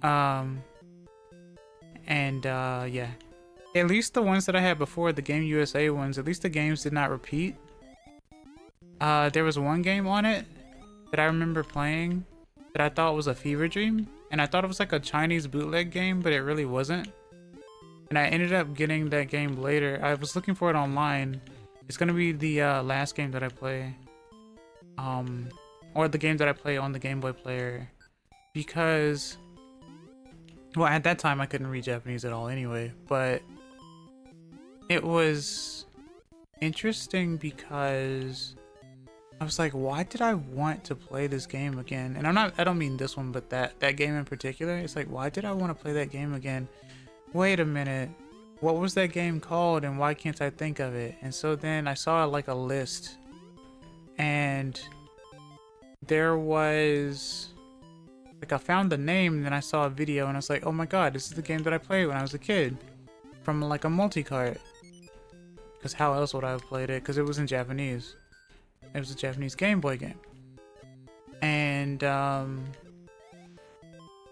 Yeah. At least the ones that I had before, the Game USA ones, at least the games did not repeat. There was one game on it that I remember playing that I thought was a fever dream, and I thought it was like a Chinese bootleg game, but it really wasn't. And I ended up getting that game later. I was looking for it online. It's gonna be the last game that I play. Or the game that I play on the Game Boy player. Because, well, at that time I couldn't read Japanese at all anyway, but it was interesting because I was like, why did I want to play this game again? And I don't mean this one, but that game in particular. It's like, why did I want to play that game again? Wait a minute, what was that game called and why can't I think of it? And so then I saw like a list, and there was like, I found the name and then I saw a video and I was like, oh my god, this is the game that I played when I was a kid from like a multi-cart. Because how else would I have played it? Because it was in Japanese. It was a Japanese Game Boy game. And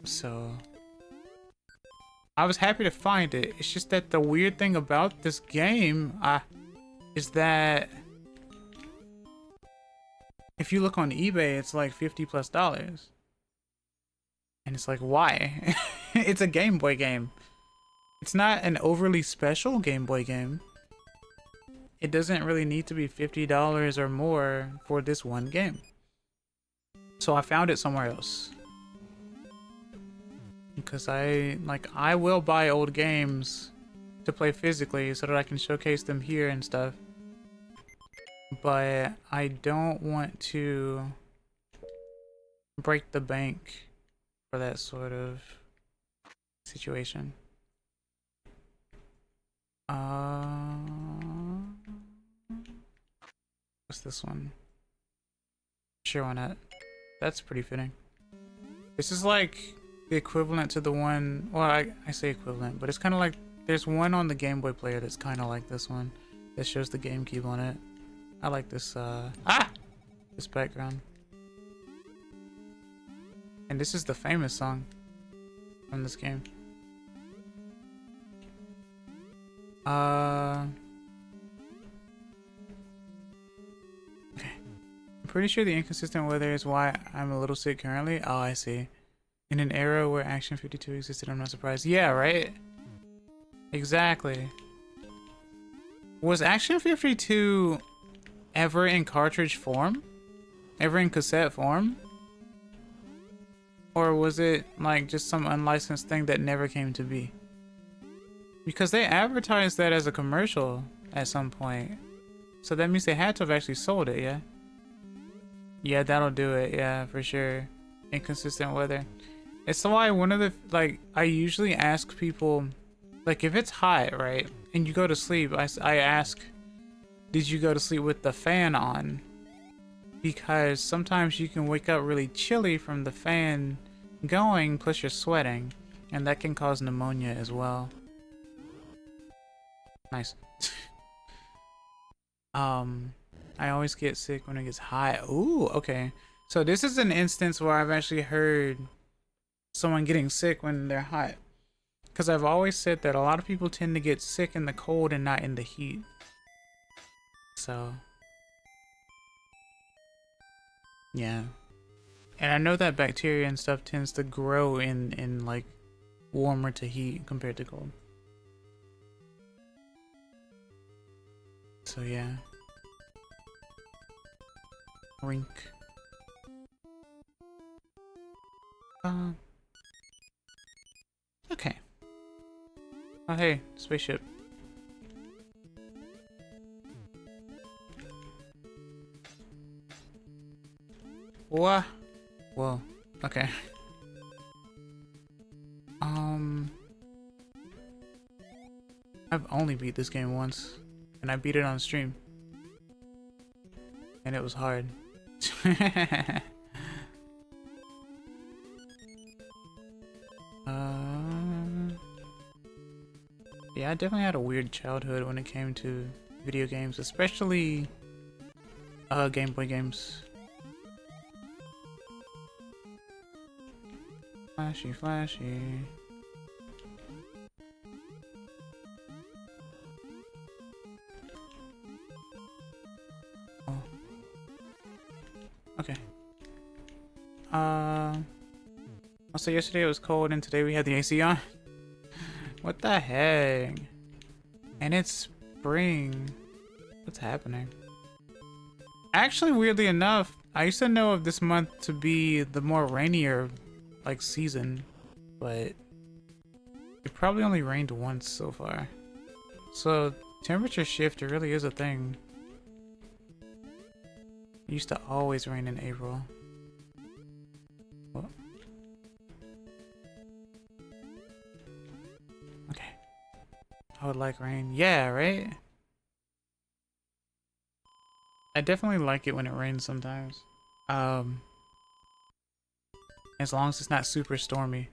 so I was happy to find it. It's just that the weird thing about this game is that if you look on eBay, it's like $50+. And it's like, why? It's a Game Boy game. It's not an overly special Game Boy game. It doesn't really need to be $50 or more for this one game. So I found it somewhere else. Because I will buy old games to play physically so that I can showcase them here and stuff. But I don't want to break the bank for that sort of situation. What's this one? Sure, why not? That's pretty fitting. This is like the equivalent to the one, well, I say equivalent, but it's kind of like, there's one on the Game Boy player that's kind of like this one that shows the GameCube on it. I like this, this background. And this is the famous song from this game. Okay. I'm pretty sure the inconsistent weather is why I'm a little sick currently. Oh, I see. In an era where Action 52 existed, I'm not surprised. Yeah, right? Exactly. Was Action 52 ever in cartridge form? Ever in cassette form? Or was it like just some unlicensed thing that never came to be? Because they advertised that as a commercial at some point. So that means they had to have actually sold it, yeah? Yeah, that'll do it, yeah, for sure. Inconsistent weather. It's why one of the, like, I usually ask people, like, if it's hot, right, and you go to sleep, I ask, did you go to sleep with the fan on? Because sometimes you can wake up really chilly from the fan going, plus you're sweating, and that can cause pneumonia as well. Nice. I always get sick when it gets hot. Ooh, okay. So this is an instance where I've actually heard someone getting sick when they're hot. Because I've always said that a lot of people tend to get sick in the cold and not in the heat. So yeah. And I know that bacteria and stuff tends to grow in like warmer to heat compared to cold. So yeah. Rink. Okay. Oh hey, spaceship. What? Whoa. Okay. I've only beat this game once, and I beat it on stream, and it was hard. Yeah, I definitely had a weird childhood when it came to video games, especially Game Boy games. Flashy, flashy. Oh. Okay. Also yesterday it was cold and today we had the AC on. What the heck? And it's spring. What's happening? Actually, weirdly enough, I used to know of this month to be the more rainier like season, but it probably only rained once so far. So temperature shift really is a thing. It used to always rain in April. What? Okay. I would like rain. Yeah, right? I definitely like it when it rains sometimes. As long as it's not super stormy.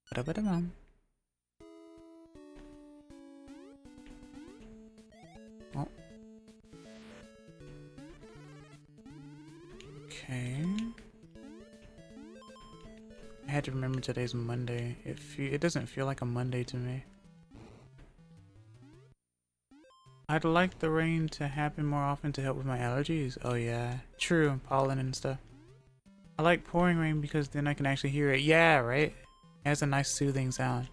Ba-da-ba-da-bum. Oh. Okay. I had to remember today's Monday. It doesn't feel like a Monday to me. I'd like the rain to happen more often to help with my allergies. Oh yeah, true, pollen and stuff. I like pouring rain because then I can actually hear it. Yeah, right? It has a nice soothing sound.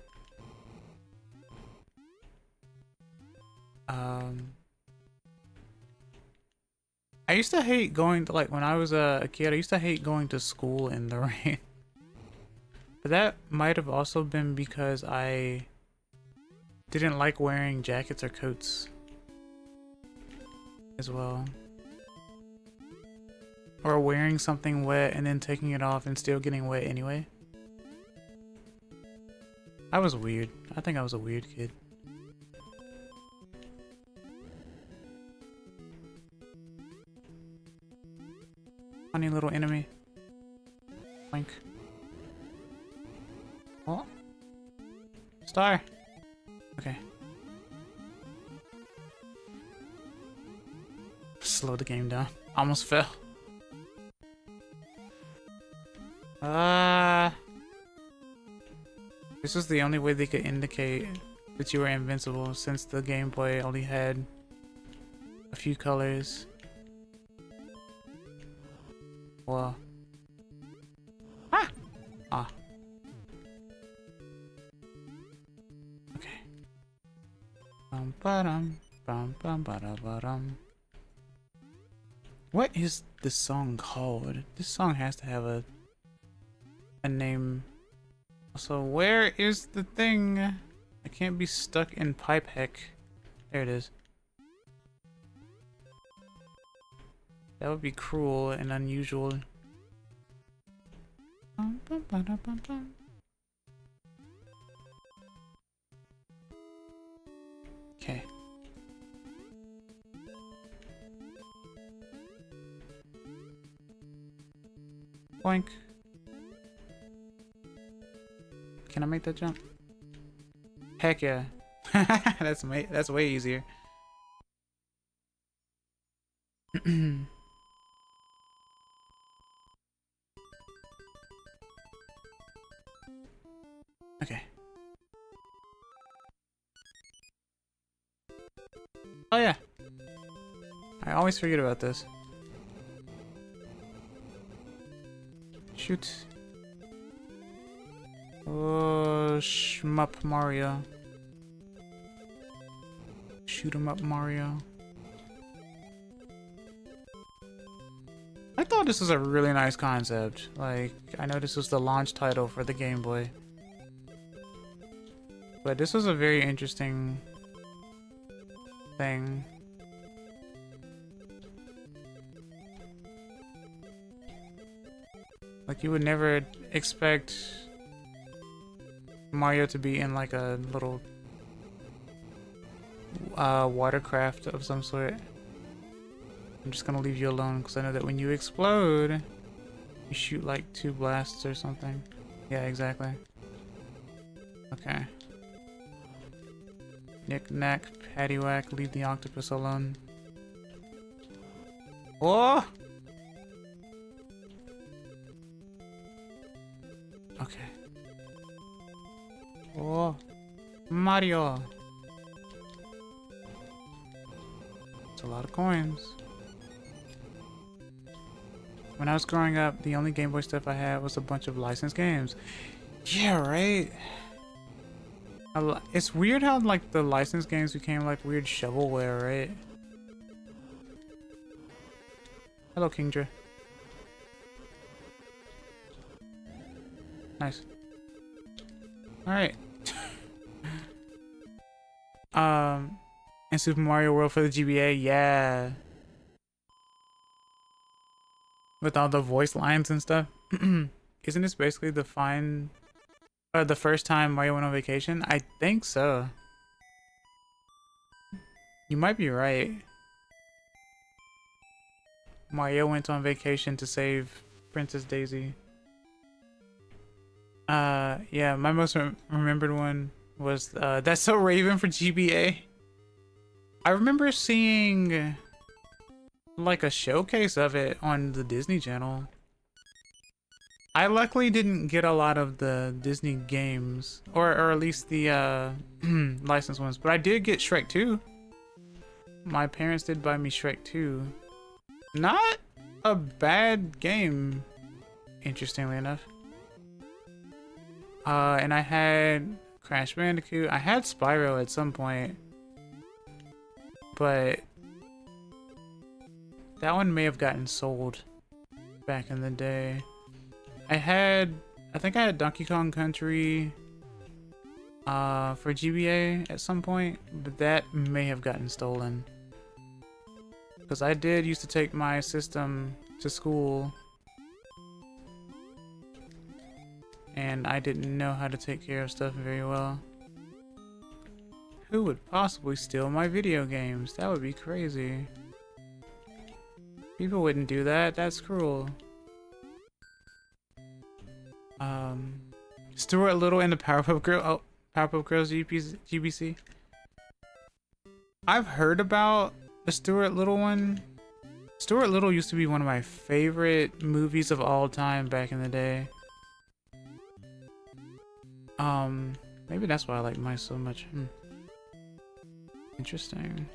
I used to hate going to, like, when I was a kid, I used to hate going to school in the rain. But that might have also been because I didn't like wearing jackets or coats as well. Or wearing something wet and then taking it off and still getting wet anyway. I was weird. I think I was a weird kid. Funny little enemy. Blink. Oh. Star. Okay. Slow the game down. Almost fell. This was the only way they could indicate that you were invincible since the Game Boy only had a few colors. Well. Ah! Ah. Okay. Bum ba-dum. Bum bum ba-da-ba-dum. What is this song called? This song has to have a name. Also, where is the thing? I can't be stuck in pipe heck. There it is. That would be cruel and unusual. Bum, bum, ba-da, bum, bum. Okay. Boink. Can I make that jump? Heck yeah. That's way easier. Okay. Oh yeah. I always forget about this. Shoot. Oh, shmup Mario. shoot 'em up Mario. I thought this was a really nice concept. Like, I know this was the launch title for the Game Boy. But this was a very interesting thing. Like, you would never expect Mario to be in like a little watercraft of some sort. I'm just gonna leave you alone because I know that when you explode, you shoot like 2 blasts or something. Yeah, exactly. Okay. Knick-knack, paddywhack, leave the octopus alone. Oh! Okay. Oh! Mario! It's a lot of coins. When I was growing up, the only Game Boy stuff I had was a bunch of licensed games. Yeah, right? It's weird how like the licensed games became like weird shovelware, right? Hello, Kingdra. Nice. Alright. And Super Mario World for the GBA, yeah. With all the voice lines and stuff. Isn't this basically the first time Mario went on vacation? I think so. You might be right. Mario went on vacation to save Princess Daisy. Yeah, my most remembered one was That's So Raven for GBA. I remember seeing like a showcase of it on the Disney Channel. I luckily didn't get a lot of the Disney games, or at least the licensed ones, but I did get Shrek 2. My parents did buy me Shrek 2. Not a bad game, interestingly enough. And I had Crash Bandicoot. I had Spyro at some point, but that one may have gotten sold back in the day. I think I had Donkey Kong Country for GBA at some point, but that may have gotten stolen. Because I did used to take my system to school, and I didn't know how to take care of stuff very well. Who would possibly steal my video games? That would be crazy. People wouldn't do that. That's cruel. Stuart Little and the Powerpuff Girls GBC. I've heard about the Stuart Little one. Stuart Little used to be one of my favorite movies of all time back in the day. Maybe that's why I like mice so much. Interesting.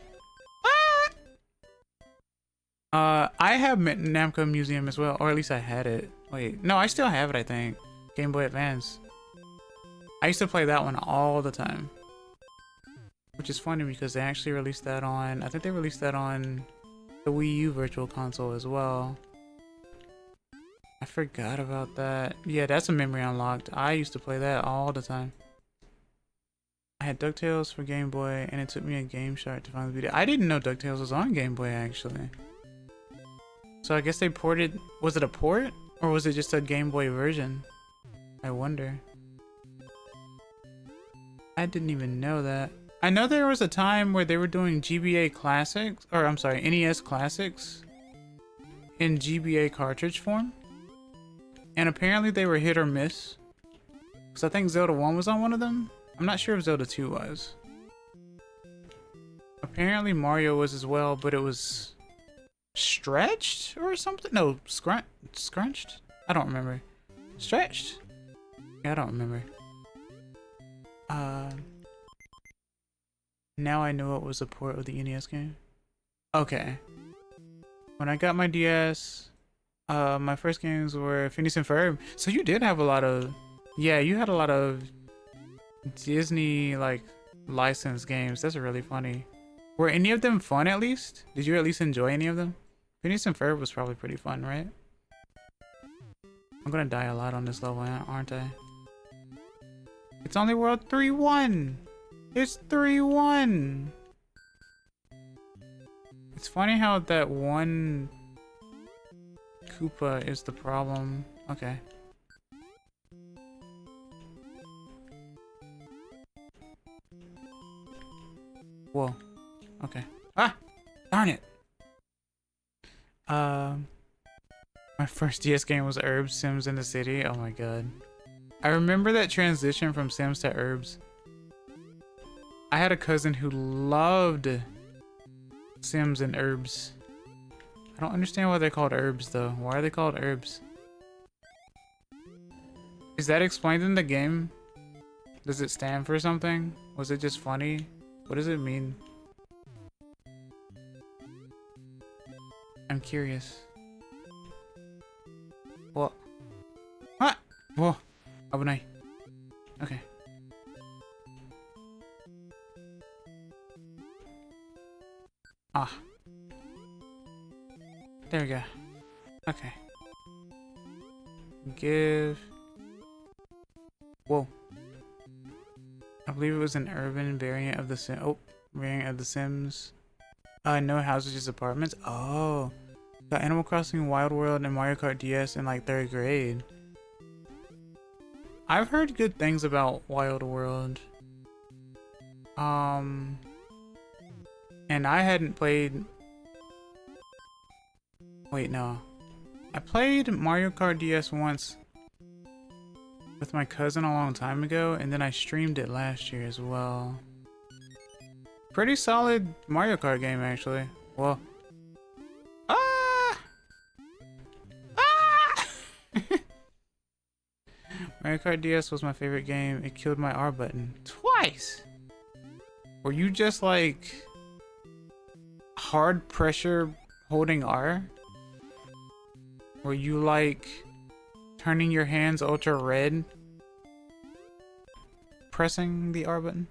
I have Namco Museum as well, or at least I had it. Wait, no, I still have it, I think. Game Boy Advance. I used to play that one all the time. Which is funny because they actually released that on, I think they released that on the Wii U Virtual Console as well. I forgot about that. Yeah, that's a memory unlocked. I used to play that all the time. I had DuckTales for Game Boy, and it took me a Game Shark to find the video. I didn't know DuckTales was on Game Boy, actually. So I guess they ported... Was it a port? Or was it just a Game Boy version? I wonder. I didn't even know that. I know there was a time where they were doing GBA Classics... Or, I'm sorry, NES Classics in GBA cartridge form. And apparently they were hit or miss. Because I think Zelda 1 was on one of them. I'm not sure if Zelda 2 was. Apparently Mario was as well, but it was stretched or something? No, scrunched? I don't remember. Stretched? Yeah, I don't remember. Now I know it was a port of the NES game. Okay. When I got my DS, my first games were Phineas and Ferb. So you did have a lot of... Yeah, you had a lot of Disney, like, licensed games. That's really funny. Were any of them fun at least? Did you at least enjoy any of them? Phineas and Ferb was probably pretty fun, right? I'm gonna die a lot on this level, aren't I? It's only world 3-1! It's 3-1! It's funny how that one Koopa is the problem. Okay. Whoa. Okay. Ah! Darn it! My first DS game was Herbs, Sims in the City. Oh my god. I remember that transition from Sims to Herbs. I had a cousin who loved Sims and Herbs. I don't understand why they're called Herbs though. Why are they called Herbs? Is that explained in the game? Does it stand for something? Was it just funny? What does it mean? I'm curious. What? Ah! Whoa! Abunai. Okay. Ah. There we go. Okay. Give. Whoa. I believe it was an urban variant of the Sims. No houses, just apartments. Oh. Got Animal Crossing, Wild World, and Mario Kart DS in like 3rd grade. I've heard good things about Wild World. And I hadn't played... Wait, no. I played Mario Kart DS once with my cousin a long time ago, and then I streamed it last year as well. Pretty solid Mario Kart game, actually. Well... Ah! Ah! Mario Kart DS was my favorite game. It killed my R button twice. Were you just like hard pressure holding R? Were you like turning your hands ultra red pressing the R button?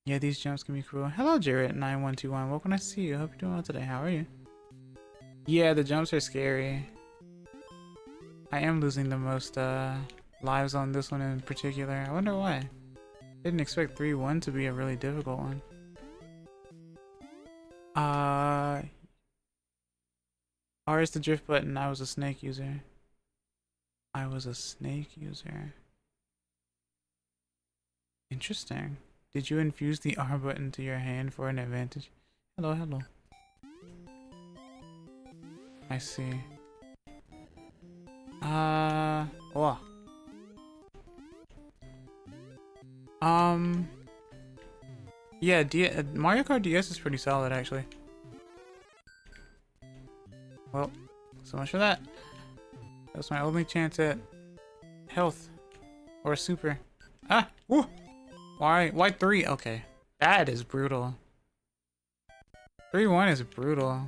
Yeah, these jumps can be cruel. Hello, Jarrett9121. Welcome, nice to see you. Hope you're doing well today. How are you? Yeah, the jumps are scary. I am losing the most lives on this one in particular. I wonder why. Didn't expect 3-1 to be a really difficult one. R is the drift button. I was a snake user. I was a snake user. Interesting. Did you infuse the R button to your hand for an advantage? Hello, hello. I see. Oh. Yeah, Mario Kart DS is pretty solid, actually. Well, so much for that. That's my only chance at health or super. Ah! Woo! Why 3? Okay. That is brutal. 3-1 is brutal.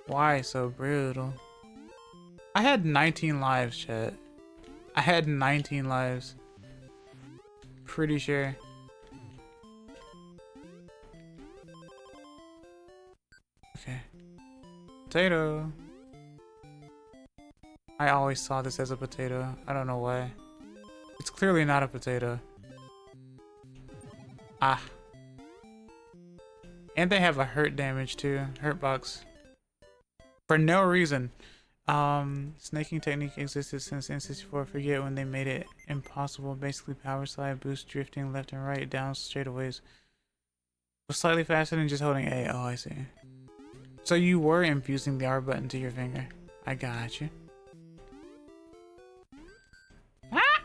Why so brutal? I had 19 lives, chat. I had 19 lives. Pretty sure. Okay. Potato. I always saw this as a potato. I don't know why. It's clearly not a potato. Ah. And they have a hurt damage too. Hurt box. For no reason. Snaking technique existed since N64. Forget when they made it impossible. Basically power slide, boost, drifting left and right, down straightaways. Was slightly faster than just holding A. Oh, I see. So you were infusing the R button to your finger. I got you. Ah!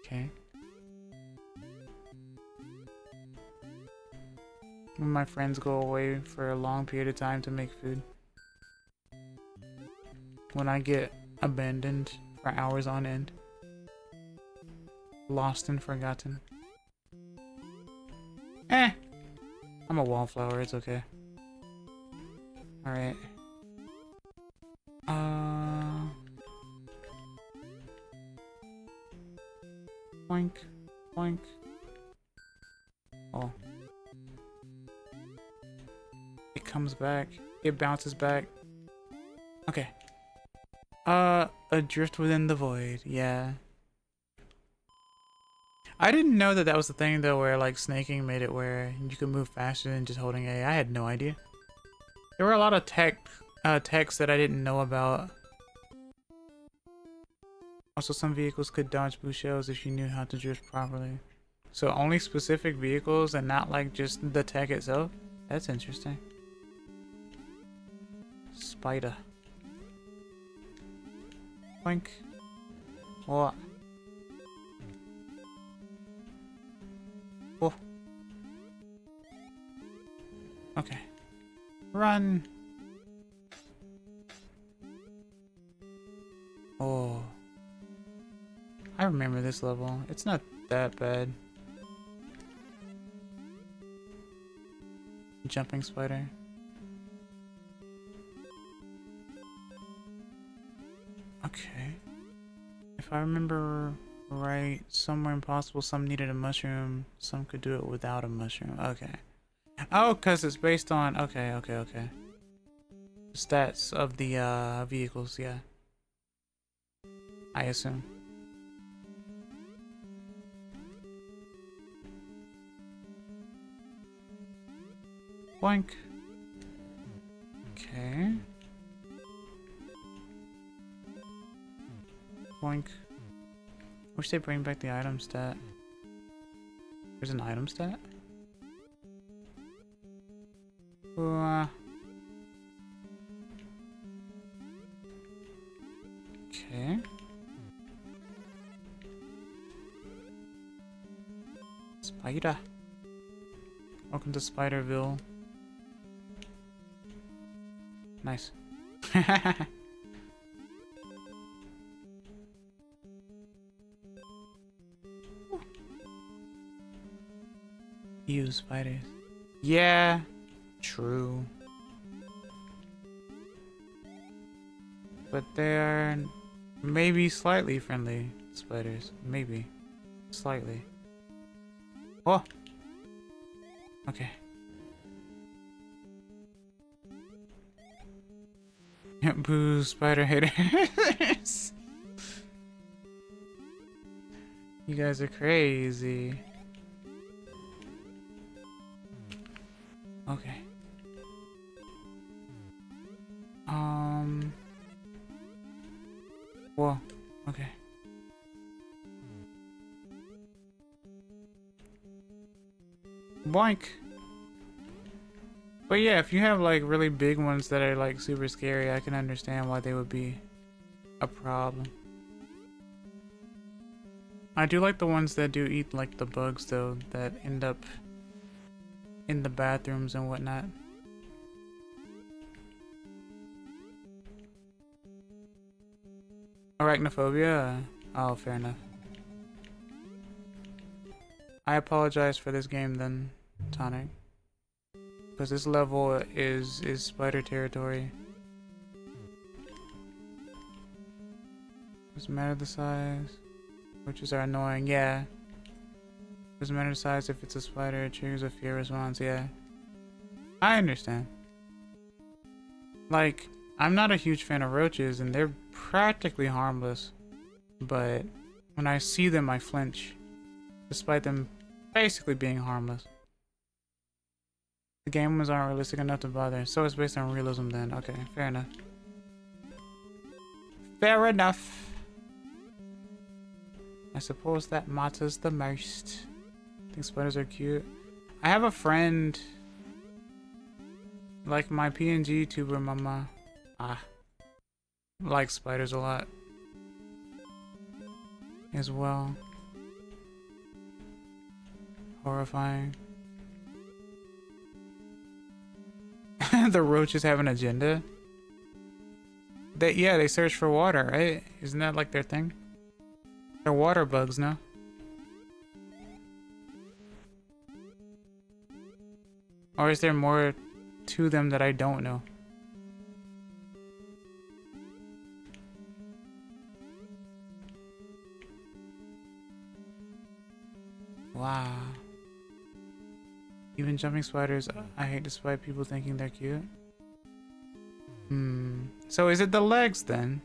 Okay. When my friends go away for a long period of time to make food. When I get abandoned for hours on end. Lost and forgotten. Eh! I'm a wallflower, it's okay. Alright. Boink, Boink. Oh. It comes back. It bounces back. Okay. Adrift within the void. Yeah. I didn't know that that was the thing though, where like snaking made it where you could move faster than just holding A. I had no idea. There were a lot of techs that I didn't know about. Also, some vehicles could dodge blue shells if you knew how to drift properly. So only specific vehicles and not like just the tech itself? That's interesting. Spider. Boink. What? Oh. Okay. Run. Oh. I remember this level. It's not that bad. Jumping spider. Okay. If I remember right, somewhere impossible, some needed a mushroom, some could do it without a mushroom. Okay. Oh, because it's based on... Okay. Stats of the vehicles, yeah. I assume. Boink. Okay. Boink. Wish they bring back the item stat. There's an item stat? Okay. Spider. Welcome to Spiderville. Nice. You spiders. Yeah, true. But they are maybe slightly friendly spiders. Maybe. Slightly. Oh! Okay. Boo, spider haters. You guys are crazy. Okay. Whoa. Okay. Boink. But yeah, if you have like really big ones that are like super scary, I can understand why they would be a problem. I do like the ones that do eat like the bugs though, that end up in the bathrooms and whatnot. Arachnophobia? Oh, fair enough. I apologize for this game then, Tonic. Because this level is spider territory. Doesn't matter the size. Witches are annoying, yeah. Doesn't matter the size if it's a spider, it triggers a fear response, yeah. I understand. Like, I'm not a huge fan of roaches and they're practically harmless. But when I see them, I flinch. Despite them basically being harmless. The game was aren't realistic enough to bother. So it's based on realism then. Okay, fair enough. Fair enough. I suppose that matters the most. I think spiders are cute. I have a friend, like my PNG tuber mama, likes spiders a lot as well. Horrifying. The roaches have an agenda? Yeah, they search for water, right? Isn't that like their thing? They're water bugs, no? Or is there more to them that I don't know? Wow. Even jumping spiders, I hate despite people thinking they're cute. So is it the legs then?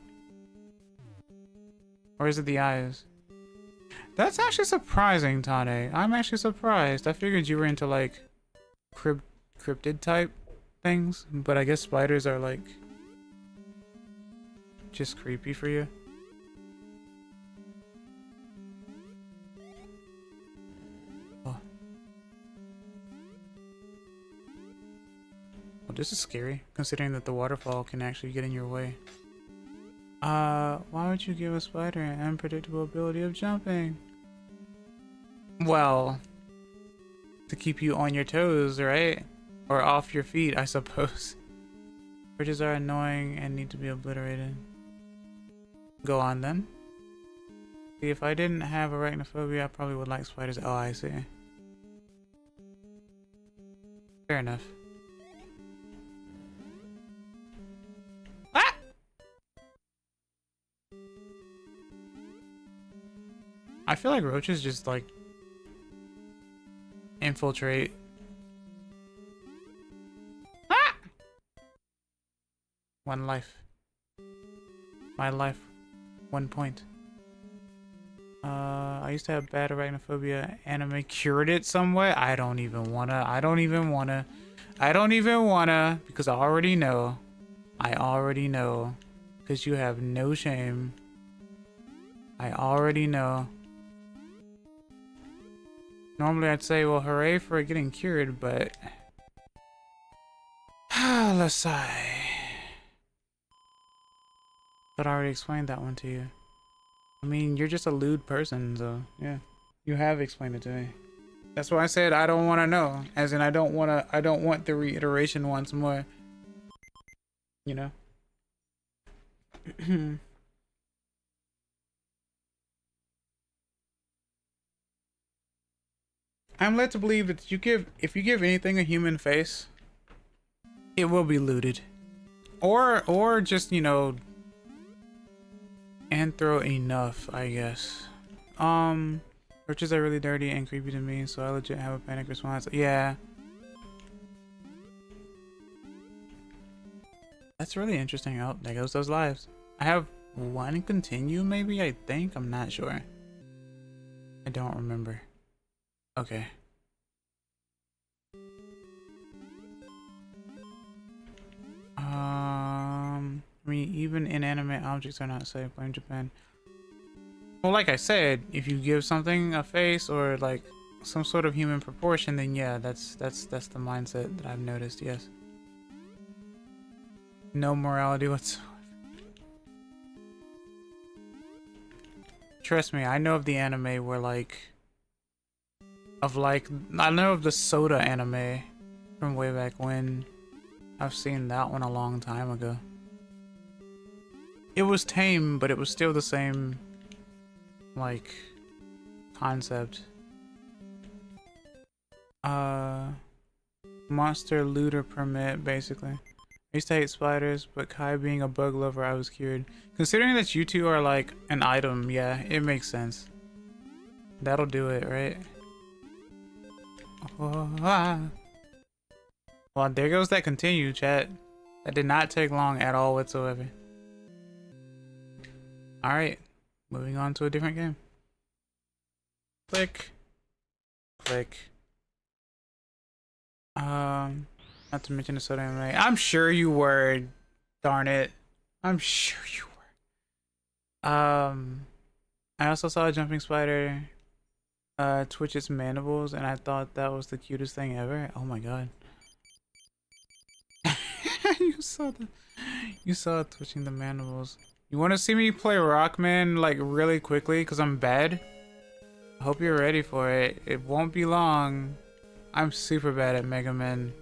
Or is it the eyes? That's actually surprising, Tane. I'm actually surprised. I figured you were into like cryptid type things, but I guess spiders are like just creepy for you. Oh. Well, this is scary, considering that the waterfall can actually get in your way. Why would you give a spider an unpredictable ability of jumping? Well, to keep you on your toes, right? Or off your feet, I suppose. Bridges are annoying and need to be obliterated. Go on then. See, if I didn't have arachnophobia, I probably would like spiders. Oh, I see. Fair enough. Ah! I feel like roaches just like infiltrate. Ah! One life. My life. 1 point. I used to have bad arachnophobia. Anime cured it somewhat. I don't even wanna because I already know. Because you have no shame. I already know. Normally I'd say, well, hooray for it getting cured, but let's sigh. But I already explained that one to you. I mean, you're just a lewd person, so yeah. You have explained it to me. That's why I said I don't want to know. As in, I don't want the reiteration once more. You know? I'm led to believe that if you give anything a human face, it will be looted. Or just, you know, anthro enough, I guess. Roaches are really dirty and creepy to me, so I legit have a panic response. Yeah. That's really interesting. Oh, there goes those lives. I have one continue, maybe, I think? I'm not sure. I don't remember. Okay. I mean, even inanimate objects are not safe. Blame Japan. Well, like I said, if you give something a face or like some sort of human proportion, then yeah, that's the mindset that I've noticed. Yes. No morality whatsoever. Trust me, I know of the anime where I know of the Soda anime from way back when. I've seen that one a long time ago. It was tame, but it was still the same, like, concept. Monster looter permit, basically. I used to hate spiders, but Kai being a bug lover, I was cured. Considering that you two are like an item, yeah, it makes sense. That'll do it, right? Oh, ah. Well, there goes that continue, chat. That did not take long at all whatsoever. Alright, moving on to a different game. Click. Click. Not to mention the soda anime. I'm sure you were. Darn it. I'm sure you were. I also saw a jumping spider twitch its mandibles, and I thought that was the cutest thing ever. Oh my god. You saw it twitching the mandibles. You want to see me play Rockman like really quickly because I'm bad? I hope you're ready for it. It won't be long. I'm super bad at Mega Man.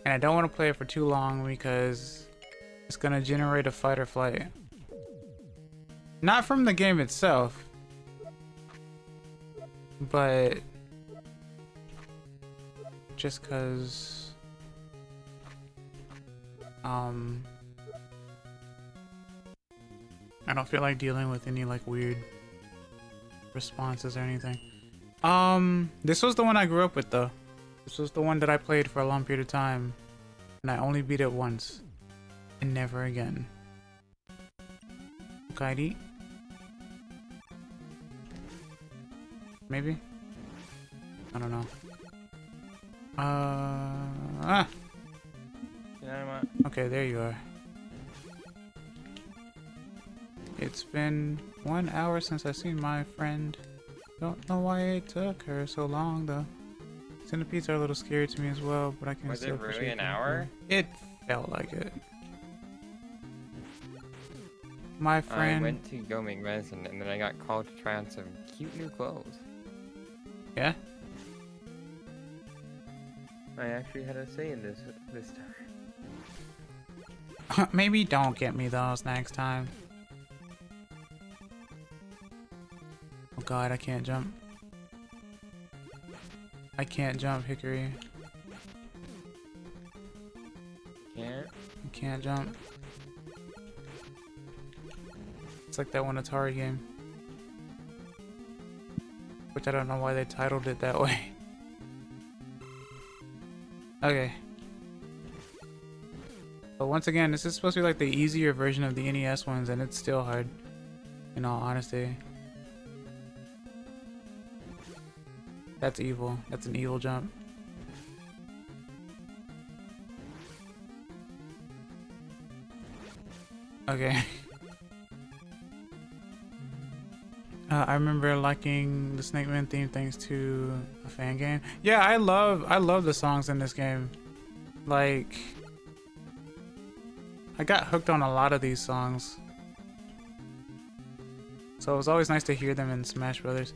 And I don't want to play it for too long because it's going to generate a fight or flight. Not from the game itself, but just because I don't feel like dealing with any like weird responses or anything. This was the one I grew up with though. This was the one that I played for a long period of time. And I only beat it once. And never again. Kairi? Maybe? I don't know. Okay, there you are. It's been 1 hour since I seen my friend. Don't know why it took her so long though. Centipedes are a little scary to me as well, but I can still appreciate. Was it really an hour? It felt like it. My friend. I went to go make medicine and then I got called to try on some cute new clothes. Yeah? I actually had a say in this time. Maybe don't get me those next time. Oh god, I can't jump. I can't jump, Hickory. Can't? I can't jump. It's like that one Atari game. Which I don't know why they titled it that way. Okay. But once again, this is supposed to be like the easier version of the NES ones, and it's still hard, in all honesty. That's evil. That's an evil jump. Okay. I remember liking the Snake Man theme thanks to a fan game. Yeah, I love the songs in this game. Like, I got hooked on a lot of these songs. So it was always nice to hear them in Smash Brothers.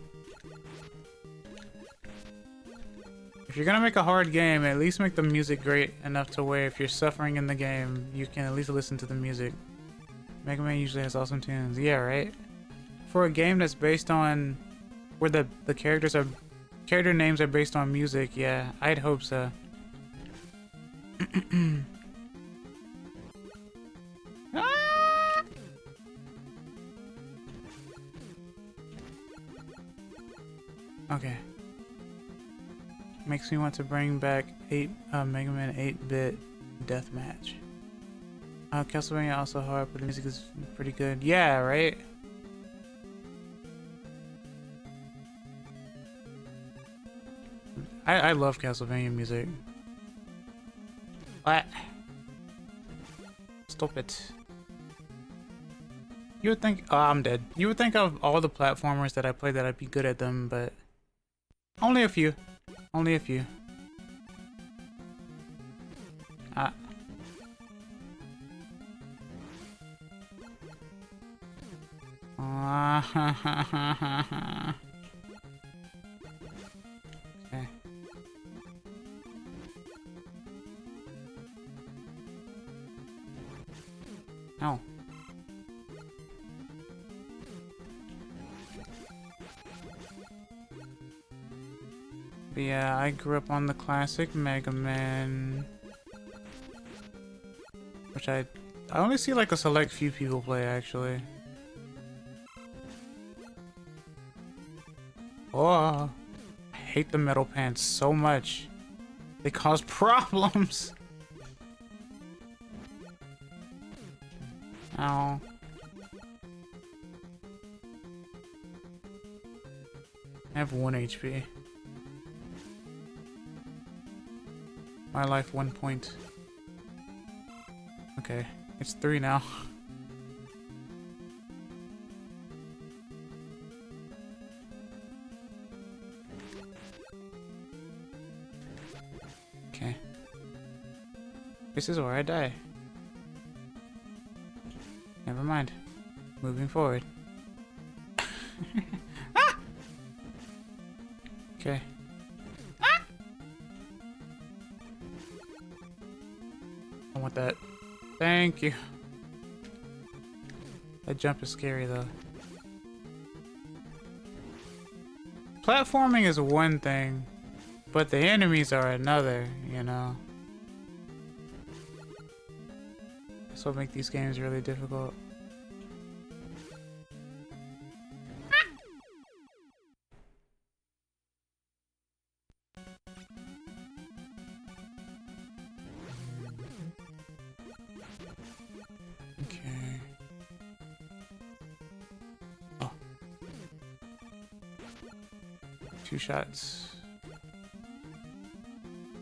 If you're gonna make a hard game, at least make the music great enough to where if you're suffering in the game, you can at least listen to the music. Mega Man usually has awesome tunes. Yeah, right? For a game that's based on where the character names are based on music, yeah, I'd hope so. Ah! Okay. Makes me want to bring back Mega Man 8-bit deathmatch. Castlevania also hard, but the music is pretty good. Yeah, right? I love Castlevania music. What? Stop it. You would think... Oh, I'm dead. You would think of all the platformers that I play that I'd be good at them, but... Only a few. Only a few. Ah. Okay. Ow. But yeah, I grew up on the classic Mega Man, which I only see like a select few people play actually. Oh, I hate the metal pants so much. They cause problems. Ow. I have 1 HP. My life 1 point. Okay, it's 3 now. Okay. This is where I die. Never mind. Moving forward. Ah! Okay. Ah! I want that. Thank you. That jump is scary though. Platforming is one thing, but the enemies are another, you know. That's what makes these games really difficult. 2 shots.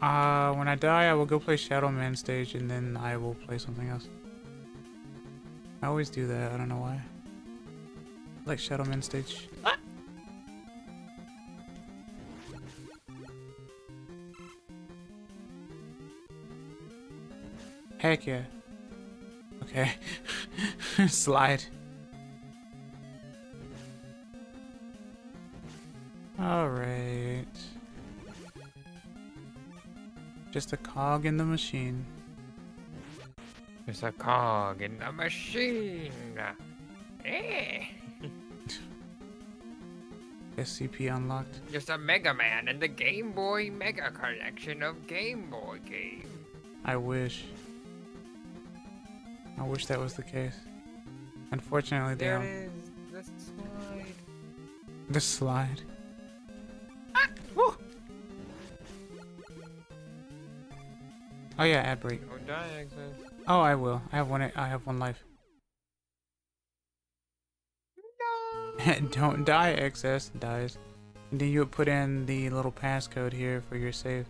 When I die, I will go play Shadow Man stage, and then I will play something else. I always do that. I don't know why. I like Shadow Man stage. Ah! Heck yeah. Okay. Slide. Alright. Just a cog in the machine. There's a cog in the machine. Eh. SCP unlocked. Just a Mega Man in the Game Boy Mega Collection of Game Boy games. I wish. I wish that was the case. Unfortunately, they There don't. it is. The slide. The slide. Ah! Woo! Oh yeah, ad break. Don't die, access. Oh, I will. I have one. I have 1 life. No. Don't die. Excess dies. And then you put in the little passcode here for your save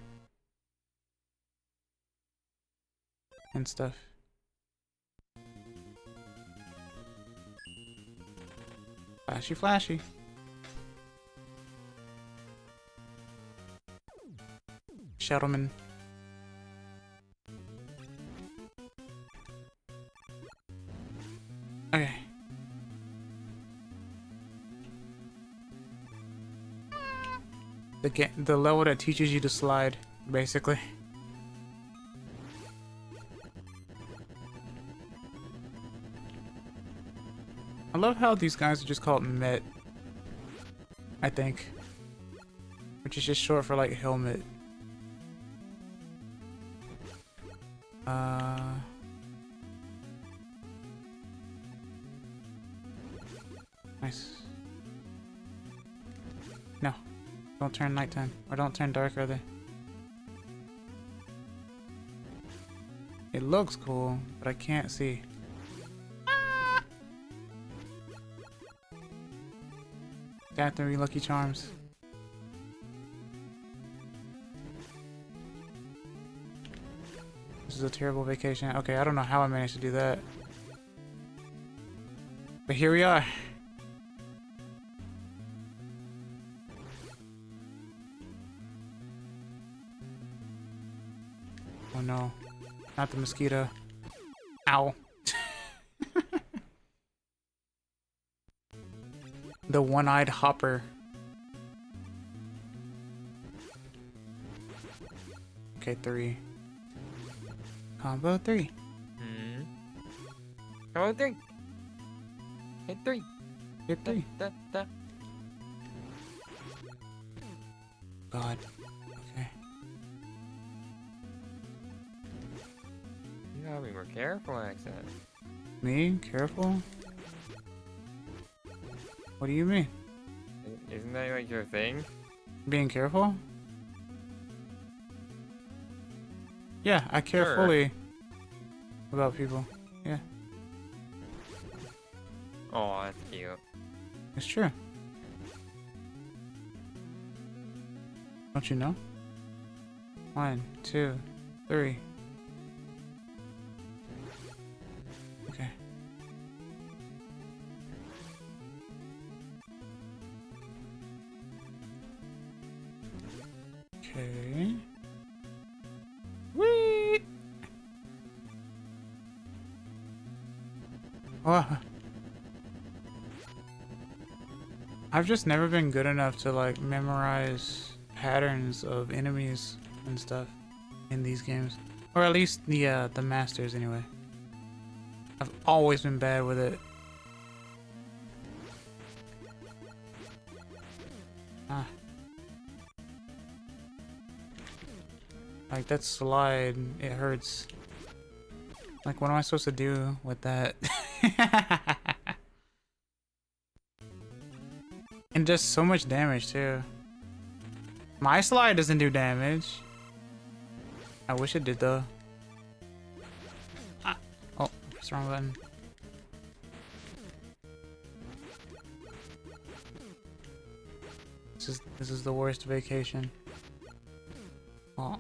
and stuff. Flashy, flashy. Shadowman. Okay. The level that teaches you to slide, basically. I love how these guys are just called Met, I think. Which is just short for like helmet. Nice. No. Don't turn nighttime. Or don't turn dark, are they? It looks cool, but I can't see. Got 3 lucky charms. This is a terrible vacation. Okay, I don't know how I managed to do that. But here we are. Oh no. Not the mosquito. Ow. The one-eyed hopper. Okay, 3. Combo 3. Combo 3. Hit 3. Hit 3. Da. God. Okay. You gotta be more careful, Accent. Me? Careful? What do you mean? Isn't that like your thing? Being careful? Yeah, I care Sure. fully about people. Yeah, Oh, that's cute. it's true. Don't you know? 1, 2, 3. Okay. Okay. Whee! Oh. I've just never been good enough to like memorize patterns of enemies and stuff in these games, or at least the masters anyway. I've always been bad with it. Ah. Like that slide, it hurts. Like what am I supposed to do with that? And does so much damage too. My slide doesn't do damage. I wish it did though. Ah. Oh, press the wrong button. This is the worst vacation. Oh.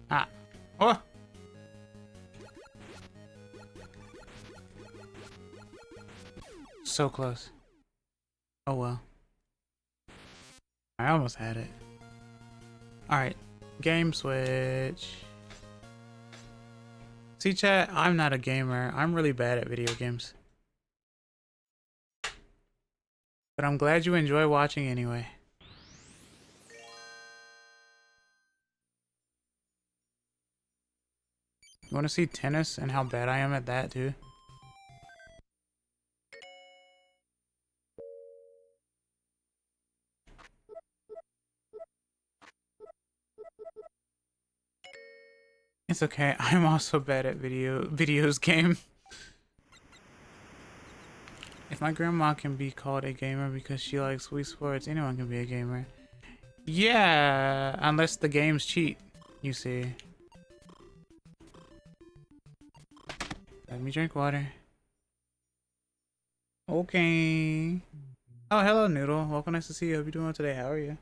Ah. Oh. So close. Oh well. I almost had it. Alright. Game switch. See, chat, I'm not a gamer. I'm really bad at video games. But I'm glad you enjoy watching anyway. You want to see tennis and how bad I am at that too? It's okay. I'm also bad at videos game. If my grandma can be called a gamer because she likes Wii Sports, anyone can be a gamer. Yeah, unless the games cheat, you see. Let me drink water. Okay. Oh, hello, Noodle. Welcome, nice to see you. Hope you're doing well today. How are you?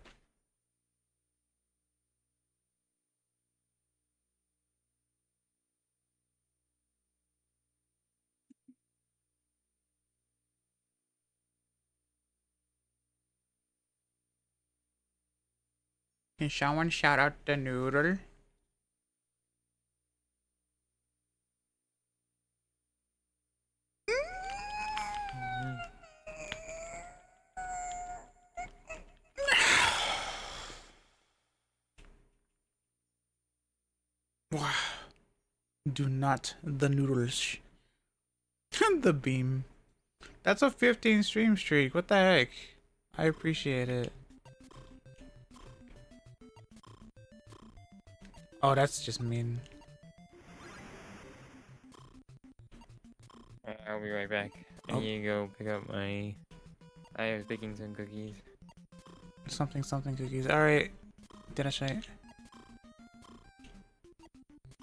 Can someone shout out the Noodle? Wow. Do not the noodles. The beam. That's a 15 stream streak. What the heck? I appreciate it. Oh, that's just mean. I'll be right back. I need to go pick up my... I was baking some cookies. Something cookies. Alright. Did I say?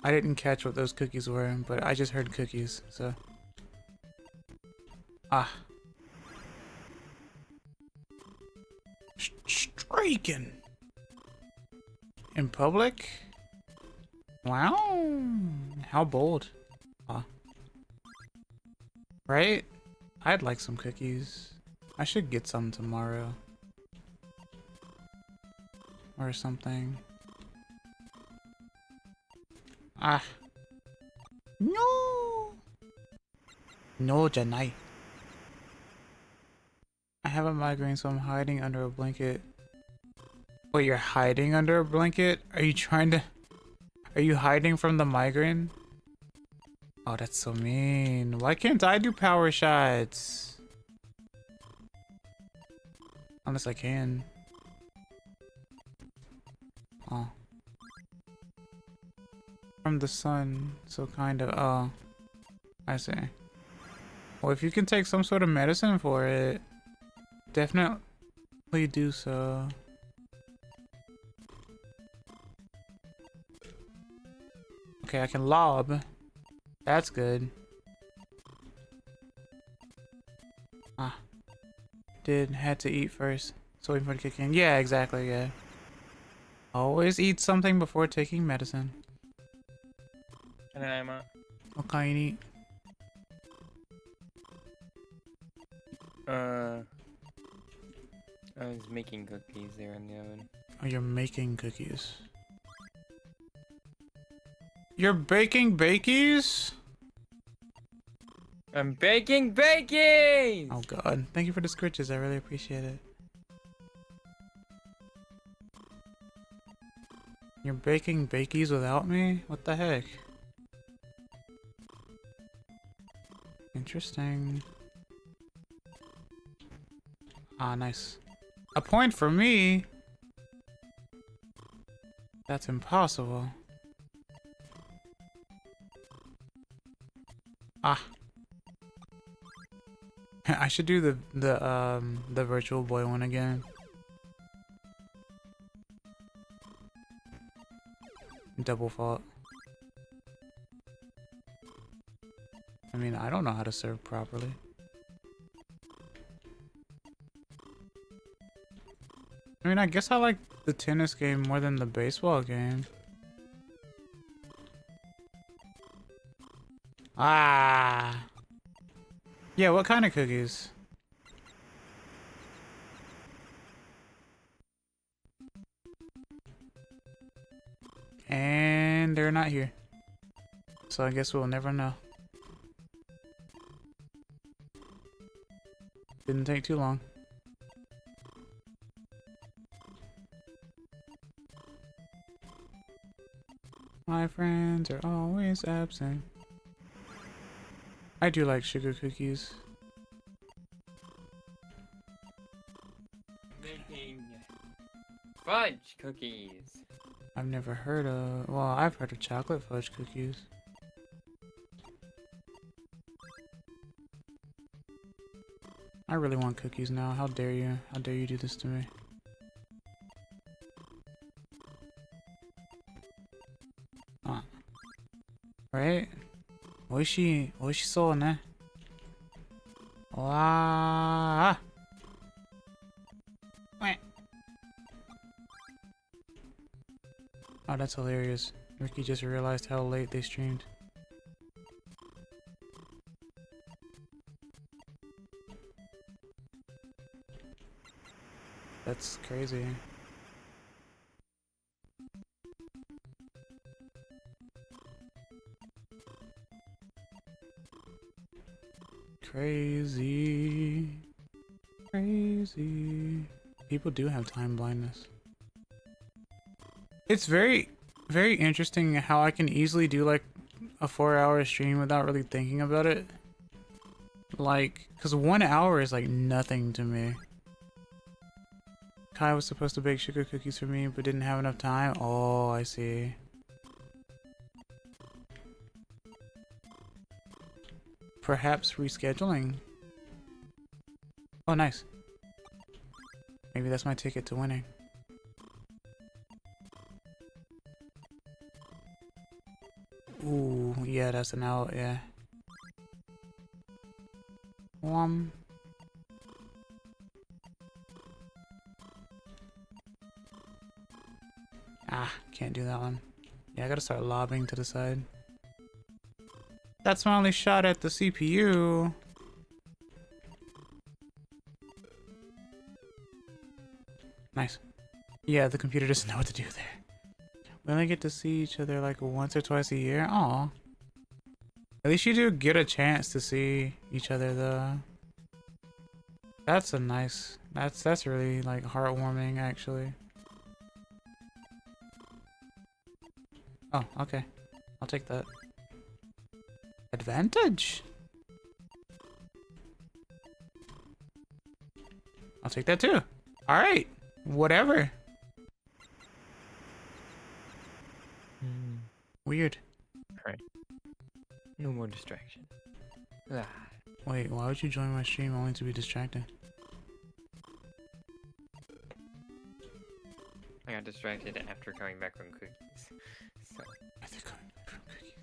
I didn't catch what those cookies were, but I just heard cookies, so. Ah. Streaking! In public? Wow. How bold. Ah. Right? I'd like some cookies. I should get some tomorrow. Or something. Ah. No! No, Janai. I have a migraine, so I'm hiding under a blanket. Wait, you're hiding under a blanket? Are you trying to... Are you hiding from the migraine? Oh, that's so mean. Why can't I do power shots? Unless I can. Oh. From the sun, so kind of, oh. I see. Well, if you can take some sort of medicine for it, definitely do so. Okay, I can lob. That's good. Ah. Had to eat first. So waiting for it to kick in. Yeah, exactly, yeah. Always eat something before taking medicine. Can I, Emma? What kind you eat? I was making cookies there in the oven. Oh, you're making cookies. You're baking bakies? I'm baking bakies! Oh god. Thank you for the scritches. I really appreciate it. You're baking bakies without me? What the heck? Interesting. Ah, nice. A point for me? That's impossible. Ah. I should do the Virtual Boy one again. Double fault. I mean, I don't know how to serve properly. mean, I guess I like the tennis game more than the baseball game. Ah. Yeah, what kind of cookies? And they're not here. So I guess we'll never know. Didn't take too long. My friends are always absent. I do like sugar cookies. Making fudge cookies. I've never heard of... Well, I've heard of chocolate fudge cookies. I really want cookies now. How dare you? How dare you do this to me? Right? Oishi so ne. Wow. Oh, that's hilarious. Ricky just realized how late they streamed. That's crazy. Crazy. Crazy. People do have time blindness. It's very interesting how I can easily do like a 4-hour stream without really thinking about it. Like, cause 1 hour is like nothing to me. Kai was supposed to bake sugar cookies for me, but didn't have enough time. Oh, I see. Perhaps rescheduling. Oh, nice. Maybe that's my ticket to winning. Ooh, yeah, that's an out, yeah. Ah, can't do that one. Yeah, I gotta start lobbing to the side. That's my only shot at the CPU. Nice. Yeah, the computer doesn't know what to do there. We only get to see each other like once or twice a year. Aw. At least you do get a chance to see each other though. That's a nice... That's really like heartwarming actually. Oh, okay. I'll take that. Advantage! I'll take that too. Alright. Whatever. Weird. Alright. No more distraction. Ah. Wait, why would you join my stream only to be distracted? I got distracted after coming back from cookies. So. After coming back from cookies.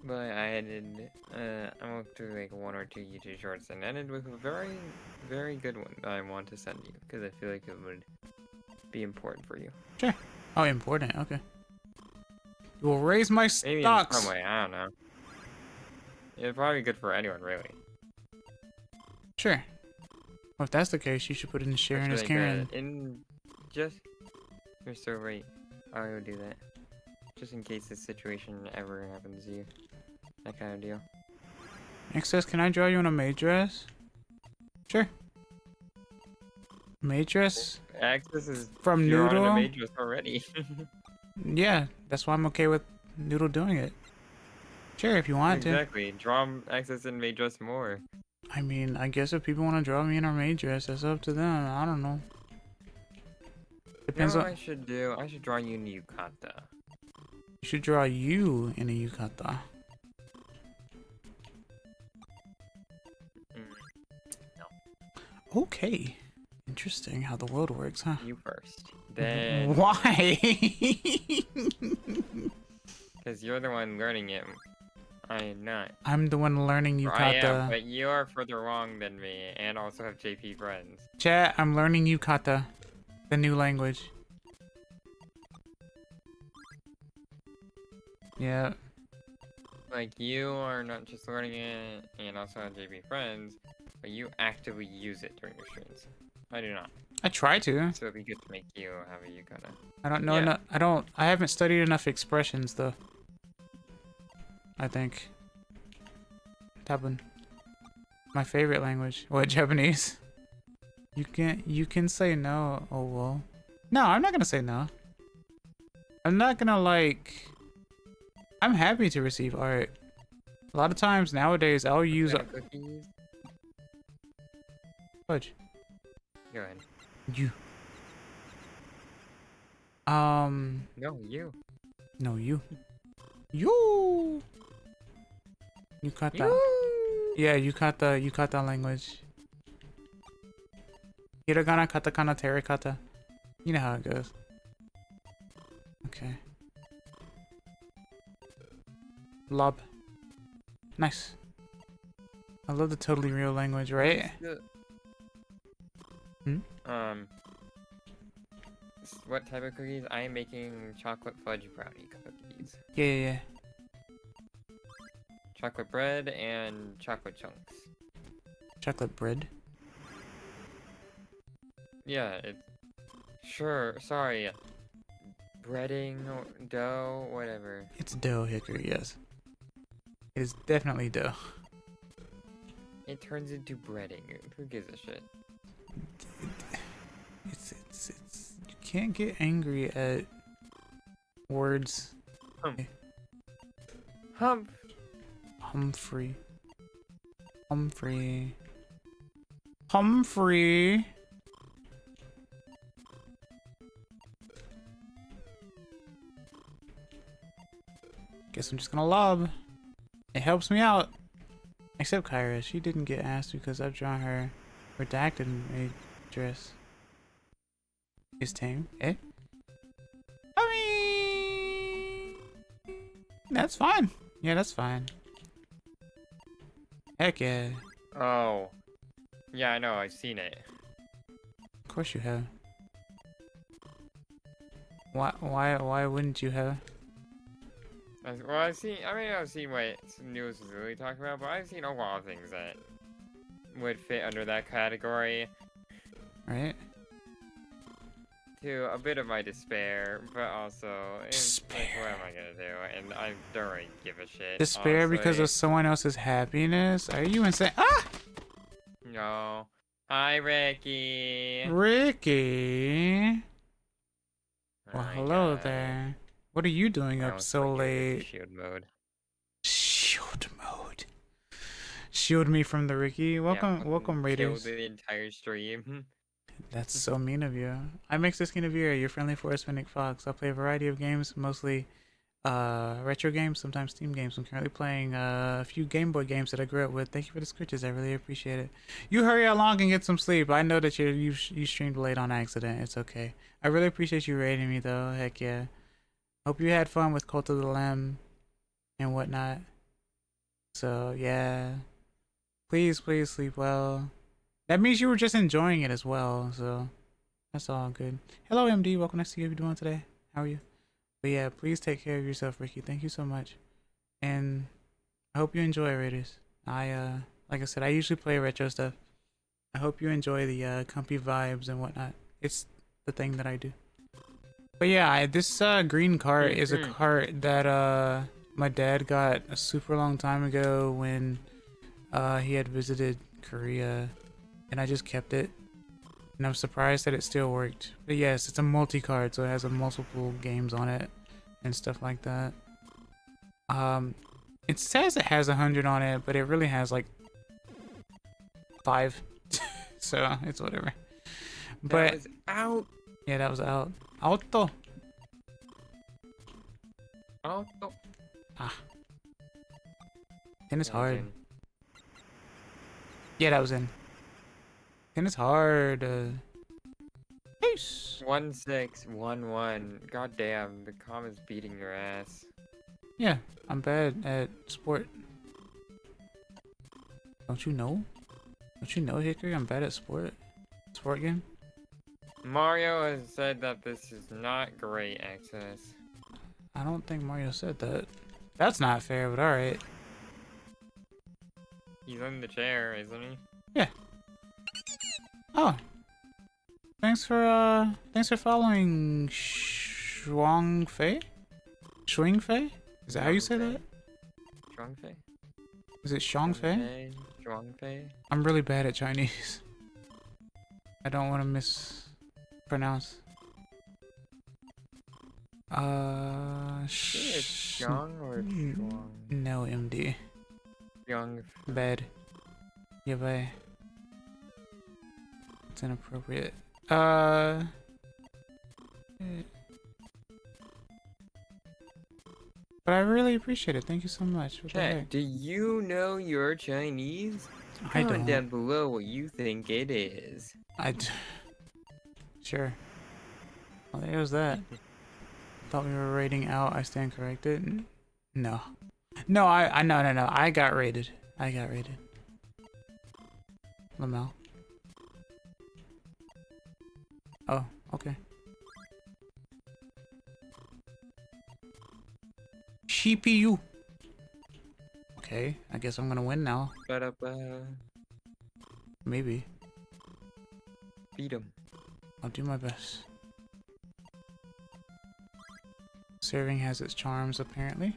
But I ended, I went through like 1 or 2 YouTube shorts and ended with a very, very good one that I want to send you because I feel like it would be important for you. Sure. Oh, important. Okay. You will raise my Maybe stocks. in some way, I don't know. It's probably good for anyone, really. Sure. Well, if that's the case, you should put it in sharing as Karen. You're so right. I will do that. Just in case this situation ever happens to you. That kind of deal. Access, can I draw you in a maid dress? Sure. Maid dress? Access is from Noodle. Noodle? On a maid dress already. Yeah, that's why I'm okay with Noodle doing it. Sure, if you want to. Exactly. Draw Access in maid dress more. I mean, I guess if people want to draw me in a maid dress, that's up to them. I don't know. Depends you know on. what I should do? I should draw you in yukata. You should draw you in a yukata. No. Okay. Interesting how the world works, huh? You first. Then. Why? Because you're the one learning it. I am not. I'm the one learning Or I am, yukata. but you are further along than me, and also have JP friends. Chat, I'm learning yukata. The new language. Yeah. Like, you are not just learning it and also on JB Friends, but you actively use it during your streams. I do not. I try to. So it'd be good to make you have a you kind of. I don't know. Yeah. I haven't studied enough expressions though. I think. Tabun. My favorite language. What, Japanese? You can say no. Oh well. No, I'm not gonna say no. I'm not gonna like. I'm happy to receive art. A lot of times nowadays I'll use. Cookies. Fudge. Go ahead. You. No, you. No, you. You. You caught that. Yeah, you caught that language. Hiragana, katakana, terracotta. You know how it goes. Okay. Lob. Nice. I love the totally real language, right? What type of cookies? I am making chocolate fudge brownie cookies. Yeah. Chocolate bread and chocolate chunks. Chocolate bread? Yeah, it's... Sure, sorry. Breading, dough, whatever. It's dough, Hickory, yes. It is definitely dough. It turns into breading. Who gives a shit? It's you can't get angry at words. Humphrey. Guess I'm just gonna lob. It helps me out. Except Kyra, she didn't get asked because I've drawn her redacted in a dress. Is tame, eh? I mean, that's fine. Yeah, that's fine. Heck yeah. Oh. Yeah, I know, I've seen it. Of course you have. Why wouldn't you have? Well, I've seen what news is really talking about, but I've seen a lot of things that would fit under that category. Right? To a bit of my despair, but also, like, what am I gonna do? And I don't really give a shit. Despair honestly. because of someone else's happiness? Are you insane? Ah! No. Hi, Ricky. Ricky? Well, Hi, hello guys. there. What are you doing I up almost so put you into late? Shield mode. Shield mode. Shield me from the Ricky. Welcome, Raiders. Killed the entire stream. That's so mean of you. I make this Kinavira, your friendly forest Fennec Fox. I play a variety of games, mostly retro games, sometimes Steam games. I'm currently playing a few Game Boy games that I grew up with. Thank you for the scritches, I really appreciate it. You hurry along and get some sleep. I know that you streamed late on accident. It's okay. I really appreciate you rating me though. Heck yeah. Hope you had fun with Cult of the Lamb and whatnot. So yeah. Please sleep well. That means you were just enjoying it as well, so that's all good. Hello, MD. Welcome to see how you doing today. How are you? But yeah, please take care of yourself, Ricky. Thank you so much, and I hope you enjoy Raiders. Like I said, I usually play retro stuff. I hope you enjoy the comfy vibes and whatnot. It's the thing that I do. But yeah, this green cart is a cart that my dad got a super long time ago when he had visited Korea. And I just kept it, and I'm surprised that it still worked. But yes, it's a multi-card, so it has multiple games on it and stuff like that. It says it has 100 on it, but it really has like 5, so it's whatever. But that was out. Yeah, that was out. Auto. Ah. Then it's hard. Yeah, that was in. And it's hard. Peace. 1611. God damn, the comment's beating your ass. Yeah, I'm bad at sport. Don't you know? Don't you know, Hickory? I'm bad at sport. Sport game. Mario has said that this is not great access. I don't think Mario said that. That's not fair, but alright. He's in the chair, isn't he? Yeah. Oh. Thanks for following Shuang Fei? Shuang Fei? Is that how you say that? Shuang Fei? Is it Shuang Fei? Shuang Fei? I'm really bad at Chinese. I don't want to mispronounce. Xiang or Shuang? No, MD. Xiang. Bad. Yeah, bye. It's inappropriate. But I really appreciate it. Thank you so much. What the Chat, heck? do you know you're Chinese? I Comment don't. down below what you think it is. Sure. Well, there's that. Thought we were rating out. I stand corrected. No. No, no. I got rated. Lamel. Oh, okay. CPU. Okay, I guess I'm gonna win now. Maybe. Beat him. I'll do my best. Serving has its charms, apparently.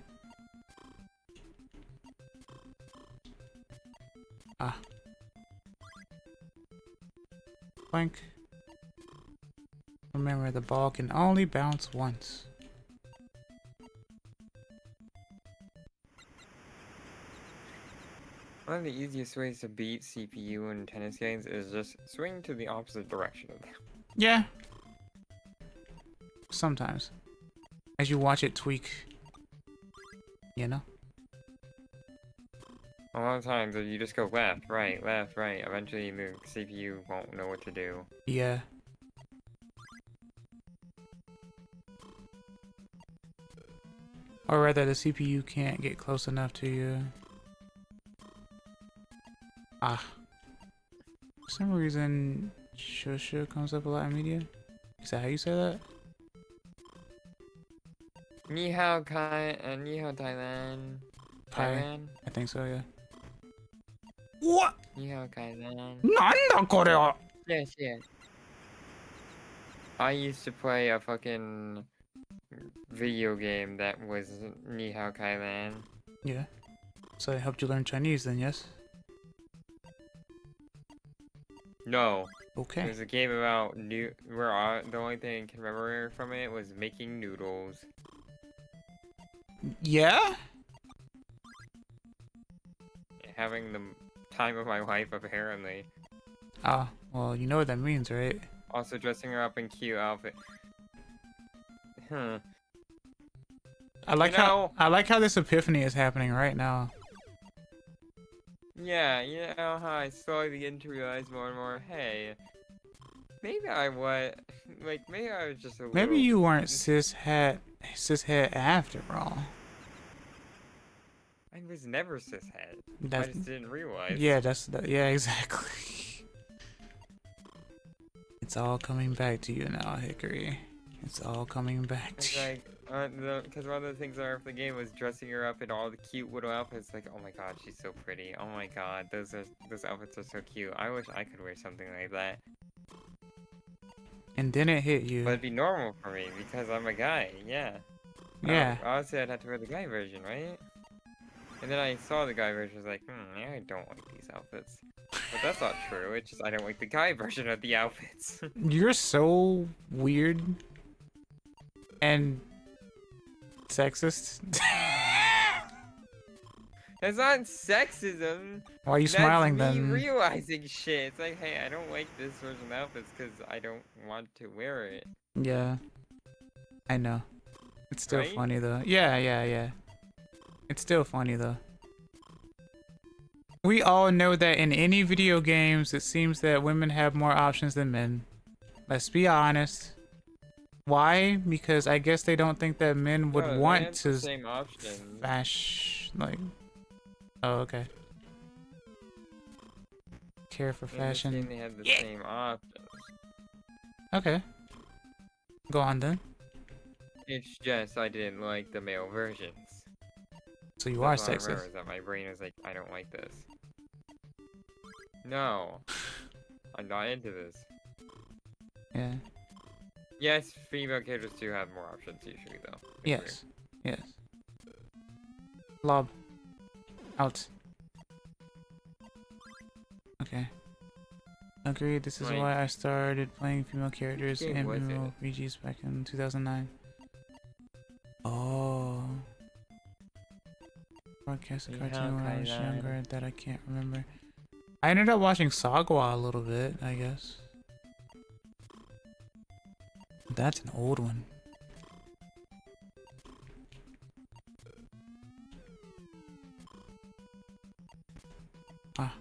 Ah. Blank. Remember, the ball can only bounce once. One of the easiest ways to beat CPU in tennis games is just swing to the opposite direction of them. Yeah. Sometimes. As you watch it tweak. You know? A lot of times, if you just go left, right, eventually the CPU won't know what to do. Yeah. Or rather, the CPU can't get close enough to you. Ah. For some reason, Shusha comes up a lot in media. Is that how you say that? Ni hao Thailand. Thailand? I think so, yeah. What? Ni hao Thailand. Nanda kore? Yes. I used to play a fucking video game that was Ni hao Thailand. Yeah. So it helped you learn Chinese then, yes? No. Okay. It was a game about the only thing I can remember from it was making noodles. Yeah? Having the time of my life, apparently. Ah, well, you know what that means, right? Also dressing her up in cute outfit. Huh. I like how this epiphany is happening right now. Yeah, you know how I slowly begin to realize more and more, hey, maybe I was just a little... Maybe you weren't cishet after all. I was never cishet. I just didn't realize. Yeah, yeah, exactly. It's all coming back to you now, Hickory. It's all coming back to you. Because one of the things of the game was dressing her up in all the cute little outfits. Like, oh my god, she's so pretty. Oh my god, those outfits are so cute. I wish I could wear something like that. And then it hit you. But it'd be normal for me because I'm a guy. Yeah. Yeah. Obviously, I'd have to wear the guy version, right? And then I saw the guy version. I was like, I don't like these outfits. But that's not true. It's just I don't like the guy version of the outfits. You're so weird and sexist. It's not sexism. Why are you smiling That's me then? realizing shit. It's like, hey, I don't like this version of outfits because I don't want to wear it. Yeah. I know. It's still Right? funny though. Yeah. It's still funny though. We all know that in any video games, it seems that women have more options than men. Let's be honest. Why? Because I guess they don't think that men would No, want they have to the same options. like. Oh, okay. Care for In this fashion. game, they have the same options. Okay. Go on then. It's just I didn't like the male versions. So you are That's all I sexist. remember is that my brain was like, I don't like this. No. I'm not into this. Yeah. Yes, female characters do have more options usually, though. Yes. Yes. Lob. Out. Okay. Agreed. This is Like, why I started playing female characters game in was it? MMORPGs back in 2009. Oh. Broadcast a Yeah, cartoon when I was kinda. younger that I can't remember. I ended up watching Sagwa a little bit, I guess. That's an old one. Ah. I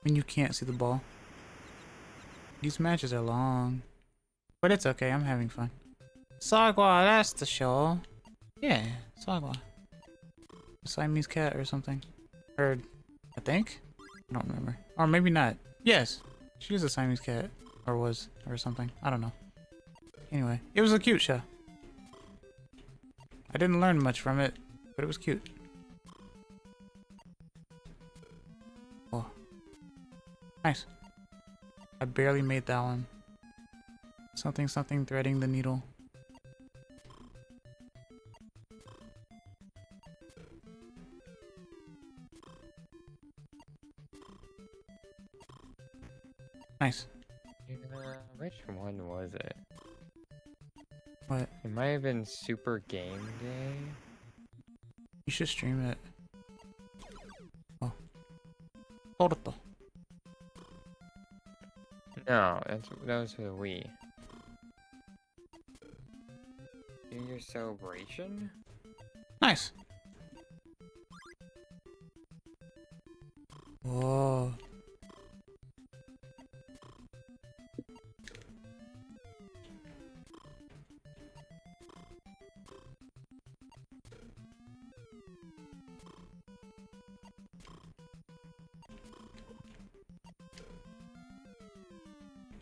mean, you can't see the ball. These matches are long. But it's okay, I'm having fun. Sagwa, that's the show. Yeah, Sagwa. Siamese cat or something. Or, I think? I don't remember. Or maybe not. Yes, she is a Siamese cat. Or was, or something. I don't know. Anyway, it was a cute show. I didn't learn much from it, but it was cute. Oh. Nice. I barely made that one. Something something threading the needle. Nice. Which one was it? What? It might have been Super Game Day. You should stream it. Oh. Hold it though. No, that was for the Wii. New Year's celebration? Nice. Whoa.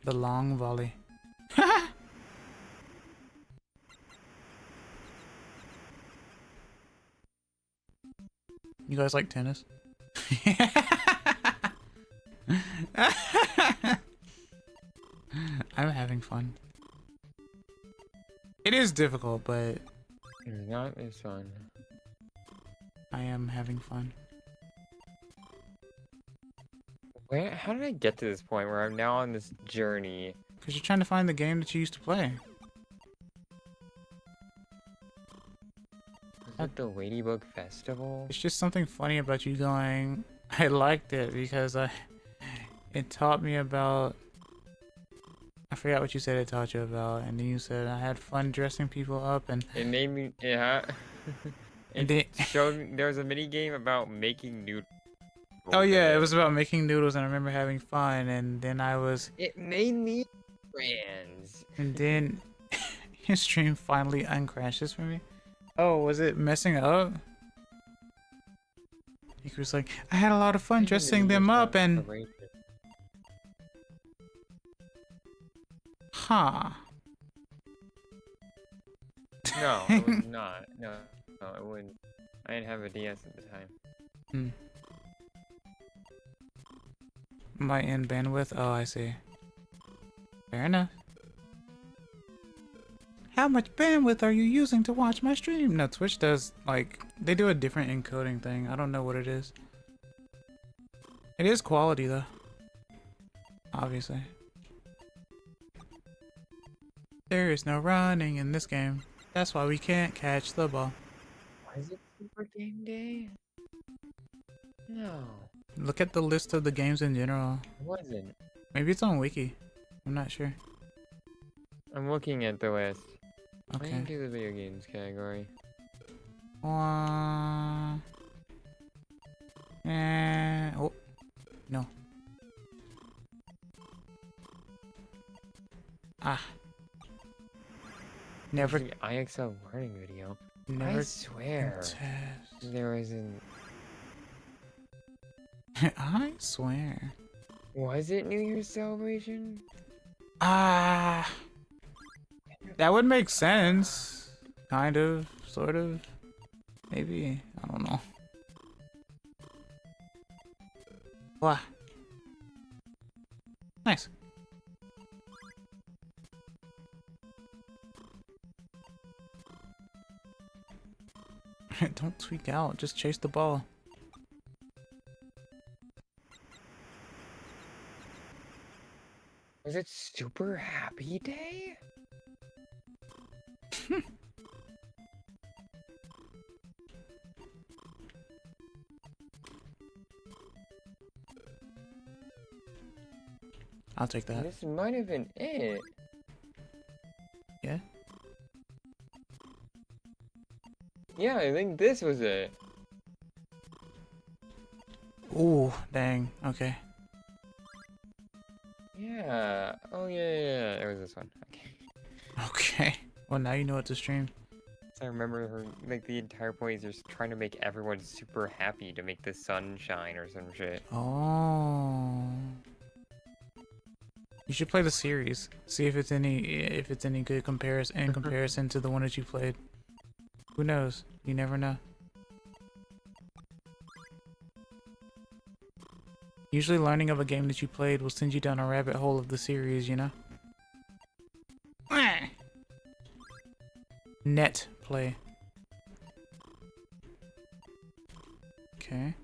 The long volley. You guys like tennis? I'm having fun. It is difficult, but Not this one. I am having fun. Where? How did I get to this point where I'm now on this journey? Because you're trying to find the game that you used to play. Is it the Ladybug Festival? It's just something funny about you going, I liked it because it taught me about, I forgot what you said it taught you about, and then you said I had fun dressing people up, and It made me, yeah. And It showed me, there was a mini game about making noodles. oh yeah, it was about making noodles, and I remember having fun, and then It made me friends. and then your stream finally uncrashes for me. Oh, was it messing up? He was like, I had a lot of fun dressing them up, and huh. No, it was not. No, it wouldn't. I didn't have a DS at the time. Might end bandwidth. Oh, I see. Fair enough. How much bandwidth are you using to watch my stream? No, Twitch does, like, they do a different encoding thing. I don't know what it is. It is quality, though. Obviously. There is no running in this game. That's why we can't catch the ball. Was it Super Game Day? No. Look at the list of the games in general. It wasn't. Maybe it's on Wiki. I'm not sure. I'm looking at the list. Okay. I do the video games category. Oh. No. Ah. Never. The IXL learning video. Never. I swear. There isn't. I swear. Was it New Year's celebration? Ah, that would make sense. Kind of, sort of, maybe. I don't know. Wow. Nice. Don't tweak out, just chase the ball. Was it super happy day? I'll take that. This might have been it. Yeah? Yeah, I think this was it. Ooh, dang. Okay. Yeah. Oh, yeah. It was this one. Okay. Okay. Well, now you know what to stream. I remember her, like, the entire point is just trying to make everyone super happy to make the sun shine or some shit. Oh. You should play the series. See if it's any good comparison to the one that you played. Who knows? You never know. Usually learning of a game that you played will send you down a rabbit hole of the series, you know? Net play. Okay.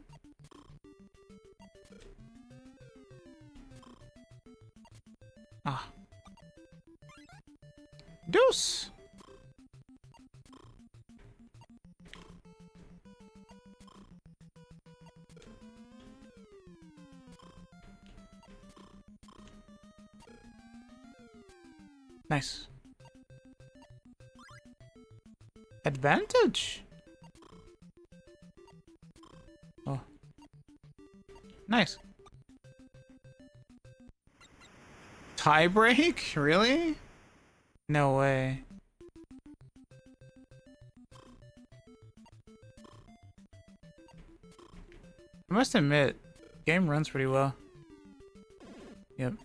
Ah. Deuce! Nice. Advantage! Oh. Nice. Tie break? Really? No way. I must admit, game runs pretty well. Yep.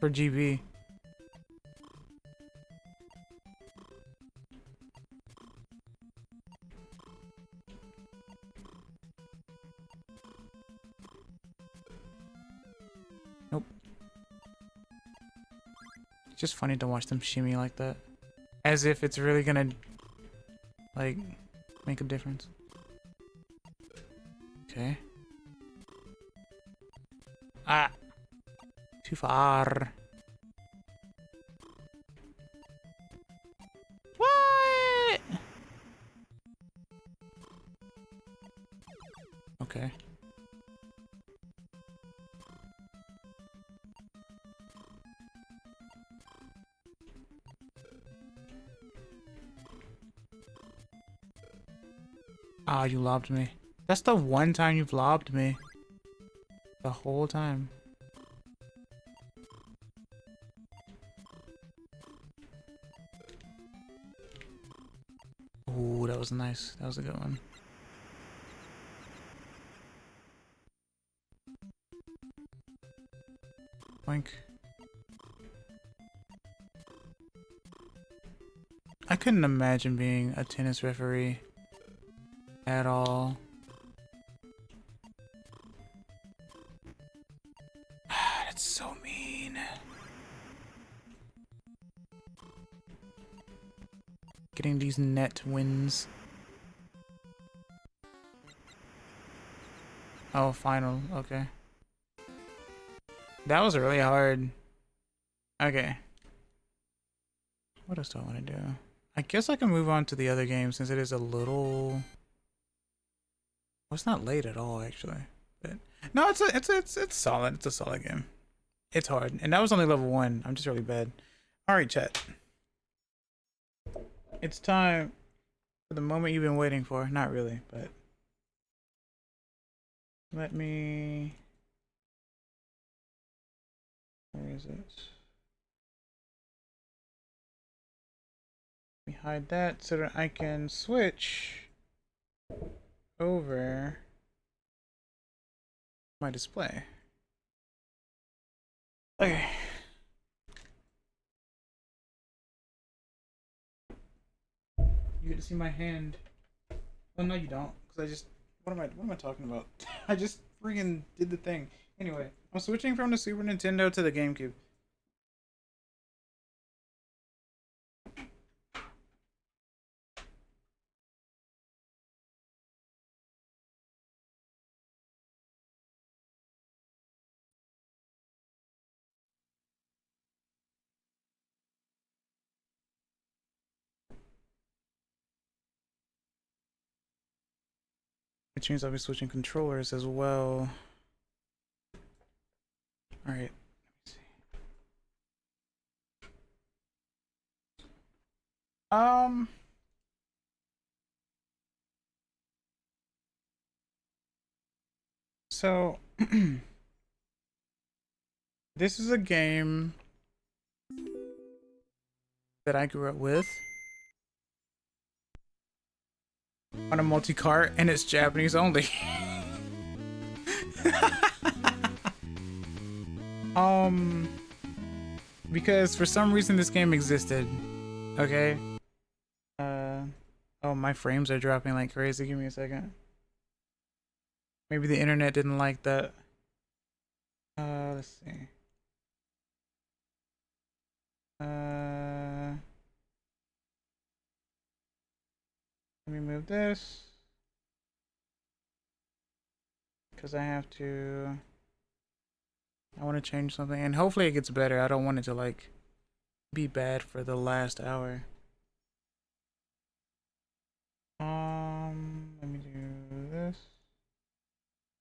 For GB. Nope. It's just funny to watch them shimmy like that. As if it's really gonna, like, make a difference. Okay. Ah! Too far. What? Okay. Ah, you lobbed me. That's the one time you've lobbed me. The whole time. Ooh, that was nice. That was a good one. Boink. I couldn't imagine being a tennis referee at all. That's so mean. Getting these net wins. Oh, final. Okay. That was really hard. Okay. What else do I want to do? I guess I can move on to the other game since it is a little... Well, it's not late at all, actually. But no, it's solid. It's a solid game. It's hard, and that was only level 1. I'm just really bad. All right, chat. It's time for the moment you've been waiting for. Not really, but let me. Where is it? Let me hide that so that I can switch over my display. Okay. You get to see my hand. Well, no, you don't, because I just. What am I talking about? I just freaking did the thing. Anyway, I'm switching from the Super Nintendo to the GameCube. Which means I'll be switching controllers as well. Alright, let me see. So this is a game that I grew up with on a multi-cart, and it's Japanese only. Because for some reason this game existed. Okay. Oh, my frames are dropping like crazy. Give me a second. Maybe the internet didn't like that. Let's see. Let me move this. Because I want to change something, and hopefully it gets better. I don't want it to like be bad for the last hour. Let me do this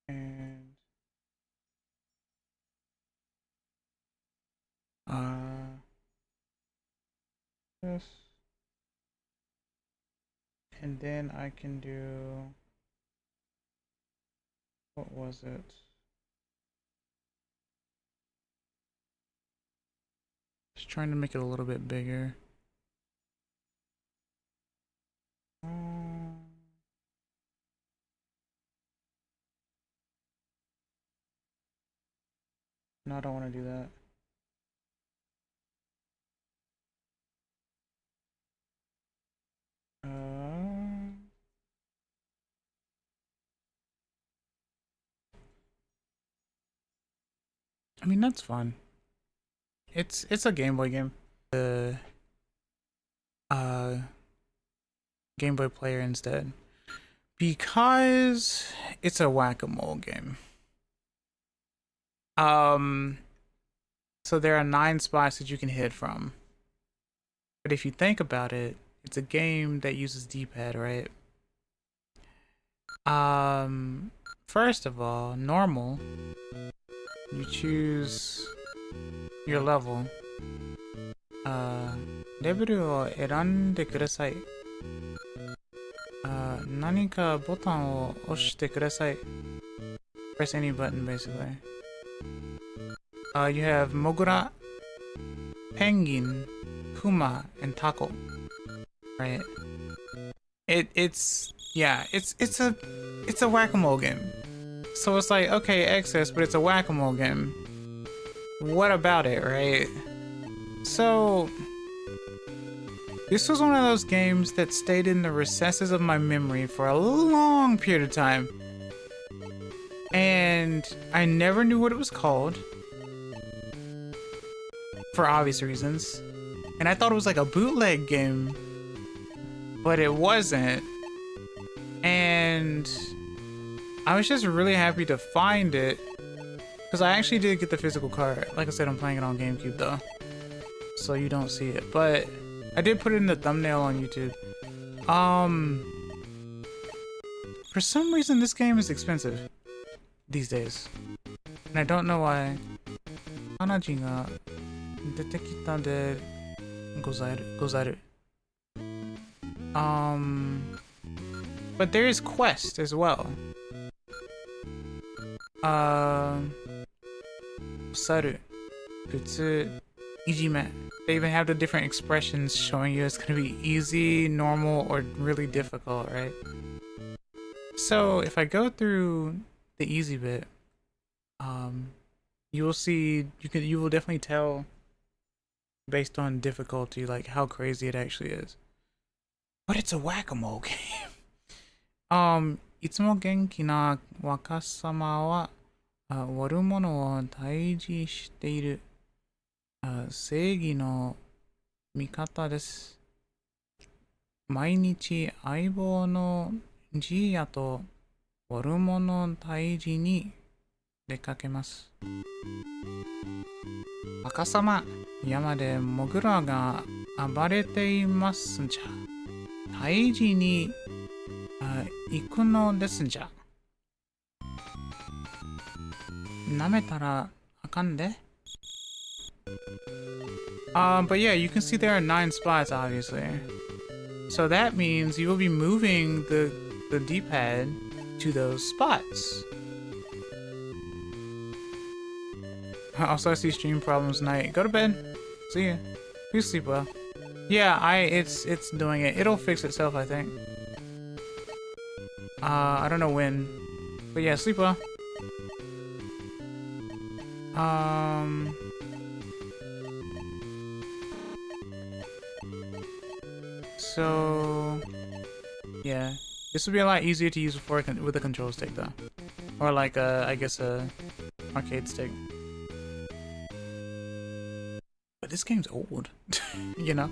and this, and then I can do, what was it? Just trying to make it a little bit bigger. No, I don't want to do that. I mean, that's fun. It's a Game Boy game. The Game Boy player instead, because it's a whack-a-mole game. So there are 9 spots that you can hit from. But if you think about it, it's a game that uses D-pad, right? First of all, normal, you choose your level. レベルを選んでください。何かボタンを押してください。Press any button, basically. You have Mogura, Penguin, Puma, and Taco. Right? It's a whack-a-mole game. So it's like, okay, excess, but it's a whack-a-mole game. What about it, right? So this was one of those games that stayed in the recesses of my memory for a long period of time. And I never knew what it was called. For obvious reasons. And I thought it was like a bootleg game. But it wasn't. And I was just really happy to find it. Because I actually did get the physical card. Like I said, I'm playing it on GameCube though. So you don't see it. But I did put it in the thumbnail on YouTube. For some reason this game is expensive these days. And I don't know why. Hanaji ga dete kita de gozaru. But there is Quest as well. Saru, Futsu, Ijime. They even have the different expressions showing you it's gonna be easy, normal, or really difficult, right? So if I go through the easy bit, you will see, you will definitely tell based on difficulty, like how crazy it actually is. But it's a whack-a-mole game. いつも元気な若様は悪者を退治している正義の味方です。毎日相棒のジーヤと悪者退治に出かけます。若様、山でモグラが暴れていますんじゃ。退治に行くのですんじゃ。舐めたらあかんで。But yeah, you can see there are 9 spots, obviously. So that means you will be moving the D-pad to those spots. Also, I see stream problems tonight. Go to bed. See ya. Please sleep well. Yeah, it's doing it. It'll fix itself, I think. I don't know when. But yeah, sleep well. So yeah, this would be a lot easier to use with a control stick though, or like I guess a arcade stick. But this game's old, you know.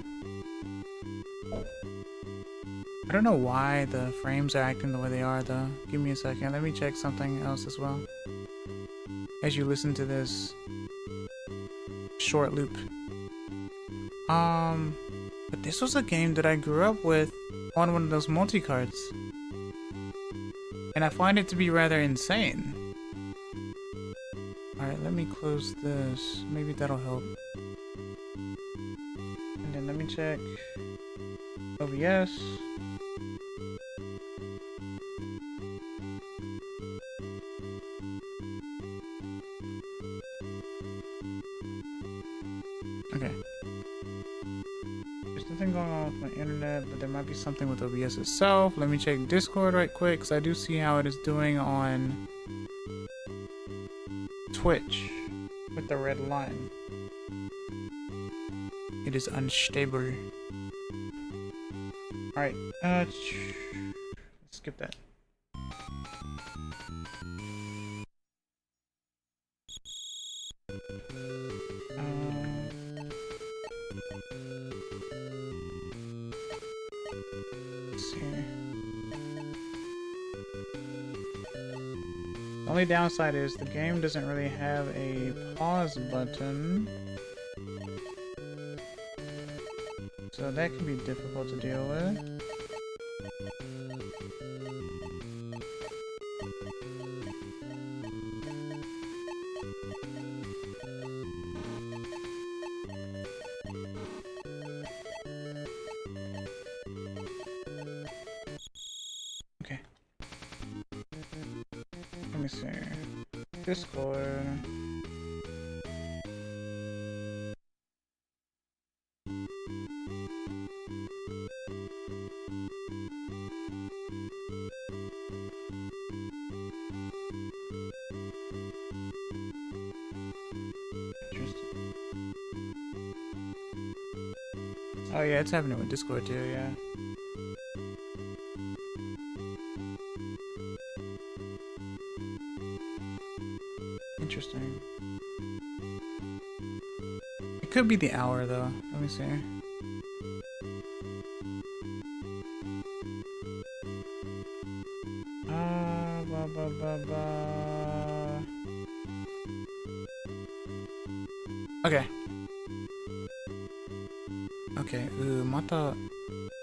I don't know why the frames are acting the way they are though. Give me a second. Let me check something else as well. As you listen to this short loop. But this was a game that I grew up with on one of those multi-cards. And I find it to be rather insane. Alright, let me close this. Maybe that'll help. And then let me check OBS. Okay. There's nothing going on with my internet, but there might be something with OBS itself. Let me check Discord right quick, because I do see how it is doing on Twitch with the red line. It is unstable. Alright, skip that. The only downside is the game doesn't really have a pause button, so that can be difficult to deal with. Okay. Let me see. Discord. Oh yeah, it's happening with Discord too, yeah. Interesting. It could be the hour though. Let me see. Okay. Okay. また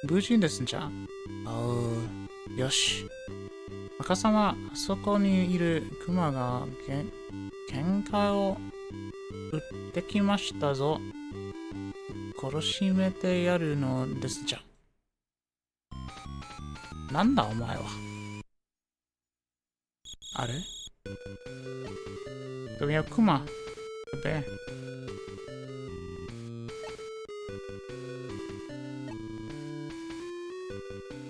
無事ですんじゃん。よし。若様、あそこにいるクマが喧嘩を売ってきましたぞ。殺しめてやるのですじゃ。なんだお前は。あれ？Do we have Kuma? The bear.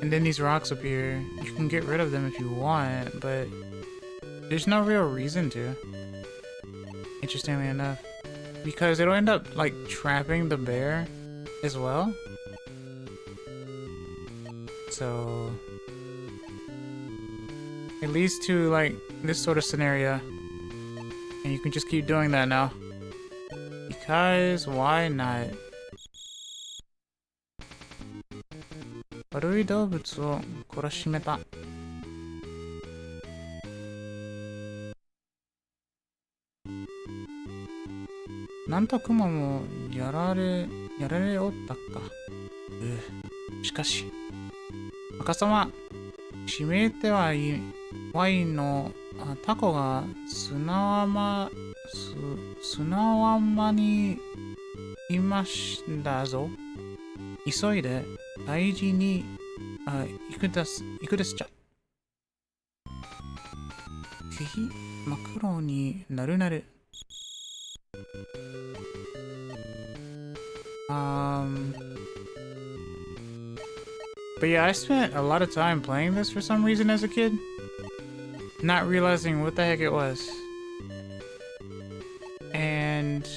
And then these rocks appear. You can get rid of them if you want, but there's no real reason to. It interestingly enough, because it'll end up like trapping the bear as well. So it leads to like this sort of scenario, and you can just keep doing that now. Because why not? 悪い動物を懲らしめた。なんとクマもやられおったか。しかし、若様、指名手はいワインのタコが砂浜にいましたぞ。急いで大事に行くですちゃ。真っ黒になる。But yeah, I spent a lot of time playing this for some reason as a kid, not realizing what the heck it was. And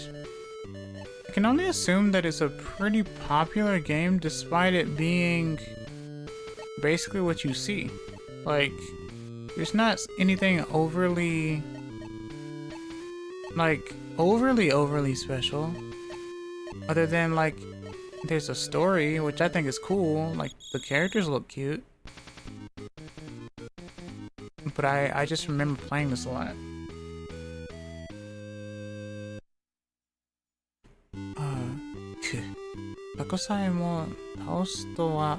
I can only assume that it's a pretty popular game despite it being basically what you see. Like, there's not anything overly special, other than like there's a story, which I think is cool. Like the characters look cute, but I just remember playing this a lot. Bakosai mo倒すとは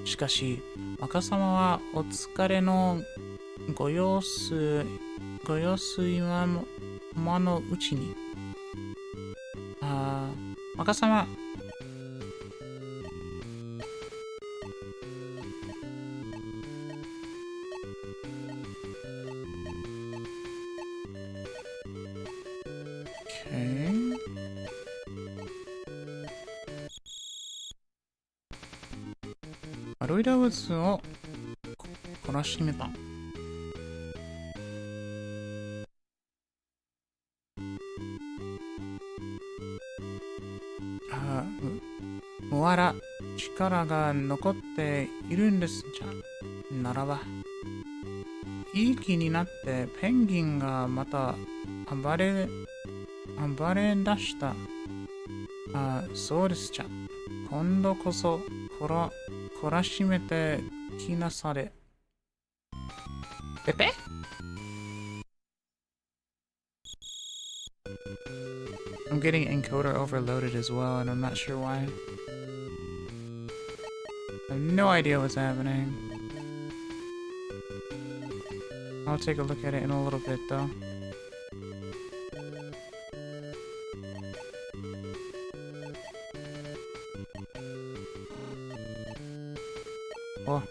しかし若様はお疲れのご様子今のうちに若様悪い動物を懲らしめた。もわら力が残っているんですじゃ。ならばいい気になってペンギンがまた暴れ出した。そうですじゃ。今度こそ懲らしめてきなされ。ペペI'm getting encoder overloaded as well, and I'm not sure why. I have no idea what's happening. I'll take a look at it in a little bit, though. Oh.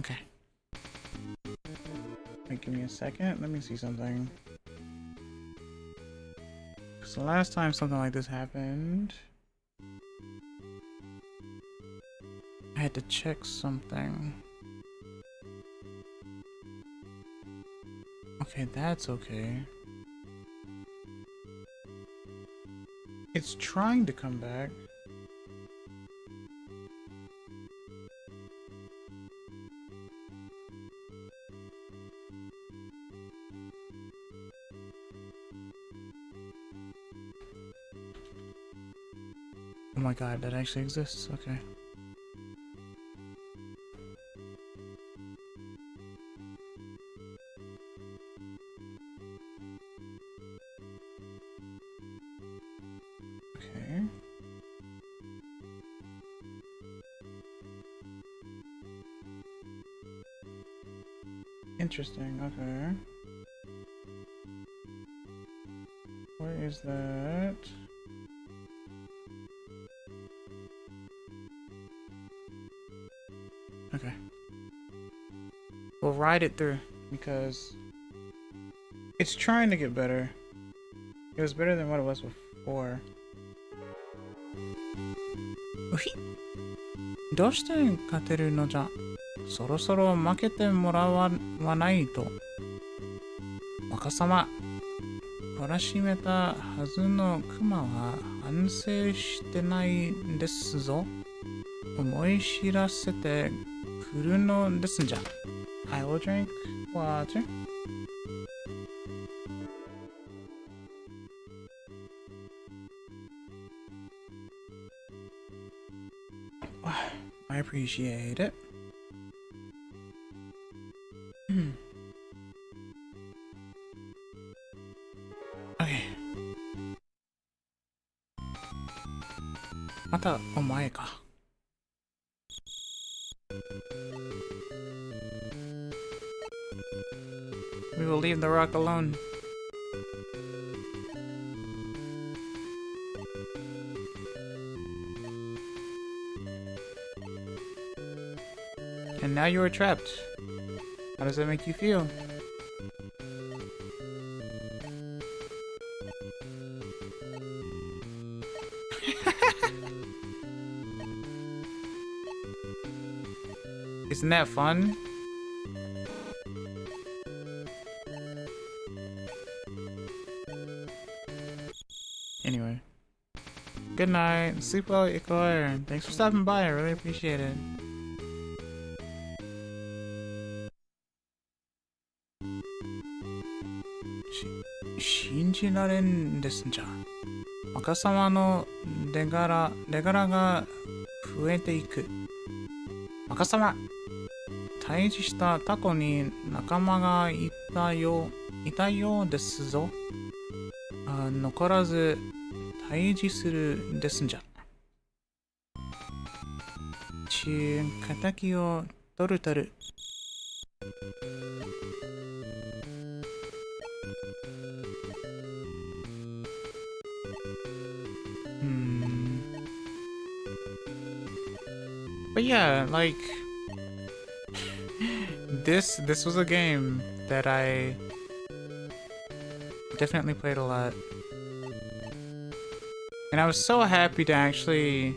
Okay. Wait, give me a second. Let me see something. So last time something like this happened, I had to check something. Okay, that's okay. It's trying to come back. Oh my god, that actually exists? Okay. Okay. Interesting, okay. Where is that? Okay. We'll ride it through because It's trying to get better. It was better than what it was before. うひ、どうして勝てるのじゃ。そろそろ負けてもらわないと。若様、懲らしめたはずのクマは反省してないんですぞ。思い知らせてくるのですんじゃ。I will drink water. I appreciate it. Okay. またお前か。We will leave the rock alone. And now you are trapped. How does that make you feel? Isn't that fun? Anyway. Good night. Sleep well, Ikoir. Thanks for stopping by. I really appreciate it. Shinjiraren desu ja. 若様の出柄が増えていく。若様、退治したタコに仲間がいたようですぞ。残らず退治するですんじゃ。敵を取る。But yeah, like this was a game that I definitely played a lot. And I was so happy to actually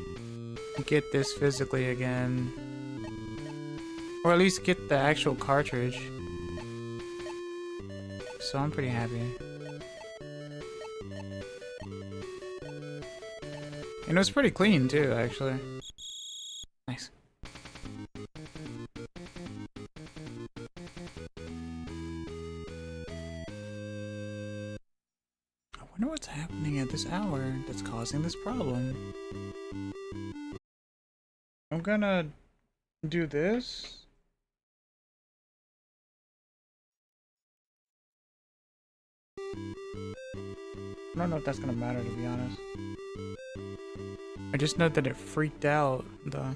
get this physically again. Or at least get the actual cartridge. So I'm pretty happy. And it was pretty clean too, actually. Nice. I wonder what's happening at this hour that's causing this problem. I'm gonna do this. I don't know if that's gonna matter, to be honest. I just know that it freaked out, though.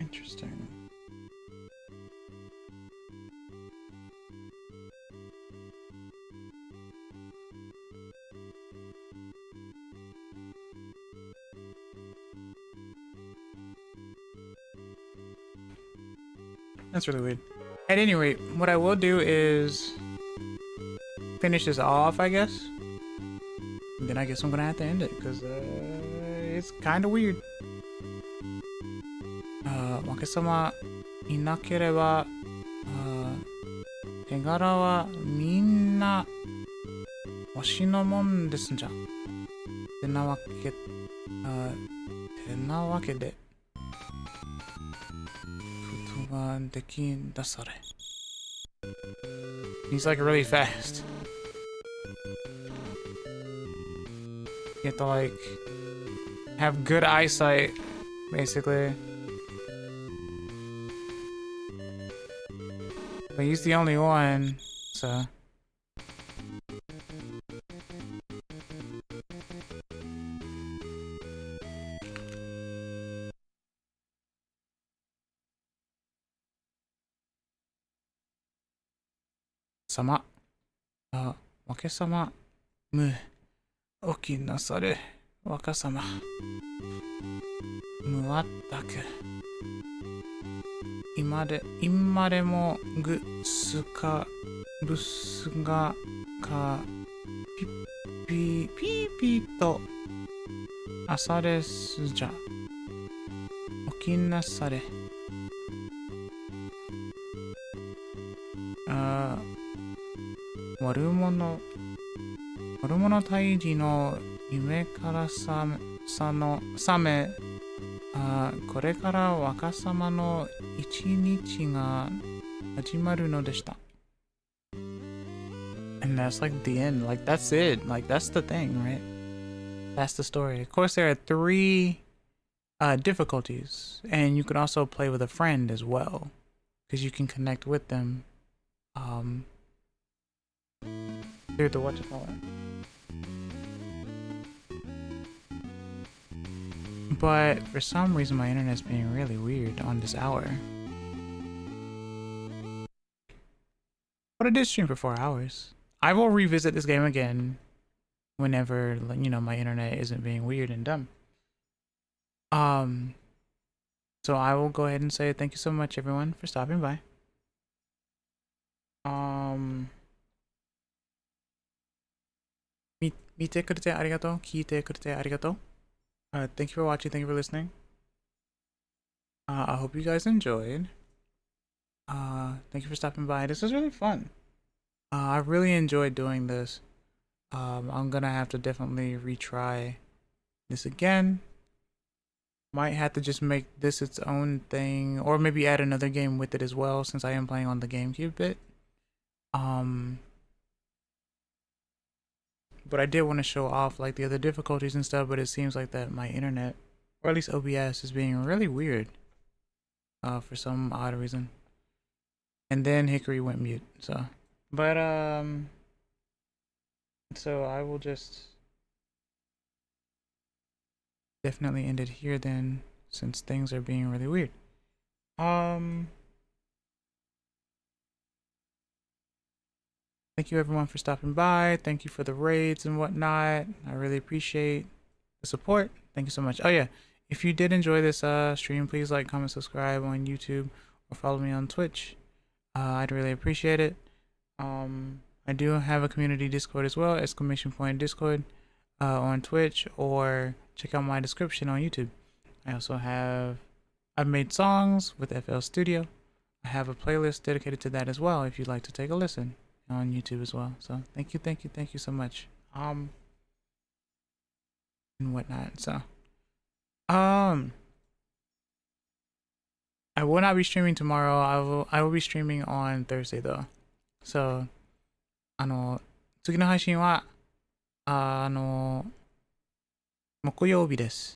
Interesting. That's really weird. At any rate, what I will do is finish this off, I guess. And then I guess I'm gonna have to end it because it's kind of weird. 負け様いなければ手柄はみんなわしのもんですんじゃ。てなわけでことができだされ。He's like really fast. You have to like have good eyesight, basically. But he's the only one, so. Sama. 負け様、起きなされ。若様。むわったく。今でもぐすかるすがかピッピーピーと朝ですじゃ。起きなされ。悪者退治の夢から覚め、これから若様の一日が始まるのでした。And that's like the end. Like, that's it. Like, that's the thing, right? That's the story. Of course, there are 3 difficulties, and you can also play with a friend as well, because you can connect with them through the whatchamacallit. But for some reason, my internet's being really weird on this hour. But I did stream for 4 hours. I will revisit this game again whenever, you know, my internet isn't being weird and dumb. So I will go ahead and say thank you so much, everyone, for stopping by. Mite kurete arigato, kiite kurete arigato. Thank you for watching, thank you for listening. I hope you guys enjoyed. Thank you for stopping by. This was really fun. I really enjoyed doing this. I'm gonna have to definitely retry this again. Might have to just make this its own thing, or maybe add another game with it as well, since I am playing on the GameCube bit. But I did want to show off like the other difficulties and stuff, but it seems like that my internet, or at least OBS, is being really weird for some odd reason. And then Hickory went mute, so. But so I will just definitely end it here then, since things are being really weird. Thank you everyone for stopping by. Thank you for the raids and whatnot. I really appreciate the support. Thank you so much. Oh yeah, if you did enjoy this stream, please like, comment, subscribe on YouTube, or follow me on Twitch. I'd really appreciate it. I do have a community Discord as well, !Discord on Twitch, or check out my description on YouTube. I've made songs with FL Studio. I have a playlist dedicated to that as well if you'd like to take a listen on YouTube as well. So thank you so much. And whatnot. So I will not be streaming tomorrow. I will be streaming on Thursday though. So 次の配信は木曜日です。